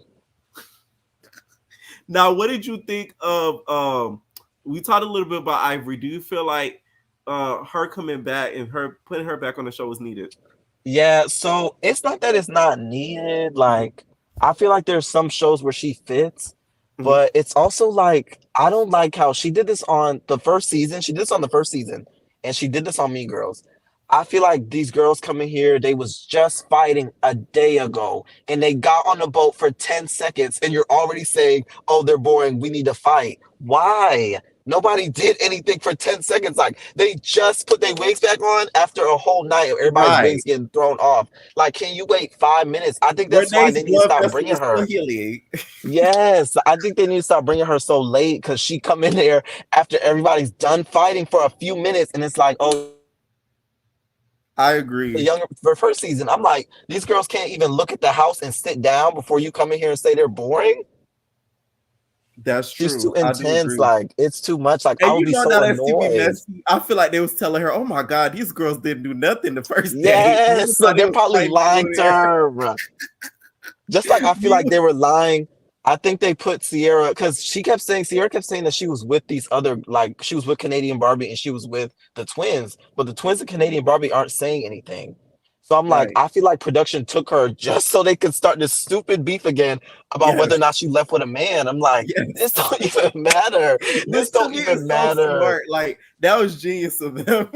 Now, what did you think of? We talked a little bit about Ivory. Do you feel like her coming back and her putting her back on the show was needed? Yeah. So it's not that it's not needed. Like I feel like there's some shows where she fits. But it's also like, I don't like how she did this on the first season. She did this on the first season. And she did this on Mean Girls. I feel like these girls coming here, they was just fighting a day ago. And they got on the boat for 10 seconds. And you're already saying, oh, they're boring. We need to fight. Why? Nobody did anything for 10 seconds. Like, they just put their wigs back on after a whole night of everybody's Right. wigs getting thrown off. Like, can you wait 5 minutes? I think that's why Renee's they need to blood stop vessel bringing was still her. healing. Yes, I think they need to stop bringing her so late because she come in there after everybody's done fighting for a few minutes, and it's like, oh, you're the younger I the younger agree. for first season. I'm like, these girls can't even look at the house and sit down before you come in here and say they're boring. That's She's too true. I do intense. agree. Like, it's too much. Like, I And would you be know so now that Stevie annoyed. messy, I feel like they was telling her, "Oh my God, these girls didn't do nothing the first day." You really Yes, thought they they're was probably fighting lying over to there. her. Just like I feel like You, they were lying. I think they put Sierra because Sierra kept saying that she was with these other, like, she was with Canadian Barbie and she was with the twins, but the twins and Canadian Barbie aren't saying anything. So I'm like, right? I feel like production took her just so they could start this stupid beef again about Yes, whether or not she left with a man. I'm like, this yes. don't even matter. This Which to don't me even is so matter. smart. Like that was genius of them.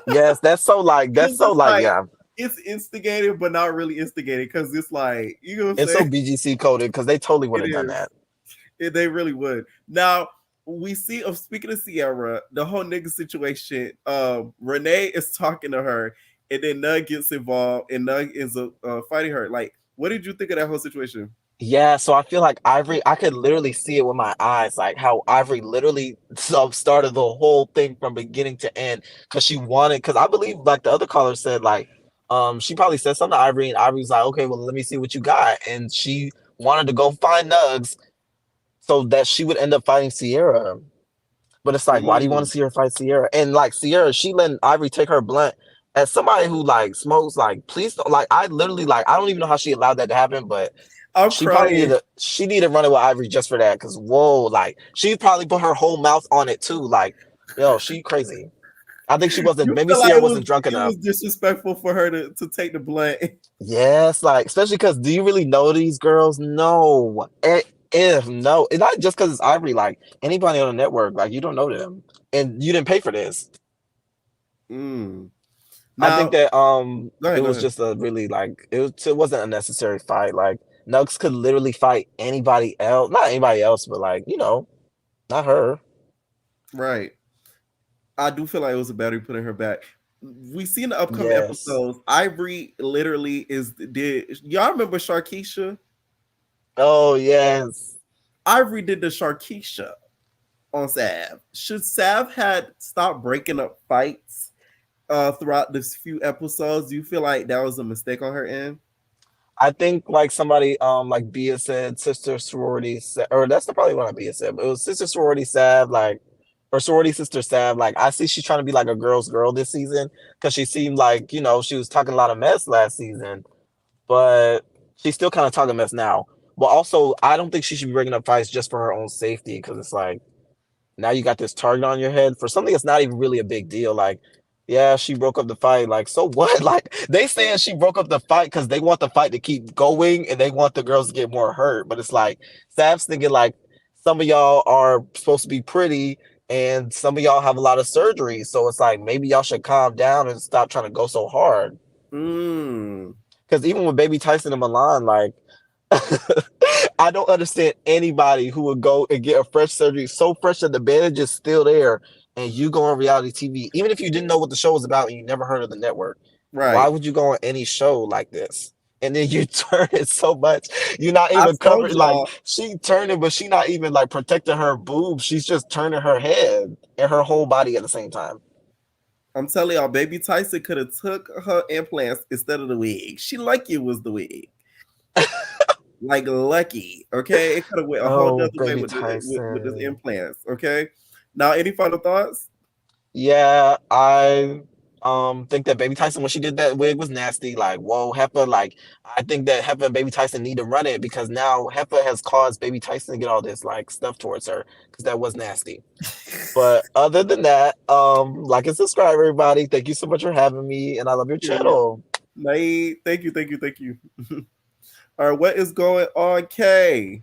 Yes, Because it's like yeah. it's instigated, but not really instigated. Because it's like you know what I'm It's so saying. BGC coded because they totally would It have done is. that. They really would. Now we see of speaking of Sierra, the whole nigga situation. Renee is talking to her, and then Nug gets involved, and Nug is fighting her. Like, what did you think of that whole situation? Yeah, so I feel like Ivory, I could literally see it with my eyes, like how Ivory literally started the whole thing from beginning to end because she wanted, because I believe, like the other caller said, like, she probably said something to Ivory, and Ivory's like, okay, well, let me see what you got. And she wanted to go find Nugs so that she would end up fighting Sierra. But it's like, why do you want to Mm, see her fight Sierra? And like Sierra, she letting Ivory take her blunt. As somebody who like smokes, like, please don't, like, I literally, like, I don't even know how she allowed that to happen, but I'm crying. she needed to run it with Ivory just for that. Because whoa, like, she probably put her whole mouth on it too. Like, yo, she crazy. I think she wasn't. You Maybe feel like Sierra wasn't drunk it enough. was disrespectful for her to take the blunt. Yes, like, especially because do you really know these girls? No. If no, it's not just because it's Ivory. Like, anybody on the network, like, you don't know them, and you didn't pay for this. Mm. I think Now, that go it ahead, go was ahead. just a really, like, it wasn't a necessary fight. Like, Nugs could literally fight anybody else, not anybody else, but, like, not her. Right. I do feel like it was a battery putting her back. We see in the upcoming Yes. episodes, Ivory literally did y'all remember Sharkeisha? Oh yes. Ivory did the Sharkeisha on Sav. Should Sav had stopped breaking up fights throughout this few episodes? Do you feel like that was a mistake on her end? I think like somebody like Bia said, sister sorority or that's the probably what Bia said, but it was sister sorority Sav, like, or sorority sister Sav. Like, I see she's trying to be like a girl's girl this season because she seemed like, she was talking a lot of mess last season, but she's still kind of talking mess now. But also, I don't think she should be breaking up fights just for her own safety because it's like, now you got this target on your head for something that's not even really a big deal. Like, yeah, she broke up the fight. Like, so what? Like, they saying she broke up the fight because they want the fight to keep going and they want the girls to get more hurt. But it's like, Sav's thinking like some of y'all are supposed to be pretty and some of y'all have a lot of surgery. So it's like, maybe y'all should calm down and stop trying to go so hard. Mm. Because even with Baby Tyson and Milan, like, I don't understand anybody who would go and get a fresh surgery so fresh that the bandage is still there and you go on reality TV, even if you didn't know what the show was about and you never heard of the network. Why Right. would you go on any show like this? And then you turn it so much, you're not I even told covered. Like, y'all, she turning, but she not even like protecting her boobs. She's just turning her head and her whole body at the same time. I'm telling y'all, Baby Tyson could have took her implants instead of the wig. She lucky it was the wig. Like lucky, okay? It could have went a whole Oh, nother way Baby with the Tyson. implants, okay? Now, any final thoughts? Yeah, I think that Baby Tyson when she did that wig was nasty. Like, whoa, Heifer, like, I think that Heifer and Baby Tyson need to run it because now Heifer has caused Baby Tyson to get all this like stuff towards her because that was nasty. But other than that, like and subscribe everybody. Thank you so much for having me and I love your Period. channel. Nate, thank you, thank you, thank you. All right, what is going on, Kay?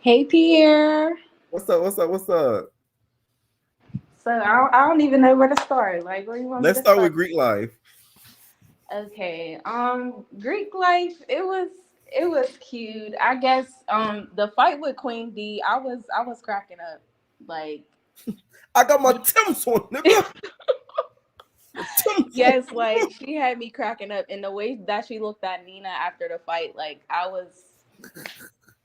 Hey Pierre. What's up? What's up? What's up? So I don't even know where to start. Like, where you want me Let's to start start? with Greek life. Okay. Greek life. It was cute. I guess the fight with Queen D. I was cracking up Like, I got my Tim's on, nigga. yes, like she had me cracking up, and the way that she looked at Nina after the fight, like I lost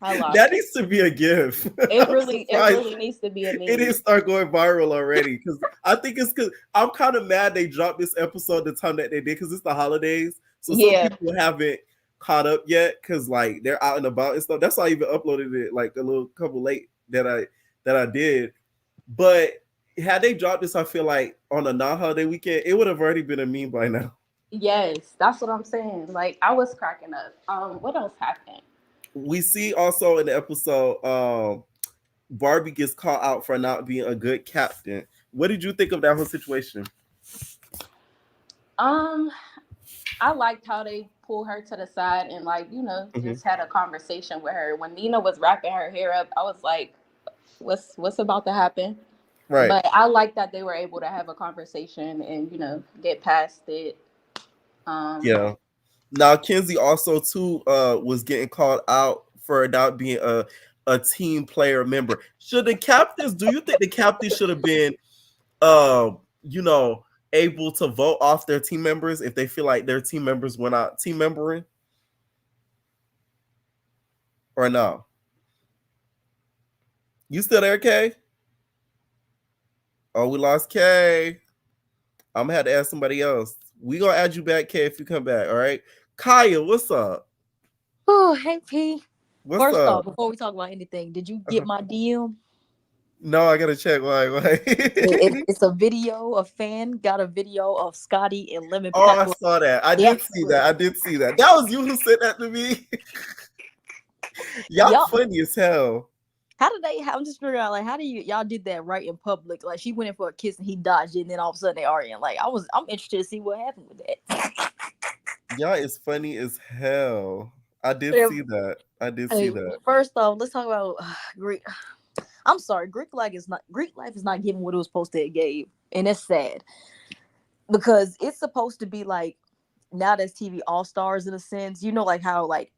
That it. needs to be a gift. It I'm really surprised needs to be a it meme. didn't start going viral already. Because I think it's because I'm kind of mad they dropped this episode the time that they did because it's the holidays. So some Yeah, people haven't caught up yet because like they're out and about and stuff. That's why I even uploaded it like a little couple late that I did. But had they dropped this, I feel like on a non-holiday weekend, it would have already been a meme by now. yes, that's what I'm saying. Like I was cracking up. What else happened? We see also in the episode, Barbie gets called out for not being a good captain. What did you think of that whole situation? Um, I liked how they pulled her to the side and like just had a conversation with her. When Nina was wrapping her hair up, I was like, "What's about to happen?" Right. But I like that they were able to have a conversation and get past it. Yeah. Now Kenzie also too was getting called out for not being a team player member. Should the captains? Do you think the captains should have been you know able to vote off their team members if they feel like their team members were not team membering or no? You still there, Kay? Oh, we lost Kay. I'm gonna have to ask somebody else. We gonna add you back, Kay, if you come back. All right, Kaya, what's up? Oh, hey P. What's First up? off, before we talk about anything, did you get my DM? No, I gotta check. Why? It's a video. A fan got a video of Scotty and Lemon Oh, I Pepper. saw that. I Yeah. did see that. I did see that. That was you who sent that to me. Y'all Yup. funny as hell. How did they? I'm just figuring out like how do y'all did that right in public? Like she went in for a kiss and he dodged it, and then all of a sudden they arguing. Like I'm interested to see what happened with that. Y'all is funny as hell. I did Yeah. see that. I did see Hey, that. first off, let's talk about Greek. I'm sorry, Greek life is not giving what it was supposed to give, and it's sad because it's supposed to be like now that's TV All Stars in a sense. Like how like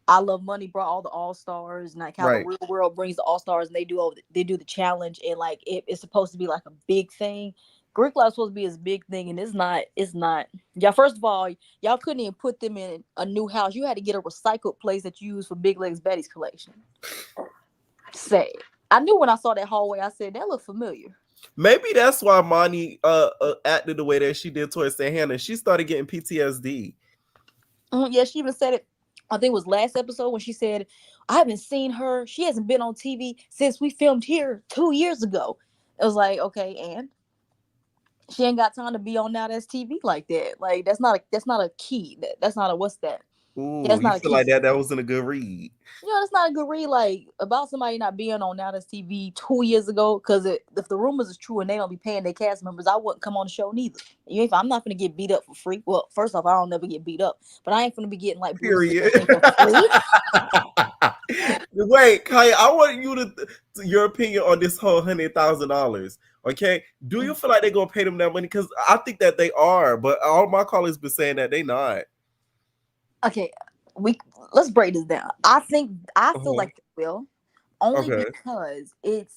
I Love Money brought all the All Stars, and like how the Right. Real World brings the All Stars, and they do the challenge, and like it's supposed to be like a big thing. Greek life is supposed to be this big thing, and it's not. It's not. Yeah, first of all, y'all couldn't even put them in a new house. You had to get a recycled place that you use for Big Legs Betty's collection. Sad. I knew when I saw that hallway, I said that looked familiar. Maybe that's why Monty acted the way that she did towards Hannah. She started getting PTSD. Yeah, she even said it. I think it was last episode when she said, "I haven't seen her. She hasn't been on TV since we filmed here 2 years ago." It was like, okay, and she ain't got time to be on Now That's TV like that. Like that's not a key. That's not a what's that? Yeah, Ooh, that's you not a feel key. like that wasn't a good read. That's not a good read. Like about somebody not being on Now That's TV 2 years ago. Because if the rumors is true and they don't be paying their cast members, I wouldn't come on the show neither. I'm not gonna get beat up for free. Well, first off, I don't never get beat up, but I ain't gonna be getting like bruises Period. for free. Wait, Kaya, I want you to your opinion on this whole $100,000. Okay, do you feel like they're gonna pay them that money? Because I think that they are, but all my callers been saying that they not. Okay, let's break this down. I feel like they will, only because it's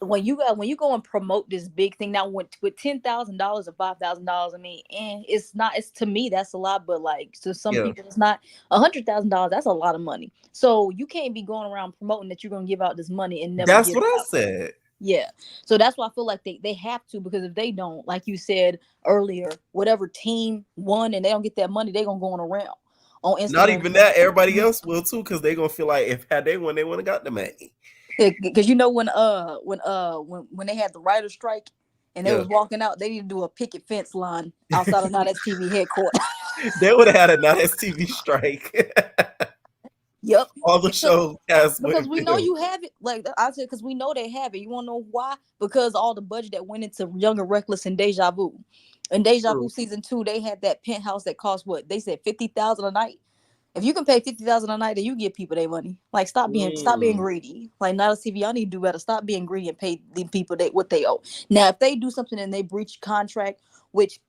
when you go and promote this big thing now with $10,000 or $5,000. I mean, and it's to me that's a lot, but like to some people it's not. $100,000, that's a lot of money. So you can't be going around promoting that you're gonna give out this money and never. That's give what it I out. said. Yeah, so that's why I feel like they have to, because if they don't, like you said earlier, whatever team won and they don't get that money, they're gonna go on around on Instagram. Not even that, everybody else will too, because they're gonna feel like if had they won, they would have got the money. Because when they had the writer's strike and they was walking out, they need to do a picket fence line outside of Now That's TV headquarters. They would have had a Now That's TV strike. Yep. All the show cast because we know you have it. Like I said, because we know they have it. You want to know why? Because all the budget that went into Young and Reckless and Deja Vu. In Deja Vu season 2, they had that penthouse that cost what? They said $50,000 a night. If you can pay $50,000 a night, then you give people their money. Like stop being greedy. Like Now That's TV, y'all need to do better. Stop being greedy and pay the people what they owe. Now, if they do something and they breach contract, which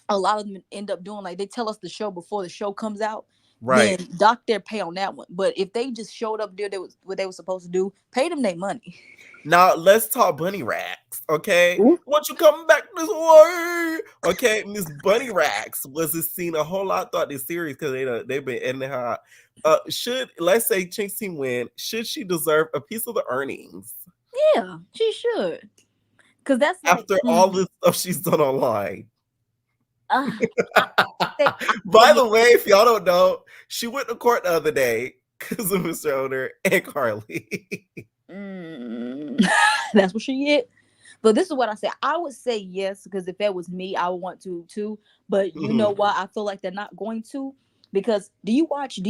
a lot of them end up doing, like they tell us the show before the show comes out, Right. then dock their pay on that one. But if they just showed up, did what they were supposed to do, pay them their money. Now let's talk Bunny Racks, okay? Ooh. Want you coming back this way? Okay, Miss Bunny Racks was seen a whole lot throughout this series because they've been editing her out. Should, let's say, Chinx team win, should she deserve a piece of the earnings? Yeah, she should. Cause that's like After all this stuff she's done online. I By the way, if y'all don't know, she went to court the other day because of Mr. Owner and Carly. that's what she get. But this is what I say. I would say yes, because if that was me, I would want to too. But you know why I feel like they're not going to? Because do you watch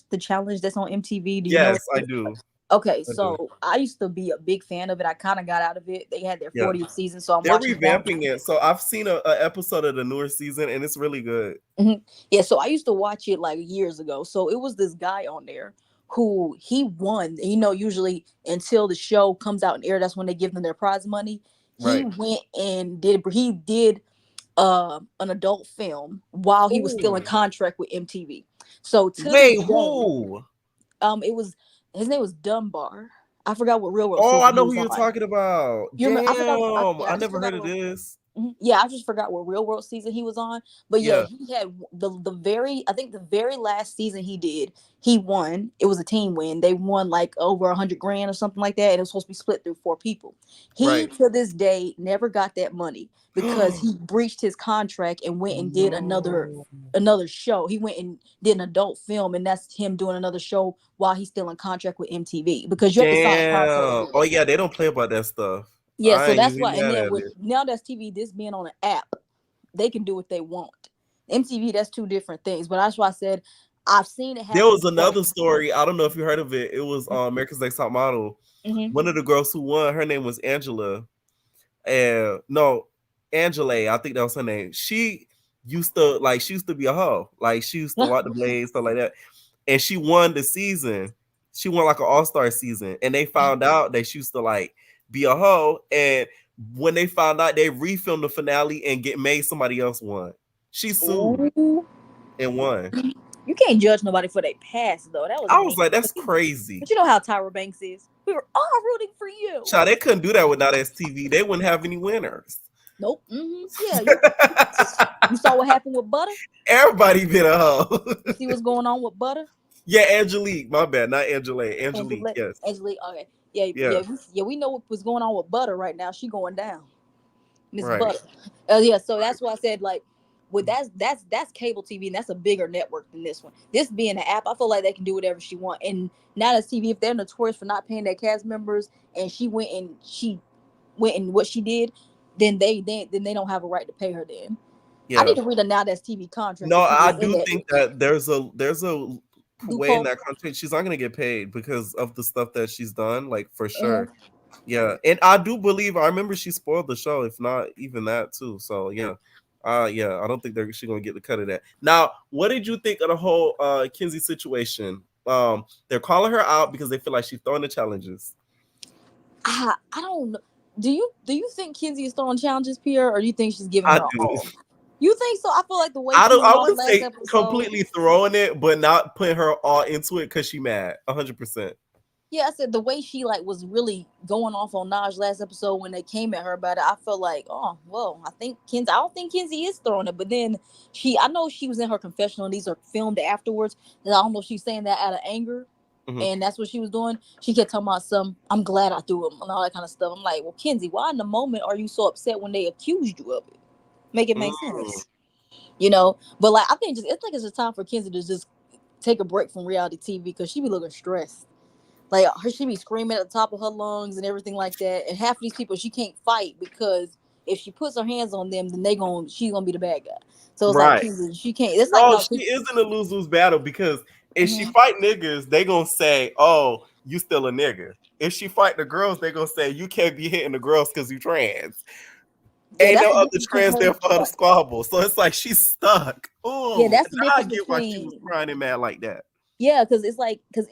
the challenge that's on MTV? Do you know? Yes, I do. Okay, so I used to be a big fan of it. I kind of got out of it. They had their 40th season, so they're revamping it. So I've seen a episode of the newer season, and it's really good. Yeah, so I used to watch it like years ago. So it was this guy on there who he won. You know, usually until the show comes out and air, that's when they give them their prize money. He went and did an adult film while he was still in contract with MTV. So who? It was, his name was Dunbar. I forgot what Real World. Oh, I know who you're talking about. Damn, I never heard of this. Yeah, I just forgot what Real World season he was on. But yeah, he had the very last season he did, he won. It was a team win. They won like over $100,000 or something like that, and it was supposed to be split through 4 people. He to this day never got that money because he breached his contract and went and did another show. He went and did an adult film, and that's him doing another show while he's still in contract with MTV, because you have to sign a contract. Oh yeah, they don't play about that stuff. Yeah, so that's why. And then with Now That's TV, this being on an app, they can do what they want. MTV, that's 2 different things. But that's why I said I've seen it happen. There was another story. I don't know if you heard of it. It was on America's Next Top Model. One of the girls who won, her name was Angela. Angela, I think that was her name. She used to be a hoe. Like, she used to watch the Blades, stuff like that. And she won the season. She won like an all-star season. And they found out that she used to like be a hoe. And when they found out, they refilmed the finale and made somebody else won. She sued and won. You can't judge nobody for their past, though. I was like, that's crazy. But you know how Tyra Banks is. We were all rooting for you. Child, they couldn't do that with Now That's TV. They wouldn't have any winners. Nope. Yeah. You saw what happened with Butter? Everybody been a hoe. You see what's going on with Butter? Yeah, Angelique. My bad. Not Angela. Angelique. Yes. Angelique. Okay. Yeah. We know what's going on with Butter right now. She going down. Miss Butter. Yeah. So that's why I said, like, with that's cable TV, and that's a bigger network than this one. This being an app, I feel like they can do whatever she want. And Now That's TV, if they're notorious for not paying their cast members, and she went and what she did, then they don't have a right to pay her. Then I need to read a Now That's TV contract. No, I do think that there's a way in that contract she's not going to get paid because of the stuff that she's done, like, for sure. Yeah, and I do believe, I remember she spoiled the show, if not even that too. So yeah, I don't think she's gonna get the cut of that. Now, what did you think of the whole Kenzie situation? They're calling her out because they feel like she's throwing the challenges. I don't know. Do you think Kenzie is throwing challenges, Pierre, or do you think she's giving her all? You think so? I feel like the way I would say completely throwing it, but not putting her all into it because she mad 100%. Yeah, I said the way she like was really going off on Naj last episode when they came at her about it. I felt like, oh well, I don't think Kenzie is throwing it, but then I know she was in her confessional, and these are filmed afterwards, and I don't know if she's saying that out of anger, and that's what she was doing. She kept talking about I'm glad I threw him and all that kind of stuff. I'm like, well, Kenzie, why in the moment are you so upset when they accused you of it? Make it make sense, you know? But like, I think it's a time for Kenzie to just take a break from reality TV because she be looking stressed. Like, she be screaming at the top of her lungs and everything like that. And half of these people she can't fight because if she puts her hands on them, then she's gonna be the bad guy. So it's like she can't. It's she is in a lose-lose battle because if she fight niggas, they gonna say, "Oh, you still a nigga." If she fight the girls, they gonna say, "You can't be hitting the girls because you trans." Ain't no other trans there for her to squabble. So it's like she's stuck. Oh, yeah, that's the difference. I get why she was crying and mad like that. Yeah, because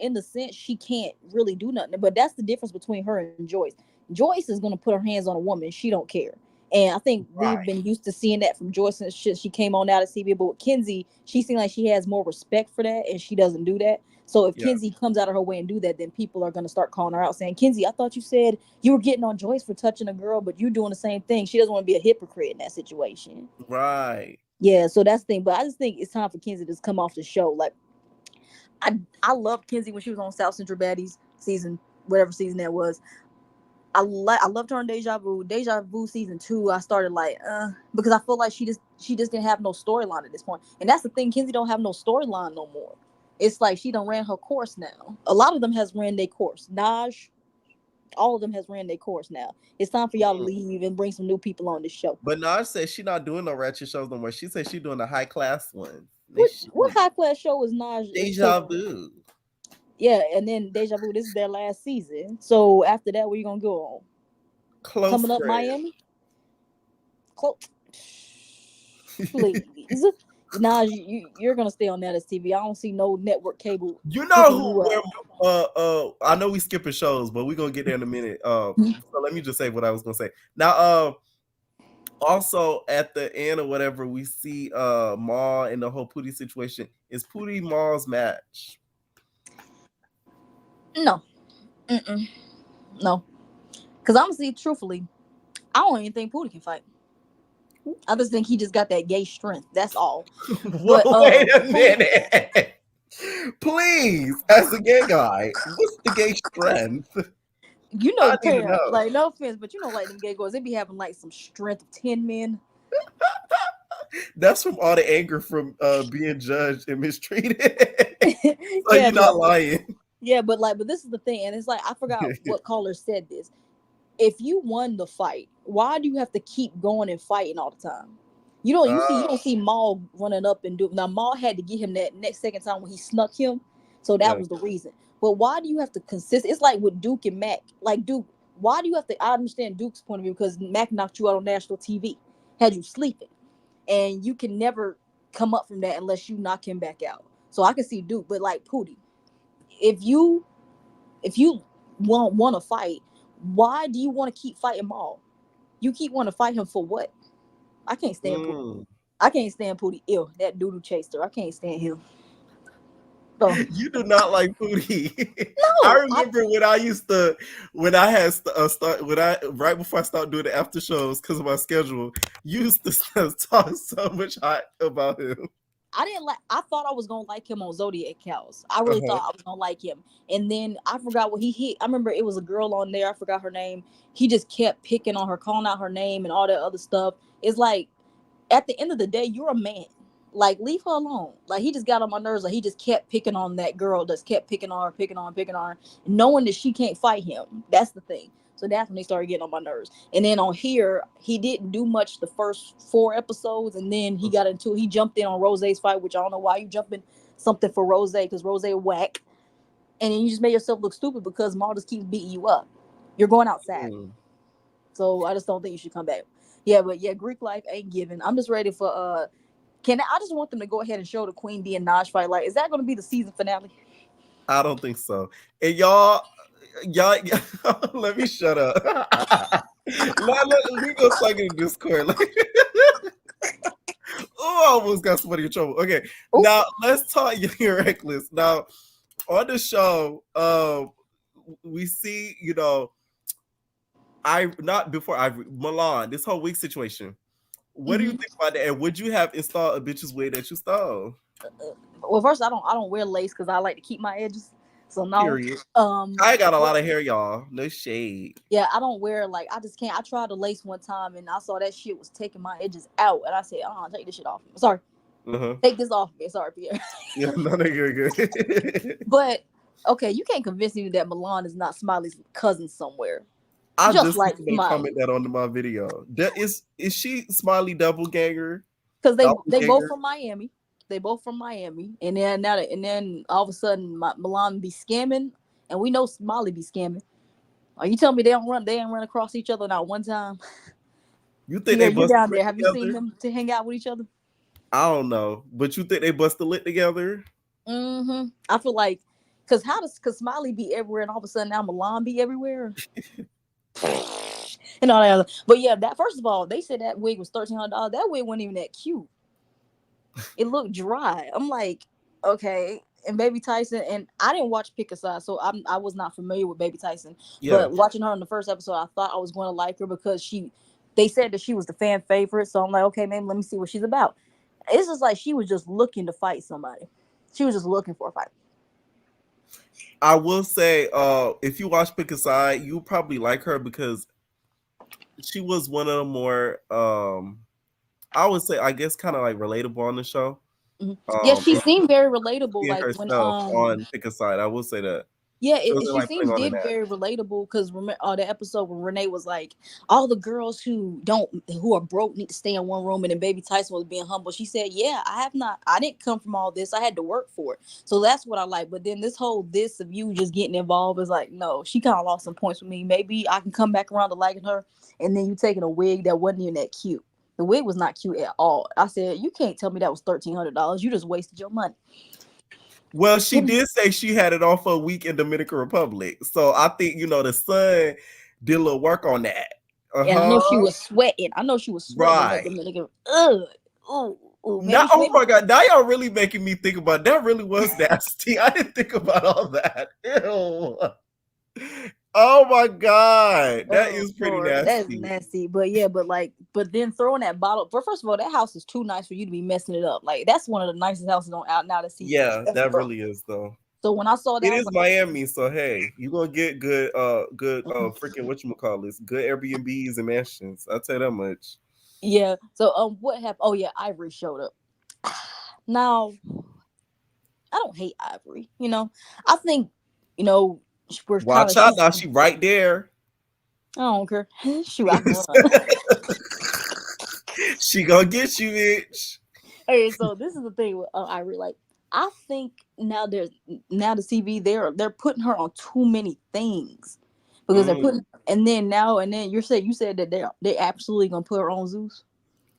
in the sense she can't really do nothing. But that's the difference between her and Joyce. Joyce is gonna put her hands on a woman, she don't care. And I think we've been used to seeing that from Joyce since she came on out of CB. But with Kenzie, she seems like she has more respect for that, and she doesn't do that. So if Kenzie comes out of her way and do that, then people are going to start calling her out saying, Kenzie, I thought you said you were getting on Joyce for touching a girl, but you're doing the same thing. She doesn't want to be a hypocrite in that situation. Right. Yeah, so that's the thing. But I just think it's time for Kenzie to come off the show. Like, I loved Kenzie when she was on South Central Baddies season, whatever season that was. I loved her on Deja Vu. Deja Vu season 2, I started like, because I feel like she just didn't have no storyline at this point. And that's the thing, Kenzie don't have no storyline no more. It's like she done ran her course now. A lot of them has ran their course. Naj, all of them has ran their course now. It's time for y'all to leave and bring some new people on this show. But Naj said she not doing no ratchet shows no more. She said she doing the high class one. What high class show is Naj? Deja Vu. Yeah, and then Deja Vu, this is their last season. So after that, where you gonna go on? Close Coming up, friend. Miami. Please, Naj, you're gonna stay on that as TV. I don't see no network cable. You know who? I know we skipping shows, but we're gonna get there in a minute. So let me just say what I was gonna say. Now, also at the end or whatever, we see Maul and the whole Pootie situation. Is Pootie Maul's match? No, no, because honestly, truthfully, I don't even think Pootie can fight. I just think he just got that gay strength. That's all. But, wait a minute. Please, as a gay guy, what's the gay strength? You know, like, no offense, but you know, like them gay guys, they be having like some strength of 10 men. That's from all the anger from being judged and mistreated. So you're not lying. Yeah, but this is the thing, and it's like I forgot what caller said this. If you won the fight, why do you have to keep going and fighting all the time? You don't see Maul running up and do. Now Maul had to get him that next second time when he snuck him, so that was the reason. But why do you have to consist? It's like with Duke and Mac. Like Duke, why do you have to? I understand Duke's point of view because Mac knocked you out on national TV, had you sleeping, and you can never come up from that unless you knock him back out. So I can see Duke, but like Pootie, if you want to fight, why do you want to keep fighting Maul? You keep wanting to fight him for what? I can't stand Pootie. I can't stand Pootie. Ew, that doodle chaser. I can't stand him. Oh. You do not like Pootie. No, I remember right before I started doing the after shows because of my schedule, you used to talk so much hot about him. I thought I was gonna like him on Zodiac Cows. I really thought I was gonna like him. And then I forgot what he hit. I remember it was a girl on there, I forgot her name. He just kept picking on her, calling out her name and all that other stuff. It's like at the end of the day, you're a man. Like, leave her alone. Like, he just got on my nerves. Like, he just kept picking on that girl, just kept picking on her, knowing that she can't fight him. That's the thing. So that's when he started getting on my nerves. And then on here, he didn't do much the first 4 episodes. And then he jumped in on Rose's fight, which I don't know why you jumping something for Rose, because Rose whack. And then you just made yourself look stupid because Maul just keeps beating you up. You're going outside. So I just don't think you should come back. Yeah, but yeah, Greek life ain't given. I'm just ready for I just want them to go ahead and show the Queen Bee and Naj fight. Like, is that going to be the season finale? I don't think so. And y'all let me shut up. Let me go talk in Discord. I almost got somebody in trouble. Okay. Ooh. Now let's talk Young and Reckless. Now on the show, we see, Milan, this whole wig situation. What do you think about that? And would you have installed a bitch's wig that you stole? Well, first, I don't wear lace because I like to keep my edges. So no. Period. I got a lot of hair, y'all. No shade. Yeah, I don't wear I just can't. I tried the lace one time and I saw that shit was taking my edges out, and I said, take this shit off. Sorry. Take this off me. Sorry, Pierre. Yeah, no, you're good. But okay, you can't convince me that Milan is not Smiley's cousin somewhere. I just like comment that on my video. That is she Smiley doppelganger? Because they both from Miami. They both from Miami, and then all of a sudden Milan be scamming, and we know Smiley be scamming. Are you telling me they ain't run across each other not one time? You think they bust down there? Have you seen them to hang out with each other? I don't know, but you think they bust the lit together? I feel like because Smiley be everywhere, and all of a sudden now Milan be everywhere. and all that other. But yeah, that first of all, they said that wig was $1,300. That wig wasn't even that cute. It looked dry. I'm like, okay. And Baby Tyson, and I didn't watch Pick a Side, so I was not familiar with Baby Tyson. Yeah. But watching her in the first episode, I thought I was going to like her because they said that she was the fan favorite. So I'm like, okay, maybe let me see what she's about. It's just like she was just looking to fight somebody. She was just looking for a fight. I will say, if you watch Pick a Side, you probably like her because she was one of the more, I would say, I guess, kind of like relatable on the show. Yeah, she seemed very relatable. Like when herself on Pick a Side, I will say that. Yeah, she seemed very relatable because the episode when Renee was like, all the girls who are broke need to stay in one room, and then Baby Tyson was being humble. She said, yeah, I didn't come from all this. I had to work for it. So that's what I like. But then this of you just getting involved is like, no, she kind of lost some points with me. Maybe I can come back around to liking her, and then you taking a wig that wasn't even that cute. The wig was not cute at all. I said, you can't tell me that was $1,300. You just wasted your money. Well, she did say she had it on for a week in Dominican Republic. So I think, the son did a little work on that. And I know she was sweating. Right. Dominican. Oh my God. Now y'all really making me think about that. Really was nasty. I didn't think about all that. Ew. Oh my God. That is pretty nasty. That's nasty. But then throwing that bottle. First of all, that house is too nice for you to be messing it up. Like, that's one of the nicest houses out now to see. Yeah, that really is though. So when I saw that, it is Miami, so hey, you're gonna get good freaking whatchamacallit, good Airbnbs and mansions. I'll tell you that much. Yeah. So what happened? Oh yeah, Ivory showed up. Now, I don't hate Ivory. I think, watch out now, she right there. I don't care. Shoot, I can run. She gonna get you, bitch. Okay, so this is the thing with Ivory. Like, I think now the TV they're putting her on too many things because they're putting, and then you said that they absolutely gonna put her on Zeus.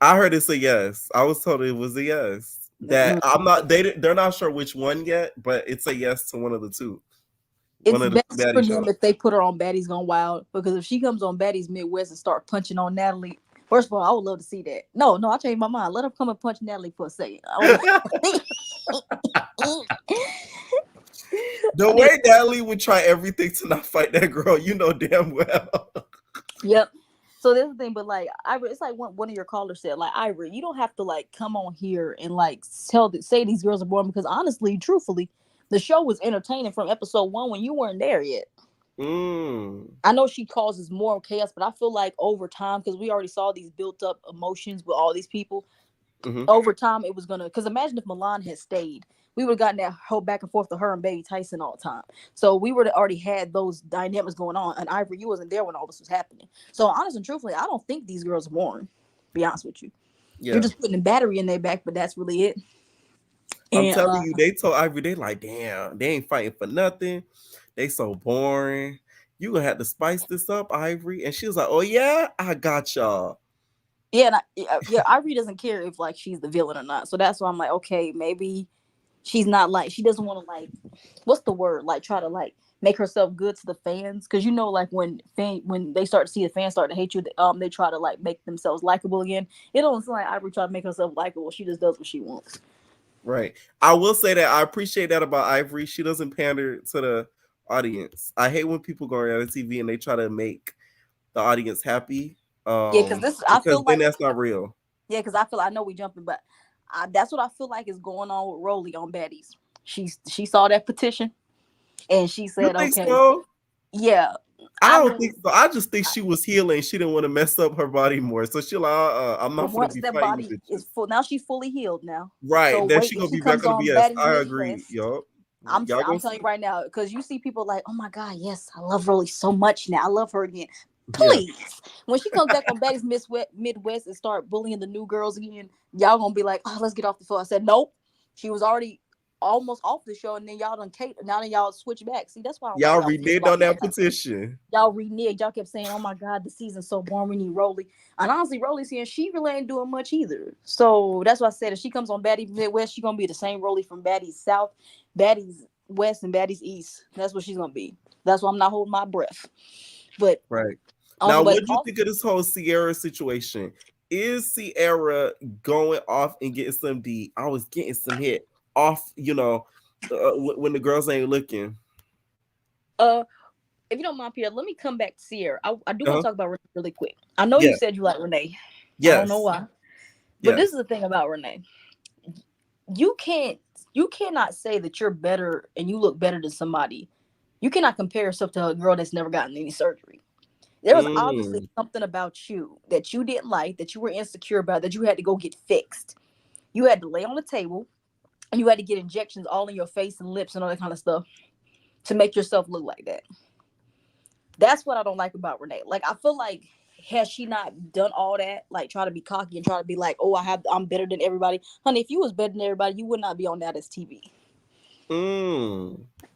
I heard it's a yes. I was told it was a yes. That I'm not. They're not sure which one yet, but it's a yes to one of the two. It's best for them if they put her on Baddies Gone Wild, because if she comes on Baddies Midwest and start punching on Natalie, first of all, I would love to see that. No, I changed my mind. Let her come and punch Natalie for a second. The way Natalie would try everything to not fight that girl, you know damn well. Yep. So there's the thing, but like Ivory, it's like one of your callers said, like, Ivory, you don't have to like come on here and like say these girls are boring, because honestly, truthfully, the show was entertaining from episode 1 when you weren't there yet. I know she causes more chaos, but I feel like over time, because we already saw these built up emotions with all these people, over time it was gonna, because imagine if Milan had stayed, we would have gotten that whole back and forth to her and Baby Tyson all the time. So we would have already had those dynamics going on. And Ivory, you wasn't there when all this was happening. So honestly and truthfully, I don't think these girls are boring, to be honest with you. Yeah. You're just putting a battery in their back, but that's really it. I'm telling you, they told Ivory, they like, damn, they ain't fighting for nothing. They so boring. You gonna have to spice this up, Ivory. And she was like, oh yeah, I got y'all. Yeah, Ivory doesn't care if like she's the villain or not. So that's why I'm like, okay, maybe she's not like, she doesn't want to like, what's the word? Like try to like make herself good to the fans. Cause like when they start to see the fans start to hate you, they try to like make themselves likable again. It don't seem like Ivory try to make herself likable. She just does what she wants. Right. I will say that I appreciate that about Ivory. She doesn't pander to the audience. I hate when people go around TV and they try to make the audience happy. Because I feel like that's not real. Yeah, because I know we jumping, but that's what I feel like is going on with Rolly on Baddies. She saw that petition, and she said, "Okay, so? Yeah." I don't think so. I just think she was healing. She didn't want to mess up her body more, so she like, I'm not going to be fighting. Once that body is full, now she's fully healed now. Right, so then she gonna be back on BS. I agree. Yup. I'm telling you right now, because you see people like, oh my God, yes, I love Rolly so much now. I love her again. Please, when she comes back on Baddies Midwest and start bullying the new girls again, y'all gonna be like, oh, let's get off the phone. I said, nope. She was already almost off the show, and then y'all switch back. See, that's why y'all reneged on that petition. Y'all reneged. Y'all kept saying, oh my God, the season's so boring. We need Rolly. And honestly, Rolly's here. She really ain't doing much either. So that's why I said if she comes on Baddies Midwest, she's gonna be the same Rolly from Baddies South, Baddies West, and Baddies East. That's what she's gonna be. That's why I'm not holding my breath. But right. Now, what do you think of this whole Sierra situation? Is Sierra going off and getting some D? I was getting some hit off, when the girls ain't looking. If you don't mind, Pierre, let me come back to Sierra. I do want to talk about Renee really quick. I know you said you like Renee. Yes. I don't know why. But this is the thing about Renee. You cannot say that you're better and you look better than somebody. You cannot compare yourself to a girl that's never gotten any surgery. There was obviously something about you that you didn't like, that you were insecure about, that you had to go get fixed. You had to lay on the table and you had to get injections all in your face and lips and all that kind of stuff to make yourself look like that. That's what I don't like about Renee. Like, I feel like, has she not done all that? Like, try to be cocky and try to be like, oh, I'm better than everybody. Honey, if you was better than everybody, you would not be on that as TV.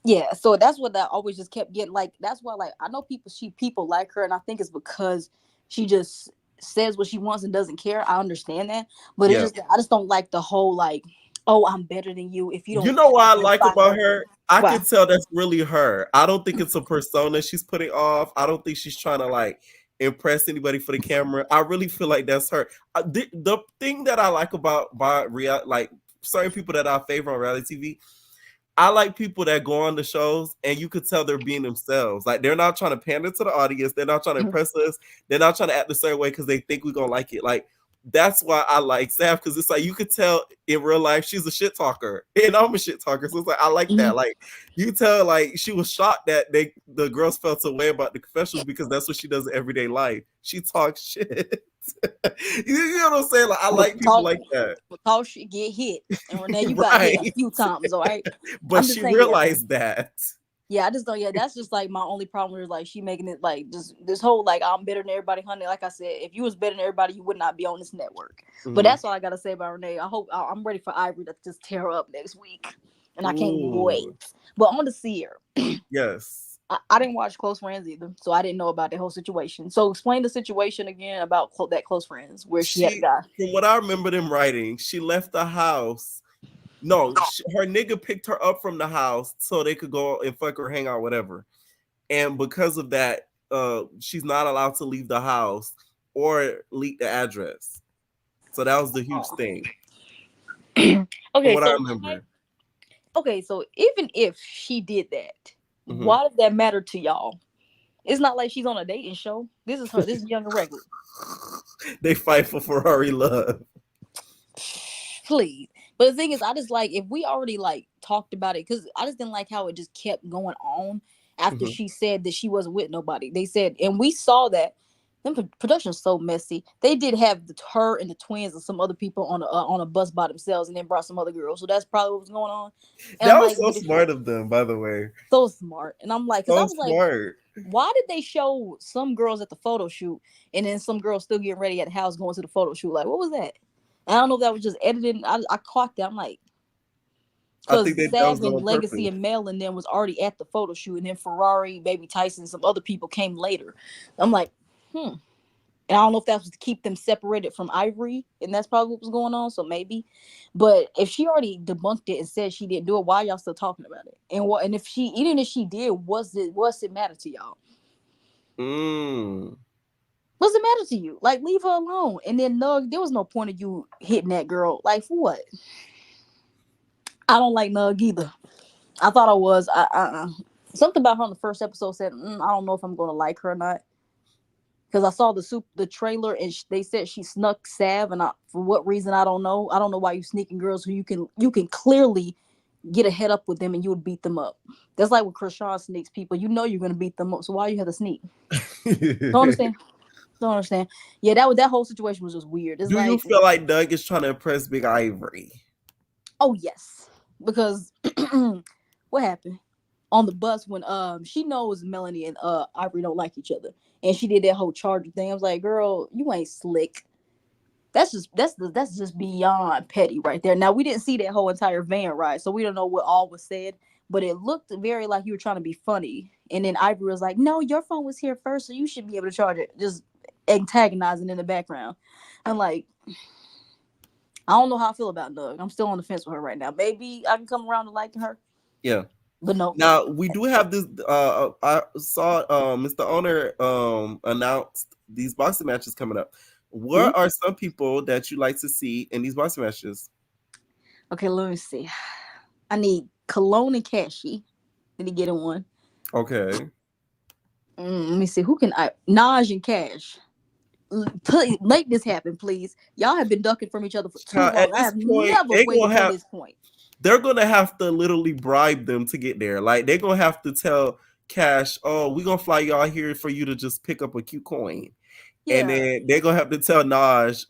Yeah, so that's what I always just kept getting. Like, that's why, like, I know people like her, and I think it's because she just says what she wants and doesn't care. I understand that, but it's just I just don't like the whole like, oh, I'm better than you. If you don't, you know what I like about her? I Why? can tell that's really her. I don't think it's a persona she's putting off. I don't think she's trying to like impress anybody for the camera. I really feel like that's her. The thing that I like about like certain people that I favor on reality TV, I like people that go on the shows and you could tell they're being themselves. Like, they're not trying to pander to the audience. They're not trying to impress us. They're not trying to act a certain way because they think we're going to like it. Like, that's why I like Saf, because it's like you could tell in real life she's a shit talker. And I'm a shit talker. So it's like, I like that. Like, you tell, like, she was shocked that the girls felt so way about the confessionals because that's what she does in everyday life. She talks shit. You know what I'm saying? Like, I like people like that. Talk shit, get hit. And Renee, you got hit a few times, all right? But she realized that. Yeah, I just don't. Yeah, that's just like my only problem is like she making it like just this whole like I'm better than everybody, honey. Like I said, if you was better than everybody, you would not be on this network. But that's all I gotta say about Renee. I'm ready for Ivory to just tear her up next week, and I can't wait. But on to see her. Yes, I didn't watch Close Friends either, so I didn't know about the whole situation. So explain the situation again about that Close Friends where she had a guy. From what I remember them writing, she left the house. No, her nigga picked her up from the house so they could go and fuck or hang out, whatever. And because of that, she's not allowed to leave the house or leak the address. So that was the huge thing. Okay, what I remember. Okay, so even if she did that, why does that matter to y'all? It's not like she's on a dating show. This is her. This is Young and Regular. They fight for Ferrari love. Please. But the thing is, I just like, if we already like talked about it, because I just didn't like how it just kept going on after she said that she wasn't with nobody. They said, and we saw that. Them production's so messy. They did have her and the twins and some other people on a bus by themselves, and then brought some other girls. So that's probably what was going on. And that was like, so smart of them, by the way. So smart. And I'm like, because I was smart. Like, why did they show some girls at the photo shoot and then some girls still getting ready at the house going to the photo shoot? Like, what was that? I don't know if that was just edited. I caught that. I'm like, because Sav and Legacy and Mel and them was already at the photo shoot, and then Ferrari, Baby Tyson, and some other people came later. I'm like, And I don't know if that was to keep them separated from Ivory, and that's probably what was going on. So maybe, but if she already debunked it and said she didn't do it, why y'all still talking about it? And if she, even if she did, what's it matter to y'all? What's it matter to you? Like, leave her alone. And then Nug, there was no point of you hitting that girl. Like, for what? I don't like Nug either. I thought I was. Something about her on the first episode said, I don't know if I'm going to like her or not. Because I saw the trailer and they said she snuck Sav, and for what reason I don't know. I don't know why you sneaking girls who you can clearly get a head up with them and you would beat them up. That's like when Krishan sneaks people. You know you're gonna beat them up, so why you have to sneak? Don't understand. Yeah, that whole situation was just weird. It's you feel like Doug is trying to impress Big Ivory? Oh yes, because what happened on the bus when she knows Melanie and Ivory don't like each other, and she did that whole Charger thing. I was like, girl, you ain't slick. That's just beyond petty right there. Now we didn't see that whole entire van ride, so we don't know what all was said, but it looked very like you were trying to be funny. And then Ivory was like, no, your phone was here first, so you should be able to charge it. Just antagonizing in the background. I'm like, I don't know how I feel about Doug. I'm still on the fence with her right now. Maybe I can come around to liking her. Yeah. But no. Now we do have this. I saw Mr. Owner announced these boxing matches coming up. What are some people that you like to see in these boxing matches? Okay, let me see. I need Cologne and Cashy. Did he get in one? Okay. Let me see. Who can I? Naj and Cash. Please make this happen, please. Y'all have been ducking from each other for too long. At I this have point, never waited for this point. They're gonna have to literally bribe them to get there. Like they're gonna have to tell Cash, "Oh, we're gonna fly y'all here for you to just pick up a cute coin," and then they're gonna have to tell Naj,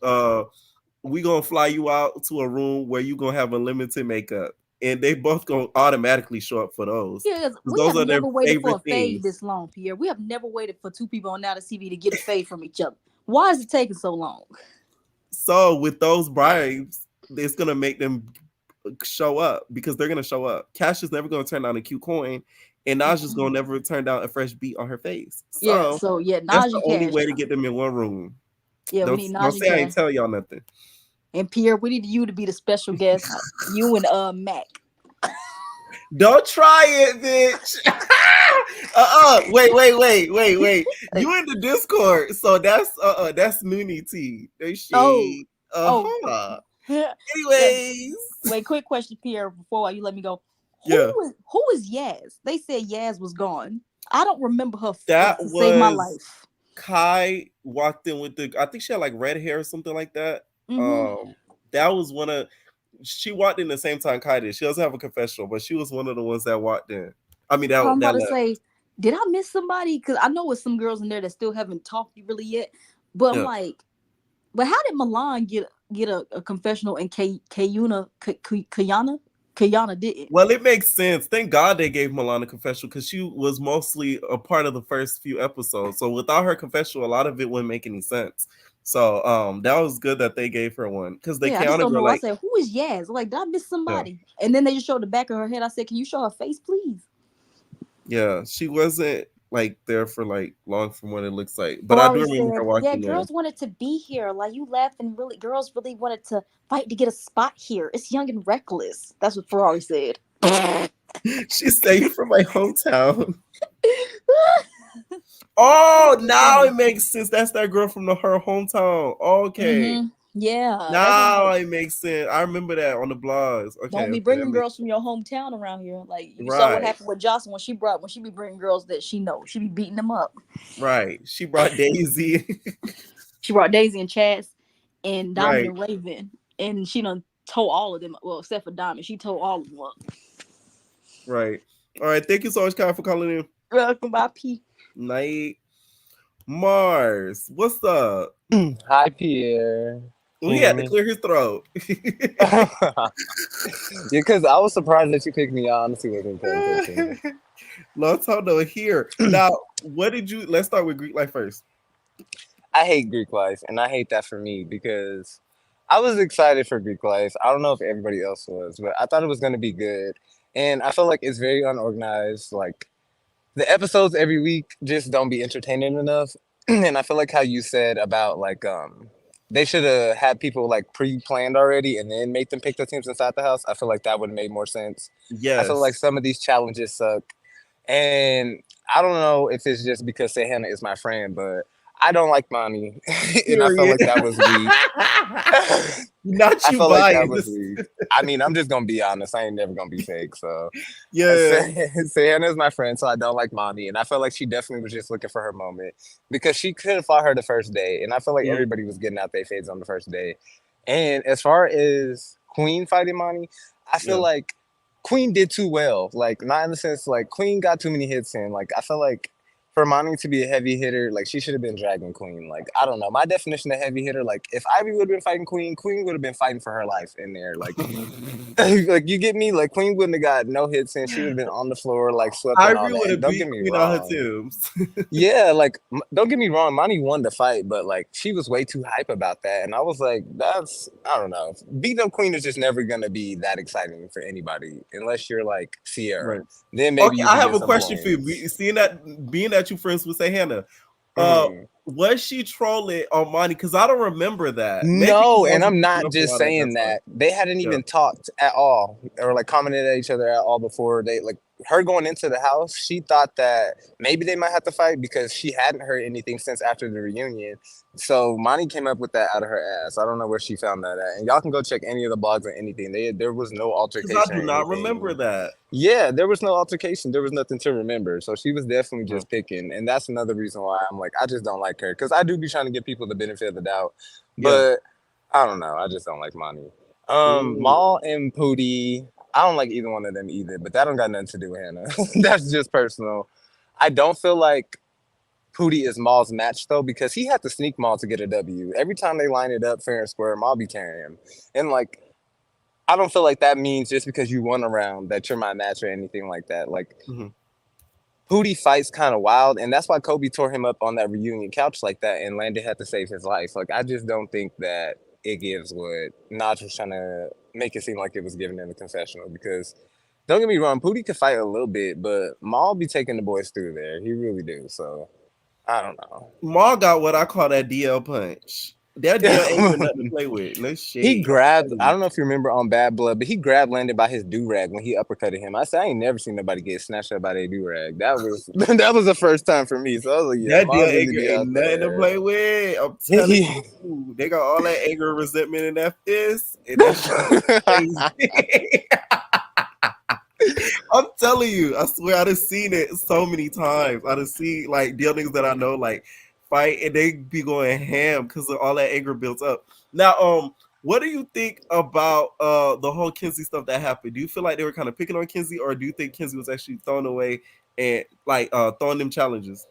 "We gonna fly you out to a room where you gonna have unlimited makeup," and they both gonna automatically show up for those. Yeah, we Those have are their never waited for a favorite fade things. this long, Pierre. We have never waited for two people on Now TV to get a fade from each other. Why is it taking so long? So with those bribes, it's gonna make them show up because they're gonna show up. Cash is never gonna turn down a cute coin, and Naj is gonna never turn down a fresh beat on her face. So Naj that's and the only Cash. way to get them in one room. Yeah, we Don't, need don't Naj and say I ain't Cash. tell y'all nothing. And Pierre, we need you to be the special guest. You and Mac. Don't try it, bitch. Wait. You in the Discord, so that's Noonie T. They shade. Anyways. Wait, quick question, Pierre, before you let me go. Yeah. Who is Yaz? They said Yaz was gone. I don't remember her. That to was save my life. Kai walked in with I think she had like red hair or something like that. That was she walked in the same time Kai did. She doesn't have a confessional, but she was one of the ones that walked in. I mean, I'm about to say, did I miss somebody? Because I know there's some girls in there that still haven't talked really yet. But I'm like, but how did Milan get a confessional and Kayana didn't? Well, it makes sense. Thank God they gave Milan a confessional because she was mostly a part of the first few episodes. So without her confessional, a lot of it wouldn't make any sense. So that was good that they gave her one because they I just don't know. Like, I said, who is Yaz? Like, did I miss somebody? Yeah. And then they just showed the back of her head. I said, can you show her face, please? Yeah, she wasn't like there for like long from what it looks like. But I do remember her walking in. Yeah, girls wanted to be here. Like you laughing, really, girls really wanted to fight to get a spot here. It's young and reckless. That's what Ferrari said. She said you from my hometown. Oh, now it makes sense. That's that girl from her hometown. Okay. Mm-hmm. Yeah. Now it makes sense. I remember that on the blogs. Okay. Don't be bringing girls from your hometown around here. Like you saw what happened with Jocelyn when she be bringing girls that she knows. She be beating them up. Right. She brought Daisy. She brought Daisy and Chaz and Diamond and Raven. And she done told all of them. Well, except for Diamond. She told all of them up. Right. All right. Thank you so much, Kyle, for calling in. Welcome, bye, P. Night. Mars, what's up? Hi, Pierre. He had to clear his throat. Because I was surprised that you picked me. I honestly wasn't paying attention. Long time no here. Now, let's start with Greek life first. I hate Greek life, and I hate that for me because I was excited for Greek life. I don't know if everybody else was, but I thought it was going to be good. And I feel like it's very unorganized. Like, the episodes every week just don't be entertaining enough. And I feel like how you said about, like, they should have had people like pre-planned already and then make them pick their teams inside the house. I feel like that would have made more sense. Yes. I feel like some of these challenges suck. And I don't know if it's just because Say Hannah is my friend, but I don't like Monty. And I felt like that was weak. Not you, I felt like that was weak. I mean, I'm just gonna be honest. I ain't never gonna be fake. So yeah, Say Hannah is my friend, so I don't like Monty, and I felt like she definitely was just looking for her moment because she could have fought her the first day, and I feel like everybody was getting out their fades on the first day. And as far as Queen fighting Monty, I feel like Queen did too well. Like, not in the sense like Queen got too many hits in. Like, I feel like for Monty to be a heavy hitter, like she should have been dragging Queen. Like, I don't know. My definition of heavy hitter, like if Ivy would have been fighting Queen, Queen would have been fighting for her life in there. Like, like you get me? Like Queen wouldn't have got no hits in. She would have been on the floor, like swept and all that. Don't get me wrong. Yeah, like don't get me wrong. Monty won the fight, but like she was way too hype about that, and I was like, I don't know. Beating up Queen is just never gonna be that exciting for anybody unless you're like Sierra. Right. Then maybe I have a question for you. Being that you friends with Say Hannah, was she trolling on Monty? Because I don't remember that. No, and I'm not just saying that. They hadn't even talked at all or like commented at each other at all before they like her going into the house, she thought that maybe they might have to fight because she hadn't heard anything since after the reunion. So Monty came up with that out of her ass. I don't know where she found that at. And y'all can go check any of the blogs or anything. There was no Because I altercation do or not anything. remember that. Yeah, there was no altercation. There was nothing to remember. So she was definitely Mm-hmm. just picking. And that's another reason why I'm like, I just don't like her. Because I do be trying to give people the benefit of the doubt. But I don't know. I just don't like Monty. Maul and Pootie, I don't like either one of them either. But that don't got nothing to do with Hannah. That's just personal. I don't feel like Pootie is Maul's match, though, because he had to sneak Maul to get a W. Every time they line it up fair and square, Maul be carrying him. And, like, I don't feel like that means just because you won a round that you're my match or anything like that. Like, Pootie fights kind of wild, and that's why Kobe tore him up on that reunion couch like that, and Landon had to save his life. Like, I just don't think that it gives what Naj was trying to make it seem like it was given in the confessional, because don't get me wrong, Pootie could fight a little bit, but Maul be taking the boys through there. He really do, so I don't know. Maul got what I call that DL punch. That DL ain't nothing to play with. No shit. He grabbed, I don't know if you remember on Bad Blood, but he grabbed Landon by his do-rag when he uppercutted him. I said, I ain't never seen nobody get snatched up by their do-rag. That was that was the first time for me. So I was like, yeah, that Maul DL really ain't nothing to play with. I'm telling you, they got all that anger and resentment in that fist. And that shit crazy. I'm telling you, I swear I done seen it so many times. I done seen like DL niggas that I know like fight and they be going ham because of all that anger built up. Now, what do you think about the whole Kenzie stuff that happened? Do you feel like they were kind of picking on Kenzie, or do you think Kenzie was actually thrown away and like throwing them challenges?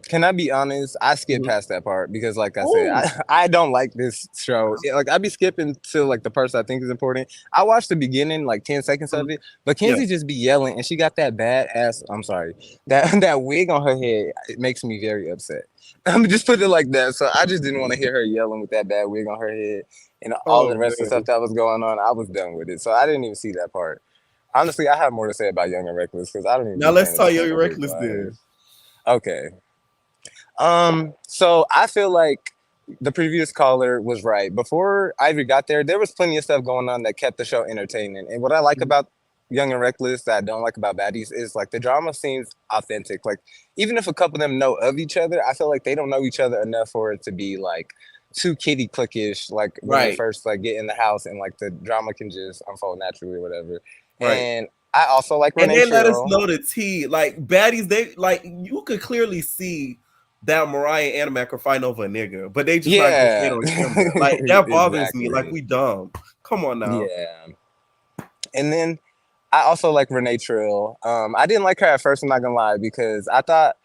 Can I be honest? I skipped past that part because, like I said, I don't like this show. Like, I be skipping to like the person I think is important. I watched the beginning, like 10 seconds of it, but Kenzie just be yelling, and she got that badass. I'm sorry, that wig on her head. It makes me very upset. I'm just put it like that. So I just didn't want to hear her yelling with that bad wig on her head and all the rest of stuff that was going on. I was done with it, so I didn't even see that part. Honestly, I have more to say about Young and Reckless because I don't even. Now let's talk Young and Reckless then. Okay. So I feel like the previous caller was right. Before Ivory got there was plenty of stuff going on that kept the show entertaining. And what I like about Young and Reckless that I don't like about Baddies is like the drama seems authentic. Like even if a couple of them know of each other, I feel like they don't know each other enough for it to be like too kitty cliquish. Like when they first like get in the house and like the drama can just unfold naturally or whatever. And I also like Renee. And they let us know the tea. Like Baddies, they like you could clearly see that Mariah and Animac are fighting over a nigga, but they just not gonna say it on camera. Like that bothers me. Like we dumb. Come on now. Yeah. And then I also like Renee Trill. I didn't like her at first, I'm not gonna lie, because I thought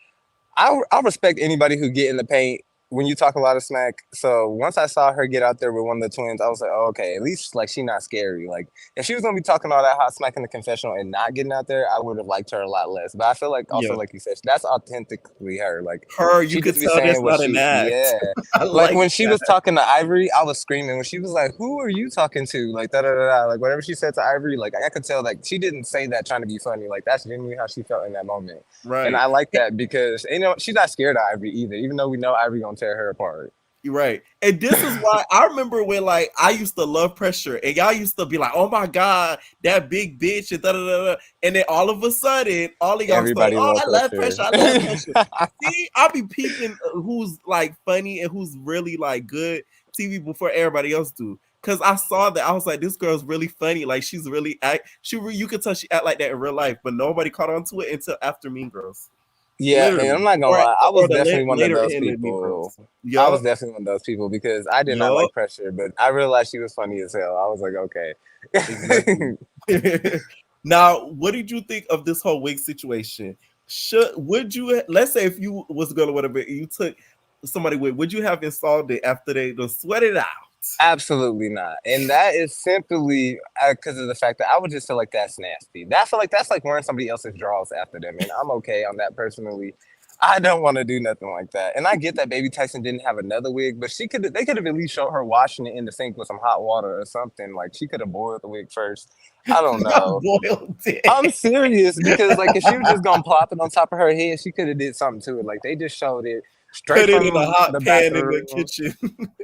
I respect anybody who get in the paint when you talk a lot of smack. So once I saw her get out there with one of the twins, I was like, oh, okay, at least like she not scary. Like if she was gonna be talking all that hot smack in the confessional and not getting out there, I would have liked her a lot less. But I feel like also like you said, that's authentically her. Like her, you could tell that's not an act. Yeah. like when she was talking to Ivory, I was screaming. When she was like, who are you talking to? Like da da da da. Like whatever she said to Ivory, like I could tell like she didn't say that trying to be funny. Like that's genuinely how she felt in that moment. Right. And I like that because you know she's not scared of Ivory either, even though we know Ivory gonna tear her apart. You're right. And this is why I remember when like I used to love Pressure and y'all used to be like, oh my God, that big bitch and da da da. And then all of a sudden, all of y'all Everybody start, I love Pressure. I love Pressure. See, I'll be peeping who's like funny and who's really like good TV before everybody else do. Cause I saw that I was like, this girl's really funny. Like she's really you could tell she act like that in real life, but nobody caught on to it until after Mean Girls. Yeah, and I'm not gonna lie, I was definitely one of those people. I was definitely one of those people because I did not like Pressure, but I realized she was funny as hell. I was like, okay. Exactly. Now, what did you think of this whole wig situation? Would you, let's say if you was gonna whatever, you took somebody wig, would you have installed it after they sweat it out? Absolutely not. And that is simply because of the fact that I would just feel like that's nasty. I feel like that's like wearing somebody else's drawers after them. And I'm okay on that personally. I don't want to do nothing like that. And I get that Baby Tyson didn't have another wig, but they could have at least showed her washing it in the sink with some hot water or something. Like she could have boiled the wig first. I don't know. Boiled it. I'm serious because like if she was just gonna plop it on top of her head, she could have did something to it. Like they just showed it straight Put it in a from hot the pan in the bathroom kitchen.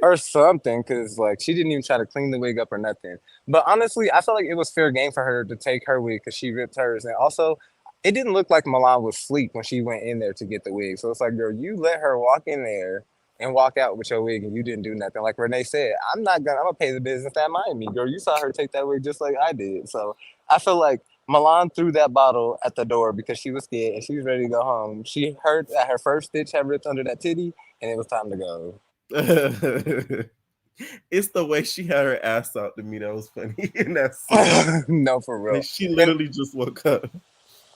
or something, because like she didn't even try to clean the wig up or nothing. But honestly, I felt like it was fair game for her to take her wig because she ripped hers, and also it didn't look like Milan was asleep when she went in there to get the wig. So it's like, girl, you let her walk in there and walk out with your wig, and you didn't do nothing. Like Renee said, I'm gonna pay the business that mind me, girl. You saw her take that wig just like I did. So I feel like Milan threw that bottle at the door because she was scared and she was ready to go home. She heard that her first stitch had ripped under that titty, and it was time to go. It's the way she had her ass out to me that was funny in that scene. No, for real. Like she And literally just woke up.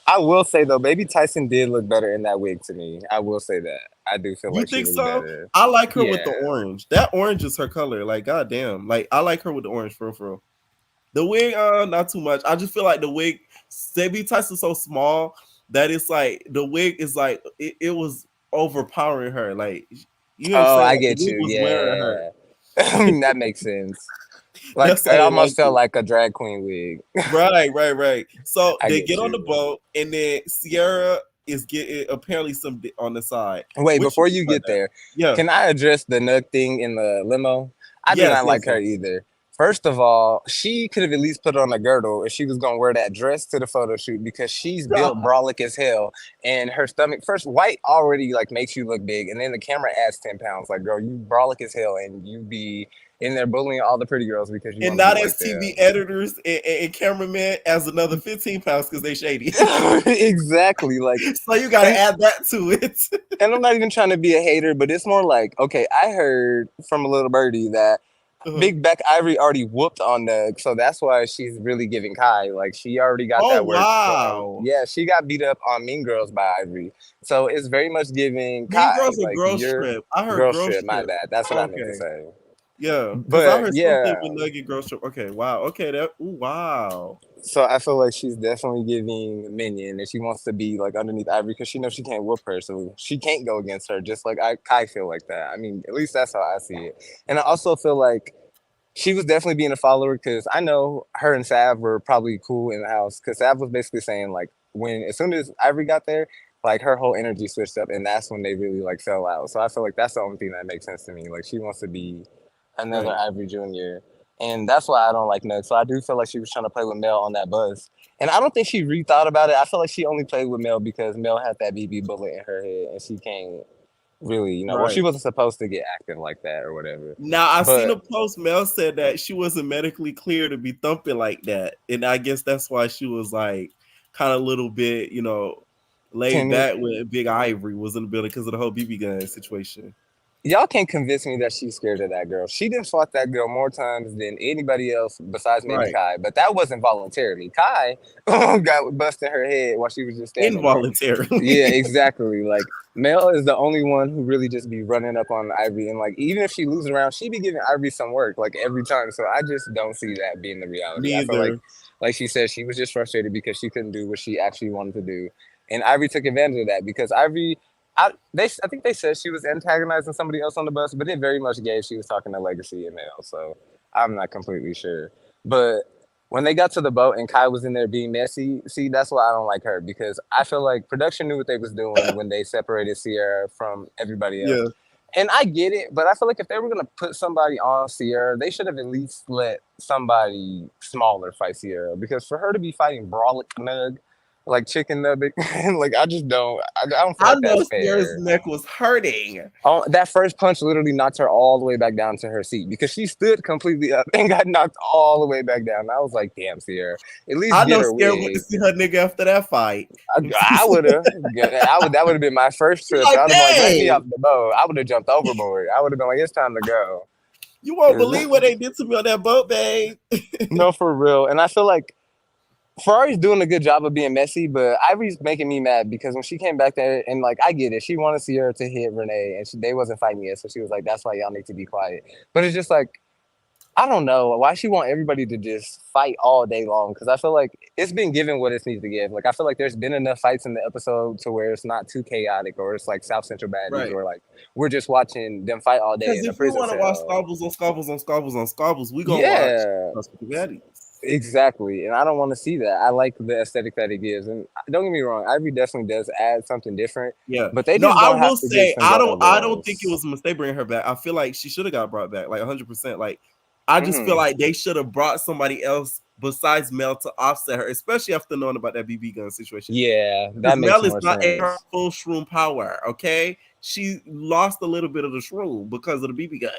I will say though, Baby Tyson did look better in that wig to me. I will say that. I do feel You like she think looked so? better. I like her with Yeah. the orange. That orange is her color. Like, goddamn. Like, I like her with the orange for real. The wig, not too much. I just feel like the wig, Baby Tyson's so small that it's like the wig is like it was overpowering her. Like, you know what I'm Oh, saying? I Like, the get wig you. was wearing her. Yeah. That makes sense. Like That's why it I didn't like almost felt it. like a drag queen wig. Right. So I they get get on the you. boat, and then Sierra is getting apparently some on the side. Wait, What you before think you about get that? there, Yeah. can I address the Nug thing in the limo? I do not like her Yes. either. First of all, she could have at least put on a girdle if she was gonna wear that dress to the photo shoot because she's built brolic as hell, and her stomach. First, white already like makes you look big, and then the camera adds 10 pounds. Like, girl, you brolic as hell, and you be in there bullying all the pretty girls because you And want to now be there's like TV them. editors and cameramen as another 15 pounds because they shady. Exactly. Like, So you got to and add that to it. and I'm not even trying to be a hater, but it's more like, okay, I heard from a little birdie that Uh-huh. Big Beck Ivory already whooped on Nug, so that's why she's really giving Kai. Like, she already got Oh, that work from, wow. yeah, she got beat up on Mean Girls by Ivory. So it's very much giving Mean Kai, Girls or like, Girl your Trip? I heard girl Girl trip, my Trip. bad. That's what I meant to Okay. say. Yeah, because I But heard something yeah, with Nugget Girl Trip. Okay, wow. Okay, wow. so I feel like she's definitely giving Minion, and she wants to be like underneath Ivory because she knows she can't whoop her, so she can't go against her. Just like Kai feel like that. I mean, at least that's how I see it. And I also feel like she was definitely being a follower because I know her and Sav were probably cool in the house because Sav was basically saying like as soon as Ivory got there, like her whole energy switched up, and that's when they really like fell out. So I feel like that's the only thing that makes sense to me. Like she wants to be another Right. Ivory Jr. And that's why I don't like Nug. So I do feel like she was trying to play with Mel on that bus. And I don't think she rethought about it. I feel like she only played with Mel because Mel had that BB bullet in her head and she can't really, well, she Right. wasn't supposed to get acting like that or whatever. Now, I seen But a post. Mel said that she wasn't medically clear to be thumping like that. And I guess that's why she was like kind of a little bit, laid can back when Big Ivory was in the building because of the whole BB gun situation. y'all can't convince me that she's scared of that girl. She done fought that girl more times than anybody else besides maybe Right. Kai. But that wasn't voluntarily. Kai got busted her head while she was just standing there. Involuntarily. Yeah, exactly. Like Mel is the only one who really just be running up on Ivory, and like even if she loses around, she be giving Ivory some work like every time. So I just don't see that being the reality. I feel like she said, she was just frustrated because she couldn't do what she actually wanted to do, and Ivory took advantage of that because Ivory. I think they said she was antagonizing somebody else on the bus, but it very much gave she was talking to Legacy and Mel, so I'm not completely sure. But when they got to the boat and Kai was in there being messy, see, that's why I don't like her because I feel like production knew what they was doing when they separated Sierra from everybody else. Yeah. And I get it, but I feel like if they were gonna put somebody on Sierra, they should have at least let somebody smaller fight Sierra because for her to be fighting Brolic Nug, like Chicken Nugget, like I don't feel I like know that's Sierra's fair. neck was hurting. Oh, that first punch literally knocked her all the way back down to her seat because she stood completely up and got knocked all the way back down. I was like, damn, Sierra, at least I get know her Sierra went to wig. see her nigga after that fight. I would have. That would have been my first trip. Like, I would have been like, let me dang, off the boat. I would have jumped overboard. I would have been like, it's time to go. you won't believe what they did to me on that boat, babe. No, for real. And I feel like Ferrari's doing a good job of being messy, but Ivory's making me mad because when she came back there, and like I get it, she wanted Sierra to hit Renee, and they wasn't fighting yet, so she was like, "That's why y'all need to be quiet." But it's just like I don't know why she want everybody to just fight all day long because I feel like it's been given what it needs to give. Like I feel like there's been enough fights in the episode to where it's not too chaotic or it's like South Central baddies Right. or like we're just watching them fight all day Because in a if we prison want to watch cell. squabbles on squabbles on squabbles on squabbles, we gonna Yeah. watch Baddies. Exactly, and I don't want to see that. I like the aesthetic that it gives, and don't get me wrong, Ivory definitely does add something different. Yeah. But they No, just I don't have will to get say spend on her I don't think it roles. was a mistake bringing her back. I feel like she should have got brought back, like 100%. Like I just feel Mhm. like they should have brought somebody else besides Mel to offset her, especially after knowing about that BB gun situation. Yeah, Because that makes Mel is more not at her sense. full shroom power. Okay, she lost a little bit of the shroom because of the BB gun.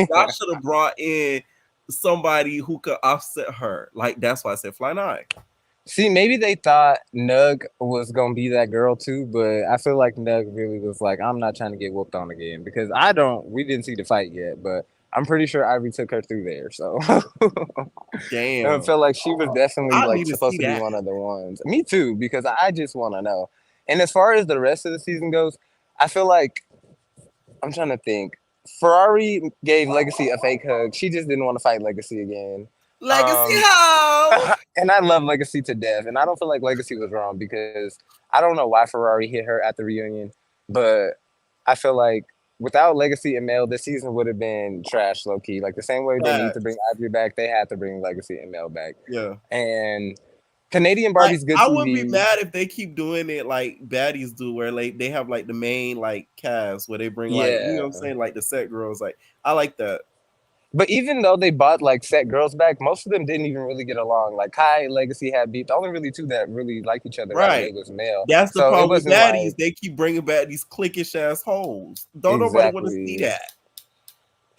Y'all should have brought in somebody who could offset her. Like that's why I said Fly Nine. See, maybe they thought Nug was gonna be that girl too, but I feel like Nug really was like, I'm not trying to get whooped on again because we didn't see the fight yet, but I'm pretty sure Ivory took her through there. So I Damn, felt like she was definitely I like need to supposed see to be that. one of the ones. Me too, because I just want to know. And as far as the rest of the season goes, I feel like I'm trying to think. Ferrari gave Legacy a fake hug. She just didn't want to fight Legacy again. Legacy Um, Ho. and I love Legacy to death. And I don't feel like Legacy was wrong because I don't know why Ferrari hit her at the reunion, but I feel like without Legacy and Mel, this season would have been trash, low key. Like the same way they need to bring Ivory back, they had to bring Legacy and Mel back. Yeah. And Canadian Like Barbie's good I wouldn't be TV. mad if they keep doing it like baddies do, where like they have like the main like cast where they bring like you know Yeah. what I'm saying, like the set girls. Like I like that. But even though they bought like set girls back, most of them didn't even really get along. Like Kai and Legacy had beef. The only really two that really liked each other right away Right. was Mel. That's the So it problem with wasn't baddies. like They keep bringing back these cliquish ass hoes. Don't nobody want to see exactly. that.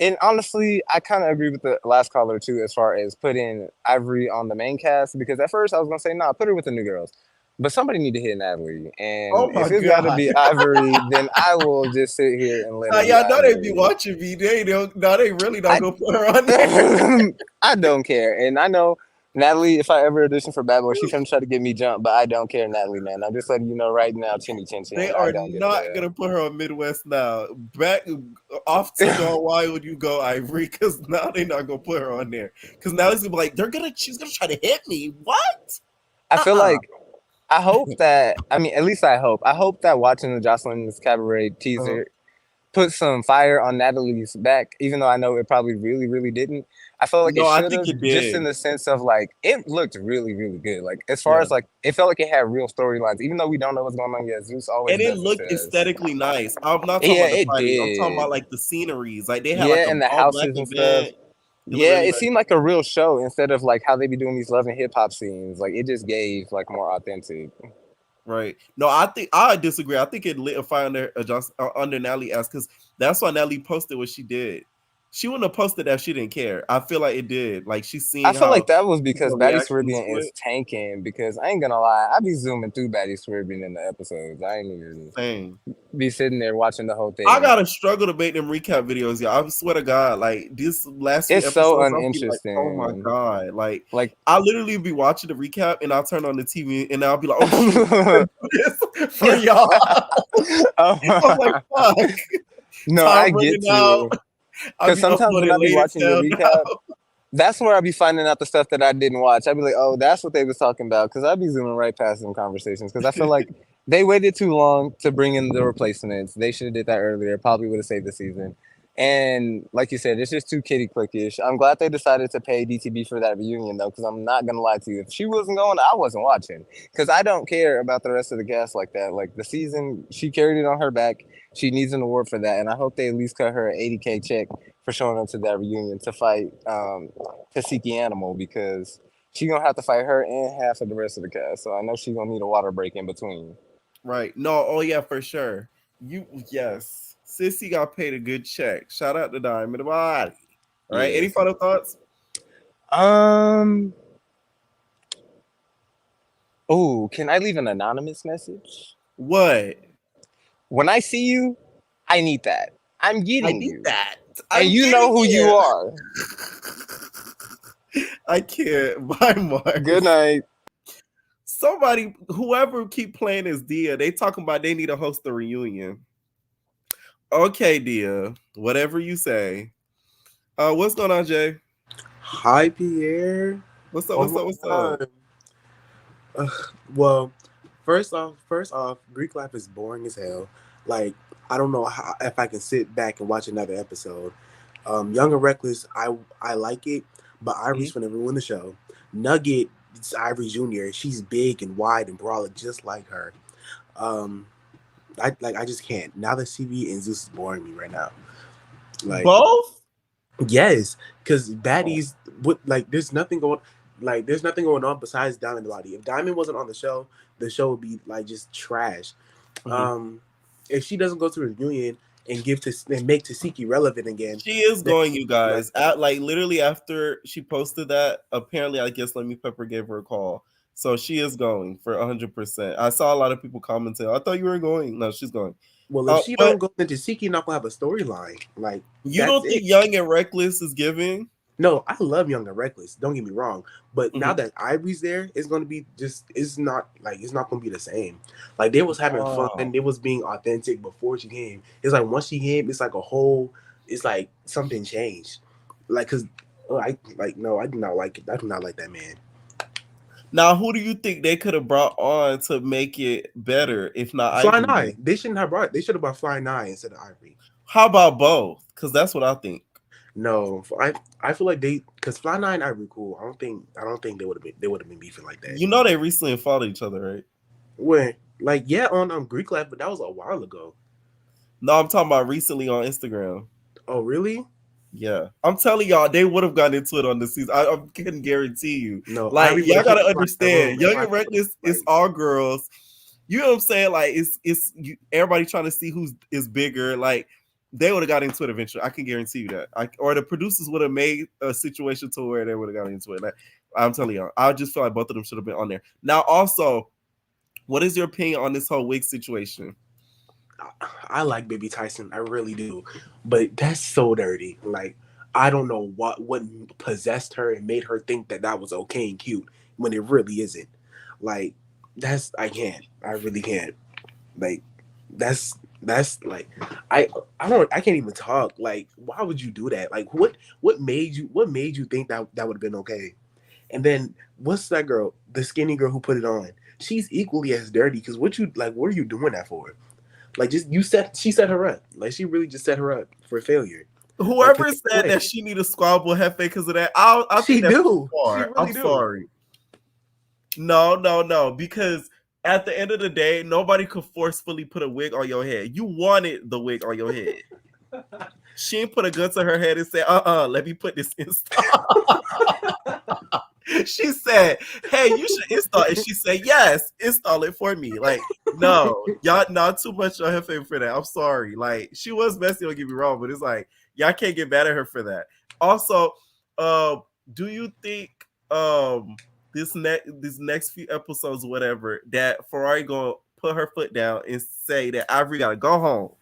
And honestly, I kind of agree with the last caller too, as far as putting Ivory on the main cast. Because at first I was gonna say, nah, put her with the new girls. But somebody need to hit Natalie, Oh and my if it's got to god. be Ivory, then I will just sit here and let Now, it be y'all know they be Ivory. watching me. They don't. No, they really not I gonna put her on there. I don't care, and I know Natalie. If I ever audition for Bad Boy, she's gonna try to get me jumped, but I don't care, Natalie. Man, I'm just letting you know right now, chinny chin They chin. I are don't give a not damn. gonna put her on Midwest now. Back off to Gone Wild you go, Ivory, because now they're not gonna put her on there. Because now it's gonna be like she's gonna try to hit me. What? I feel like I hope that I mean at least I hope that watching the Jocelyn's Cabaret teaser put some fire on Natalie's back, even though I know it probably really, really didn't. I felt like it No, I should think have, it just in did. the sense of like it looked really, really good. Like as far Yeah. as like it felt like it had real storylines, even though we don't know what's going on yet. Zeus always And it does it looked to us. aesthetically nice. I'm not talking Yeah, about the it fighting. I'm talking about did. like the sceneries. Like they had like Yeah, a and the all black houses and stuff. event. It looked Yeah, really it nice. seemed like a real show instead of like how they be doing these love and hip hop scenes. Like it just gave like more authentic. Right. No, I think I disagree. I think it lit a fire under Natalie ass because that's why Natalie posted what she did. She wouldn't have posted that if she didn't care. I feel like it did. Like she's I seeing feel like how that was because people Batty reaction Swerbian to is it. tanking. Because I ain't gonna lie, I be zooming through Batty Swerbian in the episodes. I ain't even Same. be sitting there watching the whole I thing. gotta struggle to make them recap videos, y'all. I swear to God, like this last few It's so episodes, I'll be like, oh my uninteresting. god, like Like, I literally be watching the recap and I'll turn on the TV and I'll be like, oh shoot, I gotta do this for y'all. I'm like, fuck, no, I time get running out. you. I'll Because be sometimes when uploading I be late as watching the hell recap, now. that's where I be finding out the stuff that I didn't watch. I'd be like, oh, that's what they was talking about. Because I be zooming right past them conversations. Because I feel like they waited too long to bring in the replacements. They should have did that earlier. Probably would have saved the season. And like you said, it's just too kitty clickish. I'm glad they decided to pay DTB for that reunion though, because I'm not gonna lie to you. If she wasn't going, I wasn't watching. Because I don't care about the rest of the cast like that. Like the season, she carried it on her back. She needs an award for that, and I hope they at least cut her an $80K check for showing up to that reunion to fight Tasiki Animal, because she gonna have to fight her and half of the rest of the cast. So I know she's gonna need a water break in between. Right. No, oh yeah, for sure. Yes. Sissy got paid a good check. Shout out to Diamond Body. All right. Any Yes. final thoughts? Oh, can I leave an anonymous message? What? When I see you, I need that. I'm I getting need you. that. And I'm you know getting who you it. are. I can't. Bye, Mark. Good night. Somebody, whoever keep playing as Dia, they talking about they need to host a reunion. Okay, Dia. Whatever you say. What's going on, Jay? Hi, Pierre. What's up? Oh What's up? my What's up? God. Well, first off, Greek life is boring as hell. Like, I don't know if I can sit back and watch another episode. Young and Reckless, I like it, but Ivory's finna ruin the show. Nugget, it's Ivory Jr. She's big and wide and brolic, just like her. I just can't. Now that CV and Zeus is boring me right now. Like both. Yes, because baddies would like. There's nothing going on besides Diamond Body. If Diamond wasn't on the show would be like just trash. If she doesn't go to the reunion and make Tasiki relevant again, she is going, you guys. Like literally after she posted that, apparently, I guess Lemmy Pepper gave her a call. So she is going for 100%. I saw a lot of people commenting, I thought you were going. No, she's going. Well, if she don't go, then Tasiki not gonna have a storyline. Like you don't think Young and Reckless is giving? No, I love Young and Reckless. Don't get me wrong, but now that Ivory's there, it's gonna be it's not gonna be the same. Like they was having fun, they was being authentic before she came. It's like once she came, it's like something changed. Like I do not like it. I do not like that man. Now, who do you think they could have brought on to make it better? If not Fly Ivory, Nine, they should have brought Fly Nine instead of Ivory. How about both? Because that's what I think. No, I feel like because Fly Nine and Ivory cool. I don't think they would have been beefing like that. You know they recently fought each other, right? When on Greek Life, but that was a while ago. No, I'm talking about recently on Instagram. Oh, really? Yeah, I'm telling y'all, they would have gotten into it on the season. I can guarantee you. No, like y'all gotta understand, Young and Reckless is all girls. You know what I'm saying? Like everybody trying to see who is bigger. Like they would have got into it eventually. I can guarantee you that. Or the producers would have made a situation to where they would have got into it. Like, I'm telling y'all, I just feel like both of them should have been on there. Now, also, what is your opinion on this whole wig situation? I like Baby Tyson, I really do, but that's so dirty. Like I don't know what possessed her and made her think that was okay and cute when it really isn't. Like I really can't. Like that's like I can't even talk. Like why would you do that? Like what made you think that would have been okay? And then what's that girl, the skinny girl who put it on? She's equally as dirty because what are you doing that for? Like she set her up. Like she really just set her up for failure. Whoever said that she need a squabble hefe because of that, I she think do. Really I'm sorry. No, because at the end of the day, nobody could forcefully put a wig on your head. You wanted the wig on your head. She didn't put a gun to her head and say, let me put this in. She said, hey, you should install it. She said, yes, install it for me. Like, no, y'all not too much on her favor for that. I'm sorry. Like, she was messy, don't get me wrong, but it's like, y'all can't get mad at her for that. Also, do you think this next few episodes, whatever, that Ferrari gonna put her foot down and say that Ivory gotta go home?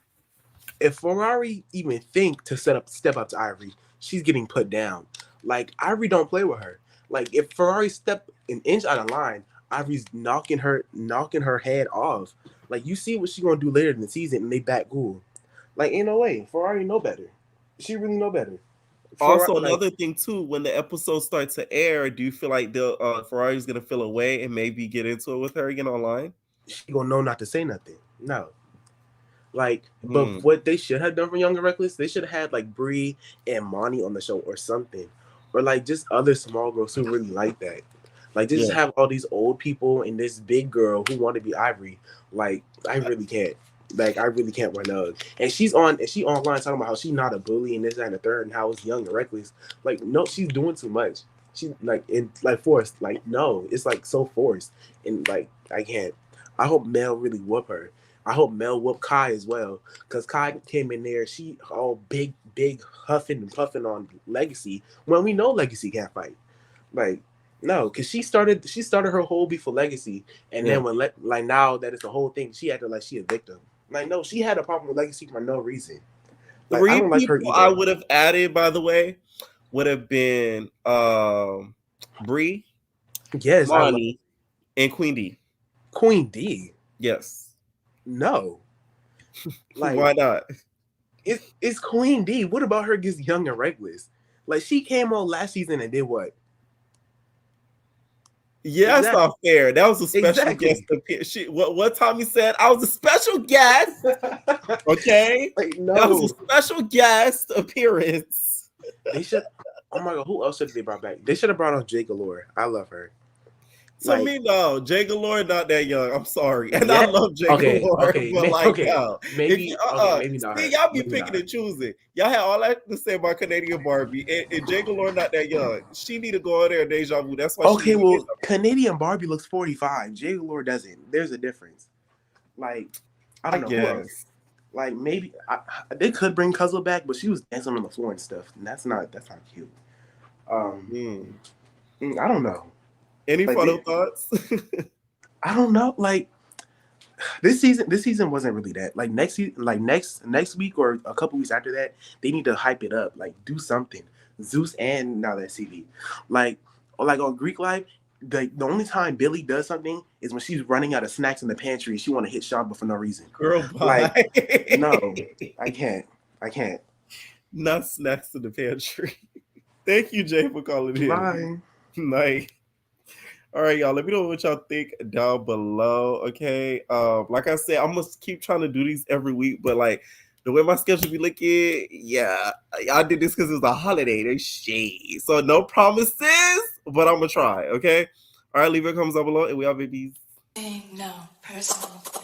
If Ferrari even think to step up to Ivory, she's getting put down. Like, Ivory don't play with her. Like, if Ferrari step an inch out of line, Ivory's knocking her head off. Like, you see what she's gonna do later in the season, and they back cool. Like, ain't no way. Ferrari know better. She really know better. Also, another thing too, when the episodes start to air, do you feel like Ferrari's gonna feel away and maybe get into it with her again online? She gonna know not to say nothing. No. Like, but what they should have done for Young and Reckless, they should have had like Bree and Monty on the show or something. Or like just other small girls who really like that. Like just have all these old people and this big girl who want to be Ivory. Like I really can't. Like I really can't run up. And she online talking about how she's not a bully and this that, and the third and how it's Young and Reckless. Like no, she's doing too much. She forced. Like no, it's like so forced. And like I can't. I hope Mel really whoop her. I hope Mel whoop Kai as well. Cause Kai came in there, she all big huffing and puffing on Legacy when we know Legacy can't fight. Like no, because she started her whole beef for Legacy, and then when now that it's the whole thing, she acted like she a victim. Like no, she had a problem with Legacy for no reason. Like, I don't like her either. I would have added, by the way, would have been Bree, yes, Monty, and Queen D. Queen D. Yes. No. Like why not? It's Queen D. What about her gets Young and Reckless? Like she came on last season and did what? Yeah, that's not fair. That was a special guest. What Tommy said, I was a special guest. Okay, like, no. That was a special guest appearance. They should. Oh my god, who else should they brought back? They should have brought on Jay Galore. I love her. To me, no, Jay Galore not that young. I'm sorry, and Yeah. I love Jay Galore, but like, yo, maybe not. See, y'all be picking and choosing. Y'all had all that to say about Canadian Barbie, and Jay Galore not that young. She need to go in there, Deja Vu. That's why. Okay, well, Canadian Barbie looks 45. Jay Galore doesn't. There's a difference. Like, I don't know who else. Like, maybe they could bring Cuzzle back, but she was dancing on the floor and stuff, and that's not cute. I don't know. Any final thoughts? I don't know. Like this season wasn't really that. Like next week or a couple weeks after that, they need to hype it up. Like do something. Zeus and now that CD. Like on Greek Life, the only time Billy does something is when she's running out of snacks in the pantry and she want to hit Shaba for no reason. Girl, bye. Like no, I can't. Not snacks in the pantry. Thank you, Jay, for calling in. Bye. Night. All right, y'all. Let me know what y'all think down below. Okay. Like I said, I'm gonna keep trying to do these every week, but like the way my schedule be looking, yeah, I did this because it's a holiday. There's shade, so no promises, but I'm gonna try. Okay. All right, leave your comments down below, and we are babies. No personal thing.